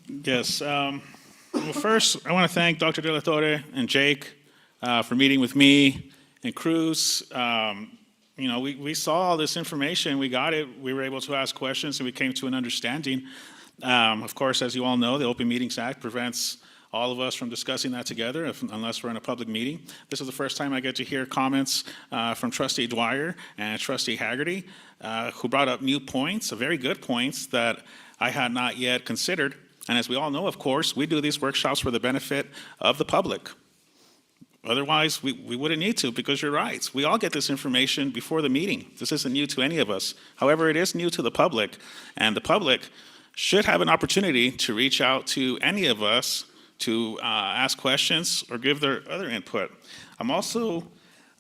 S13: Yes. Well, first, I want to thank Dr. De La Torre and Jake for meeting with me and Cruz. We saw all this information. We got it. We were able to ask questions, and we came to an understanding. Of course, as you all know, the Open Meetings Act prevents all of us from discussing that together unless we're in a public meeting. This is the first time I get to hear comments from Trustee Dwyer and Trustee Haggerty, who brought up new points, very good points that I had not yet considered. And as we all know, of course, we do these workshops for the benefit of the public. Otherwise, we wouldn't need to, because you're right. We all get this information before the meeting. This isn't new to any of us. However, it is new to the public, and the public should have an opportunity to reach out to any of us to ask questions or give their other input. I'm also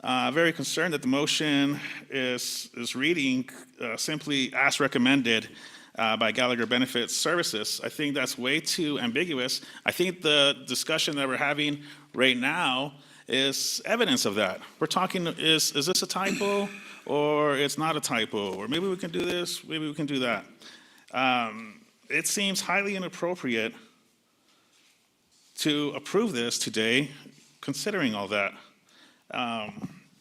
S13: very concerned that the motion is reading simply as recommended by Gallagher Benefit Services. I think that's way too ambiguous. I think the discussion that we're having right now is evidence of that. We're talking, is this a typo or it's not a typo? Or maybe we can do this, maybe we can do that. It seems highly inappropriate to approve this today, considering all that.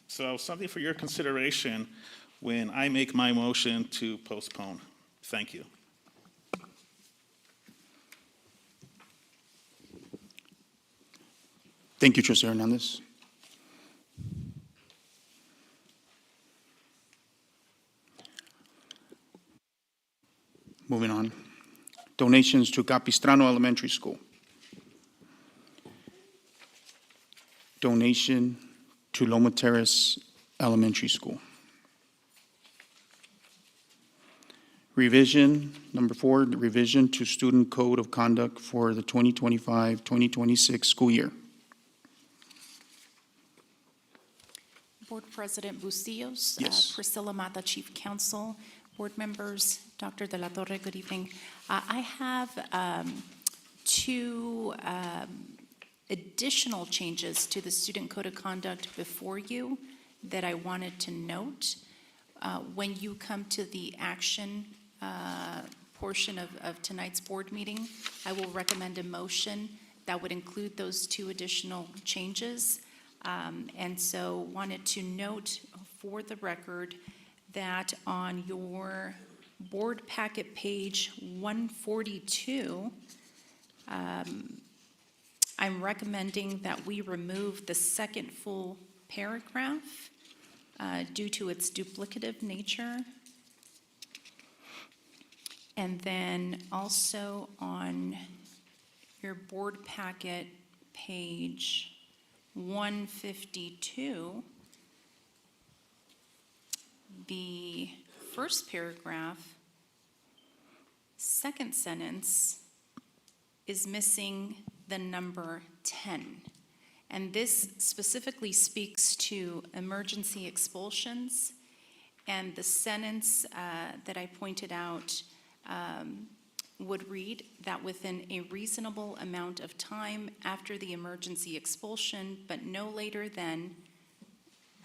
S13: So something for your consideration when I make my motion to postpone. Thank you.
S2: Thank you, Trustee Hernandez. Moving on. Donations to Capistrano Elementary School. Donation to Loma Terrace Elementary School. Revision, number 4, the revision to Student Code of Conduct for the 2025-2026 school year.
S18: Board President Bustillos.
S2: Yes.
S18: Priscilla Mata, Chief Counsel. Board members, Dr. De La Torre, good evening. I have two additional changes to the Student Code of Conduct before you that I wanted to note. When you come to the action portion of tonight's board meeting, I will recommend a motion that would include those two additional changes. And so wanted to note for the record that on your board packet page 142, I'm recommending that we remove the second full paragraph due to its duplicative nature. And then also on your board packet page 152, the first paragraph, second sentence is missing the number 10. And this specifically speaks to emergency expulsions. And the sentence that I pointed out would read that within a reasonable amount of time after the emergency expulsion, but no later than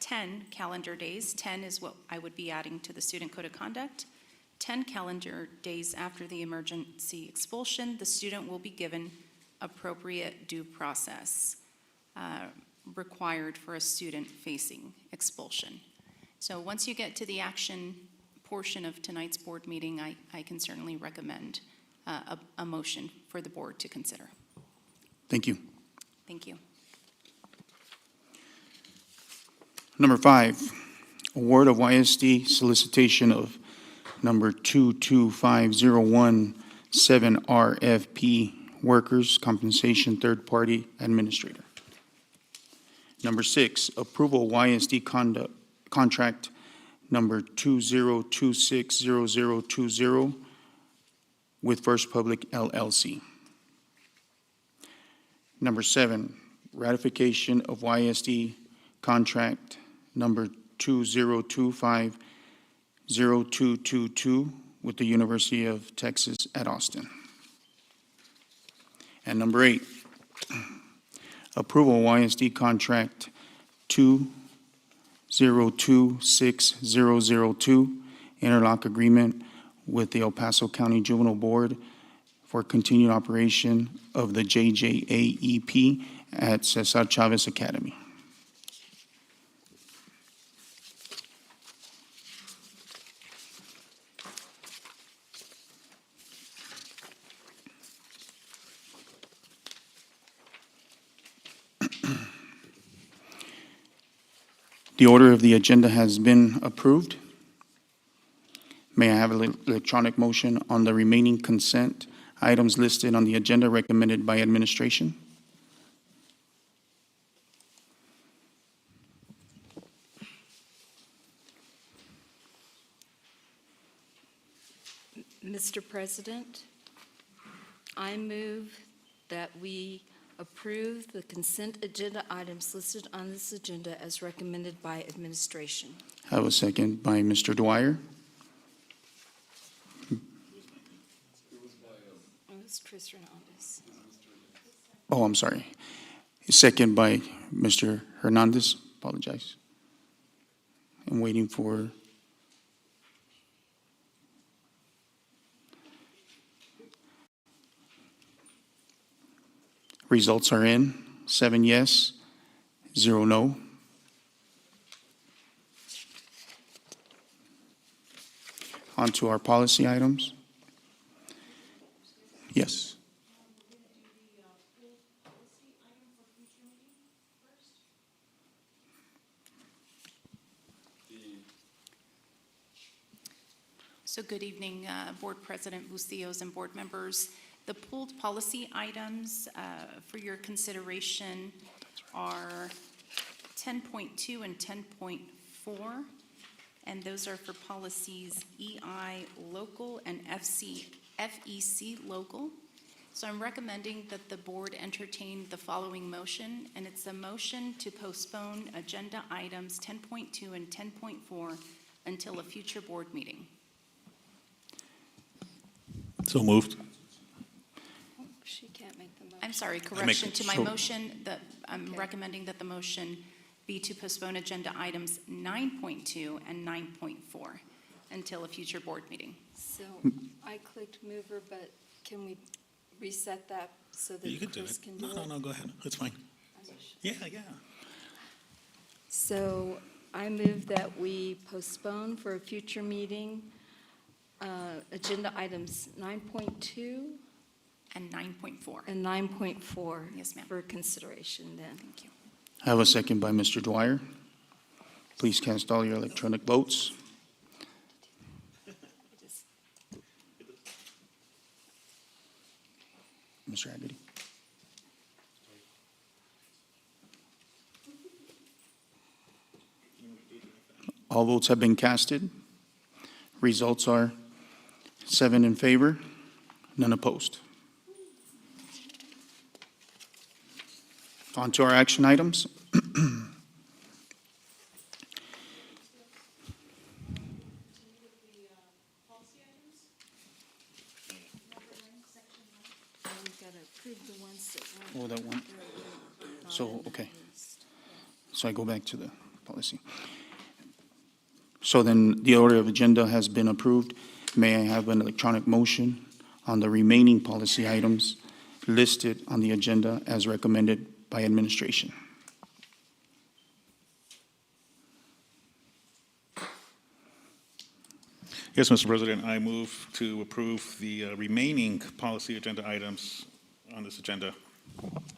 S18: 10 calendar days, 10 is what I would be adding to the student code of conduct, 10 calendar days after the emergency expulsion, the student will be given appropriate due process required for a student facing expulsion. So once you get to the action portion of tonight's board meeting, I can certainly recommend a motion for the board to consider.
S2: Thank you.
S18: Thank you.
S2: Number 5, award of YSD solicitation of number 225017 RFP workers compensation third-party administrator. Number 6, approval YSD contract number 20260020 with First Public LLC. Number 7, ratification of YSD contract number 20250222 with the University of Texas at Austin. And number 8, approval YSD contract 20260002 interlock agreement with the El Paso County Juvenile Board for continued operation of the JJAEP at Cesar Chavez Academy. The order of the agenda has been approved. May I have an electronic motion on the remaining consent items listed on the agenda recommended by administration?
S19: Mr. President, I move that we approve the consent agenda items listed on this agenda as recommended by administration.
S2: I have a second by Mr. Dwyer.
S19: It was Chris Hernandez.
S2: Oh, I'm sorry. Second by Mr. Hernandez. Apologize. I'm waiting for. Results are in. 7 yes, 0 no. On to our policy items. Yes.
S18: So good evening, Board President Bustillos and board members. The pooled policy items for your consideration are 10.2 and 10.4, and those are for policies EI local and FEC local. So I'm recommending that the board entertain the following motion, and it's a motion to postpone agenda items 10.2 and 10.4 until a future board meeting.
S13: So moved.
S19: She can't make the motion.
S18: I'm sorry, correction to my
S2: so-
S18: motion, that I'm recommending that the motion be to postpone agenda items 9.2 and 9.4 until a future board meeting.
S19: So I clicked mover, but can we reset that so that
S13: You can do
S19: Chris
S13: it.
S19: can do it?
S13: No, go ahead. It's fine. Yeah.
S19: So I move that we postpone for a future meeting agenda items 9.2
S18: And 9.4.
S19: and 9.4.
S18: Yes, ma'am.
S19: For consideration then.
S18: Thank you.
S2: I have a second by Mr. Dwyer. Please cast all your electronic votes. Mr. Haggerty. All votes have been casted. Results are 7 in favor, none opposed. On to our action items.
S19: We've got to approve the ones that
S2: Oh,
S19: weren't.
S2: that one. So, okay. So I go back to the policy. So then the order of agenda has been approved. May I have an electronic motion on the remaining policy items listed on the agenda as recommended by administration?
S13: Yes, Mr. President, I move to approve the remaining policy agenda items on this agenda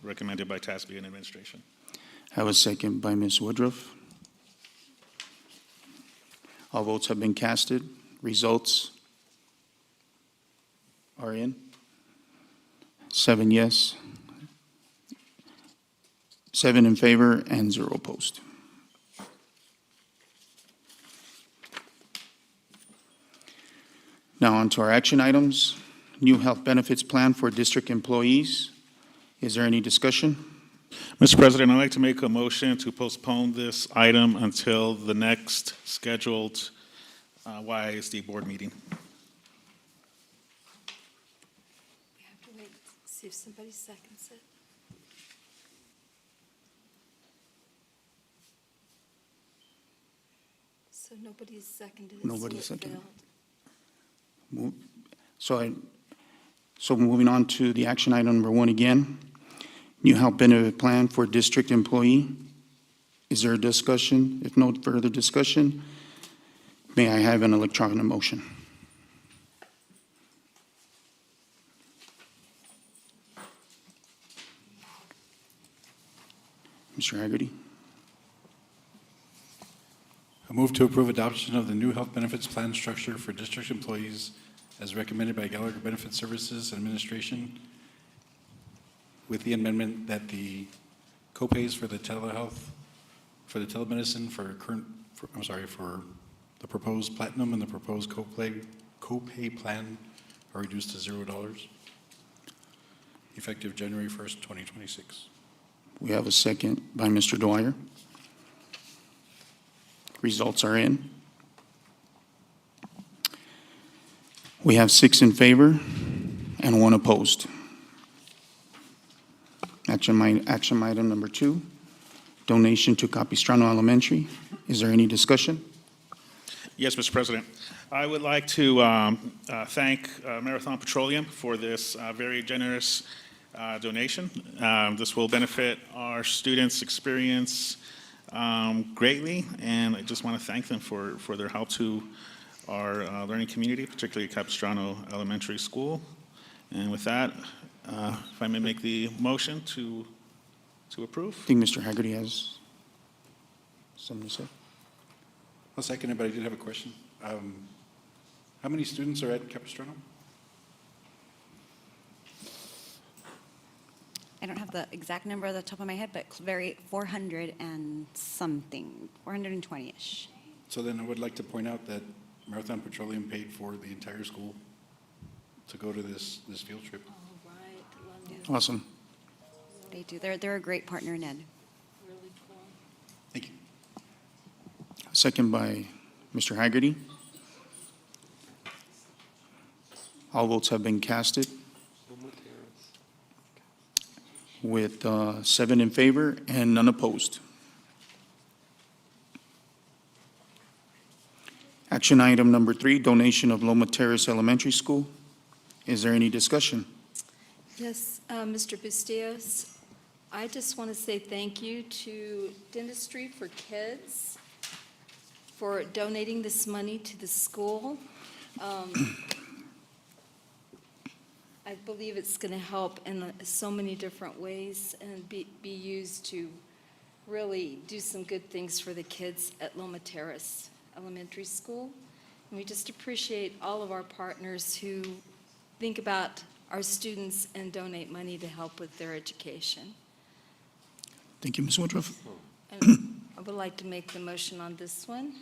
S13: recommended by TASB and administration.
S2: Have a second by Ms. Woodruff. All votes have been casted. Results are in. 7 yes, 7 in favor, and 0 opposed. Now on to our action items. New health benefits plan for district employees. Is there any discussion?
S13: Mr. President, I'd like to make a motion to postpone this item until the next scheduled YISD board meeting.
S19: We have to wait, see if somebody seconds it. So nobody's seconded it.
S2: Nobody
S19: so it
S2: seconded.
S19: failed.
S2: So moving on to the action item number 1 again. New health benefit plan for district employee. Is there a discussion? If no further discussion, may I have an electronic motion? Mr. Haggerty?
S15: I move to approve adoption of the new health benefits plan structure for district employees as recommended by Gallagher Benefit Services Administration, with the amendment that the copays for the telehealth, for the telemedicine for for the proposed platinum and the proposed copay plan are reduced to $0, effective January 1st, 2026.
S2: We have a second by Mr. Dwyer. Results are in. We have 6 in favor and 1 opposed. Action item number 2, donation to Capistrano Elementary. Is there any discussion?
S13: Yes, Mr. President. I would like to thank Marathon Petroleum for this very generous donation. This will benefit our students' experience greatly, and I just want to thank them for their help to our learning community, particularly Capistrano Elementary School. And with that, if I may make the motion to approve.
S2: I think Mr. Haggerty has something to say.
S15: I'll second it, but I did have a question. How many students are at Capistrano?
S20: I don't have the exact number at the top of my head, but very 400 and something, 420-ish.
S15: So then I would like to point out that Marathon Petroleum paid for the entire school to go to this field trip.
S19: Oh, right.
S2: Awesome.
S20: They do. They're a great partner, Ned.
S19: Really cool.
S15: Thank you.
S2: Second by Mr. Haggerty. All votes have been casted with 7 in favor and none opposed. Action item number 3, donation of Loma Terrace Elementary School. Is there any discussion?
S19: Yes, Mr. Bustillos, I just want to say thank you to Dentistry for Kids for donating this money to the school. I believe it's going to help in so many different ways and be used to really do some good things for the kids at Loma Terrace Elementary School. And we just appreciate all of our partners who think about our students and donate money to help with their education.
S2: Thank you, Ms. Woodruff.
S19: And I would like to make the motion on this one.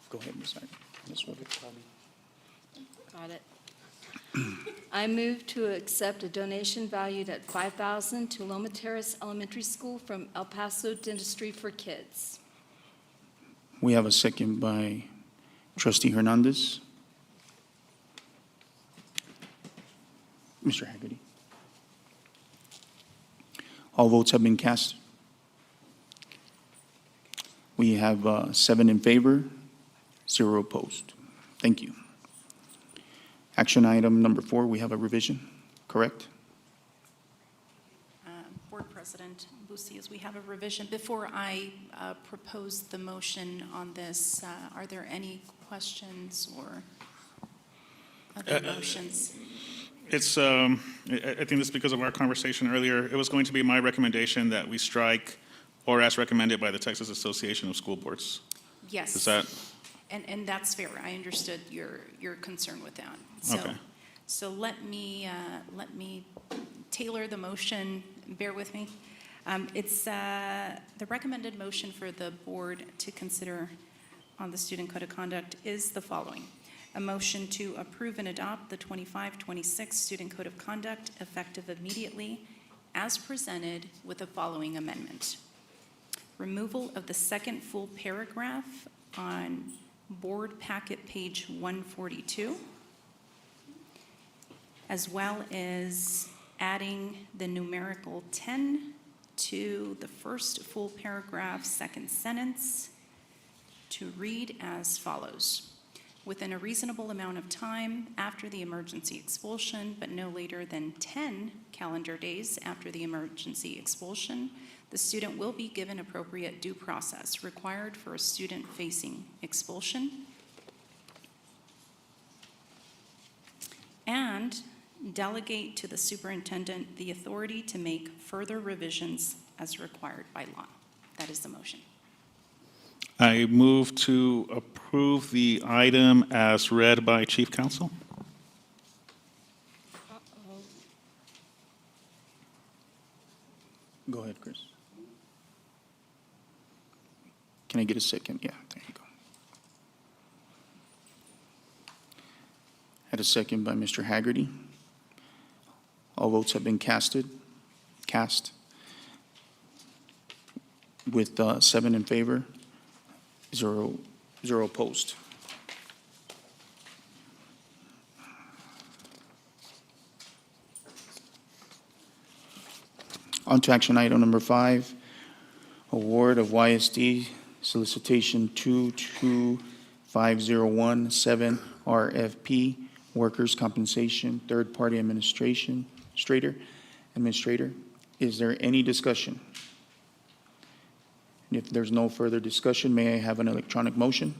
S2: Go ahead, Ms. Woodruff.
S19: Got it. I move to accept a donation valued at $5,000 to Loma Terrace Elementary School from El Paso Dentistry for Kids.
S2: We have a second by Trustee Hernandez. Mr. Haggerty. All votes have been cast. We have 7 in favor, 0 opposed. Thank you. Action item number 4, we have a revision, correct?
S18: Board President Bustillos, we have a revision. Before I propose the motion on this, are there any questions or other motions?
S13: It's, I think this is because of our conversation earlier. It was going to be my recommendation that we strike or as recommended by the Texas Association of School Boards.
S18: Yes.
S13: Is that?
S18: And that's fair. I understood your concern with that. So,
S13: Okay.
S18: So let me tailor the motion. Bear with me. It's the recommended motion for the board to consider on the student code of conduct is the following. A motion to approve and adopt the 25-26 student code of conduct effective immediately as presented with the following amendment. Removal of the second full paragraph on board packet page 142, as well as adding the numerical 10 to the first full paragraph, second sentence, to read as follows. Within a reasonable amount of time after the emergency expulsion, but no later than 10 calendar days after the emergency expulsion, the student will be given appropriate due process required for a student facing expulsion. And delegate to the superintendent the authority to make further revisions as required by law. That is the motion.
S13: I move to approve the item as read by Chief Counsel.
S2: Go ahead, Chris. Can I get a second? Yeah, there you go. Had a second by Mr. Haggerty. All votes have been cast with 7 in favor, 0 opposed. On to action item number 5, award of YISD solicitation 225017 RFP, workers' compensation, third-party administrator. Is there any discussion? And if there's no further discussion, may I have an electronic motion?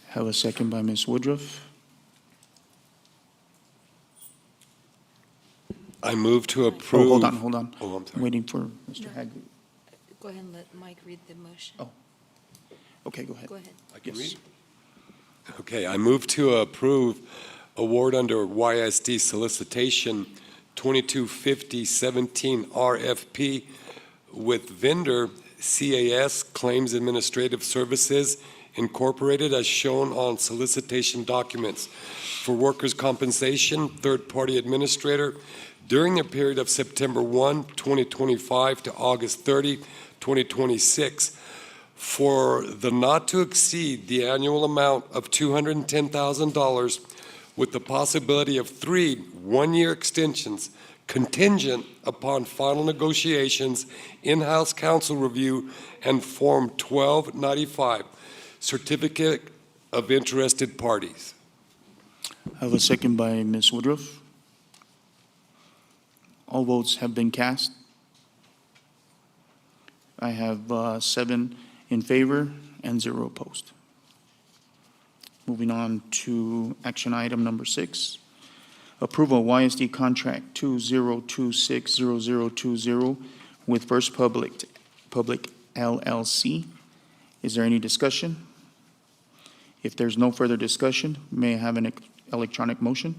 S2: Have a second by Ms. Woodruff.
S14: I move to approve.
S2: Oh, hold on.
S14: Oh, I'm
S2: I'm
S14: sorry.
S2: waiting for Mr. Haggerty.
S19: Go ahead and let Mike read the motion.
S2: Oh. Okay, go ahead.
S19: Go ahead.
S14: I can
S2: Yes.
S14: read? Okay, I move to approve award under YISD solicitation 225017 RFP with vendor CAS Claims Administrative Services Incorporated as shown on solicitation documents for workers' compensation, third-party administrator during the period of September 1, 2025 to August 30, 2026 for the not to exceed the annual amount of $210,000 with the possibility of 3 one-year extensions contingent upon final negotiations, in-house counsel review, and Form 1295, Certificate of Interested Parties.
S2: I have a second by Ms. Woodruff. All votes have been cast. I have 7 in favor and 0 opposed. Moving on to action item number 6. Approval of YISD contract 20260020 with First Public LLC. Is there any discussion? If there's no further discussion, may I have an electronic motion?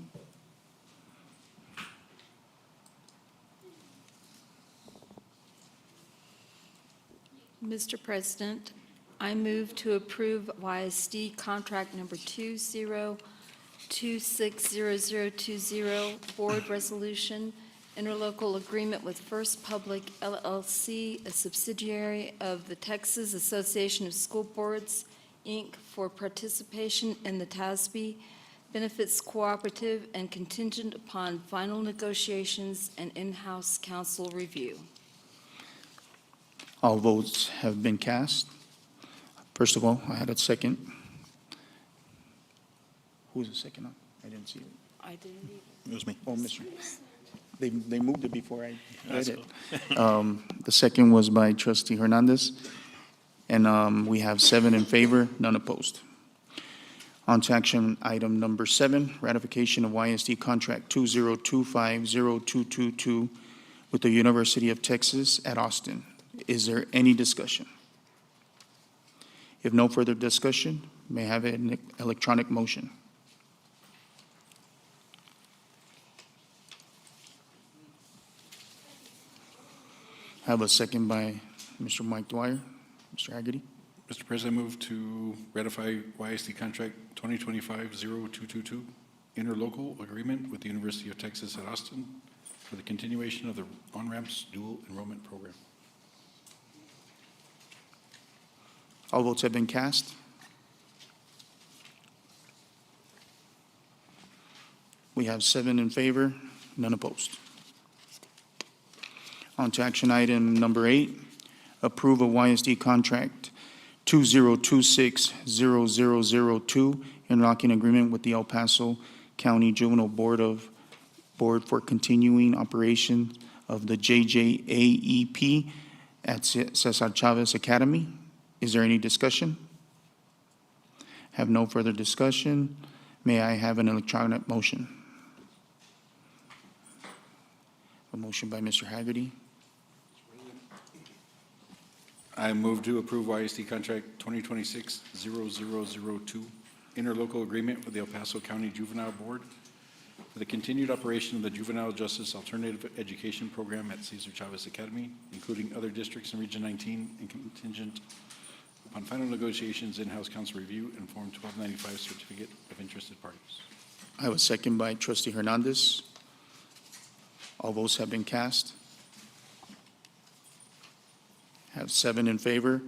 S19: Mr. President, I move to approve YISD contract number 260020, Board Resolution, interlocal agreement with First Public LLC, a subsidiary of the Texas Association of School Boards, Inc., for participation in the TASB Benefits Cooperative and contingent upon final negotiations and in-house council review.
S2: All votes have been cast. First of all, I had a second. Who was the second on? I didn't see it.
S19: I didn't either.
S13: It was me.
S2: Oh, Mr. They moved it before I read
S13: That's
S2: it. The second was by Trustee Hernandez. And we have 7 in favor, none opposed. On to action item number 7, ratification of YISD contract 20250222 with the University of Texas at Austin. Is there any discussion? If no further discussion, may I have an electronic motion? I have a second by Mr. Mike Dwyer. Mr. Hagerty?
S15: Mr. President, I move to ratify YISD contract 2025-0222, interlocal agreement with the University of Texas at Austin for the continuation of the on-ramps dual enrollment program.
S2: All votes have been cast. We have 7 in favor, none opposed. On to action item number 8, approve a YISD contract 2026-0002, interlocking agreement with the El Paso County Juvenile Board for continuing operation of the JJAEP at Cesar Chavez Academy. Is there any discussion? Have no further discussion. May I have an electronic motion? A motion by Mr. Hagerty.
S15: I move to approve YISD contract 2026-0002, interlocal agreement with the El Paso County Juvenile Board for the continued operation of the Juvenile Justice Alternative Education Program at Cesar Chavez Academy, including other districts in Region 19, and contingent upon final negotiations, in-house council review, and Form 1295 certificate of interested parties.
S2: I have a second by Trustee Hernandez. All votes have been cast. Have 7 in favor,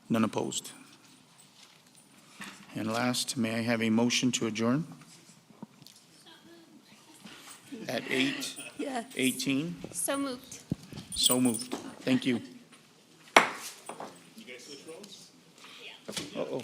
S2: none opposed. And last, may I have a motion to adjourn? At 8:18?
S12: So moved.
S2: So moved. Thank you.
S13: You guys switch roles?
S2: Uh-oh.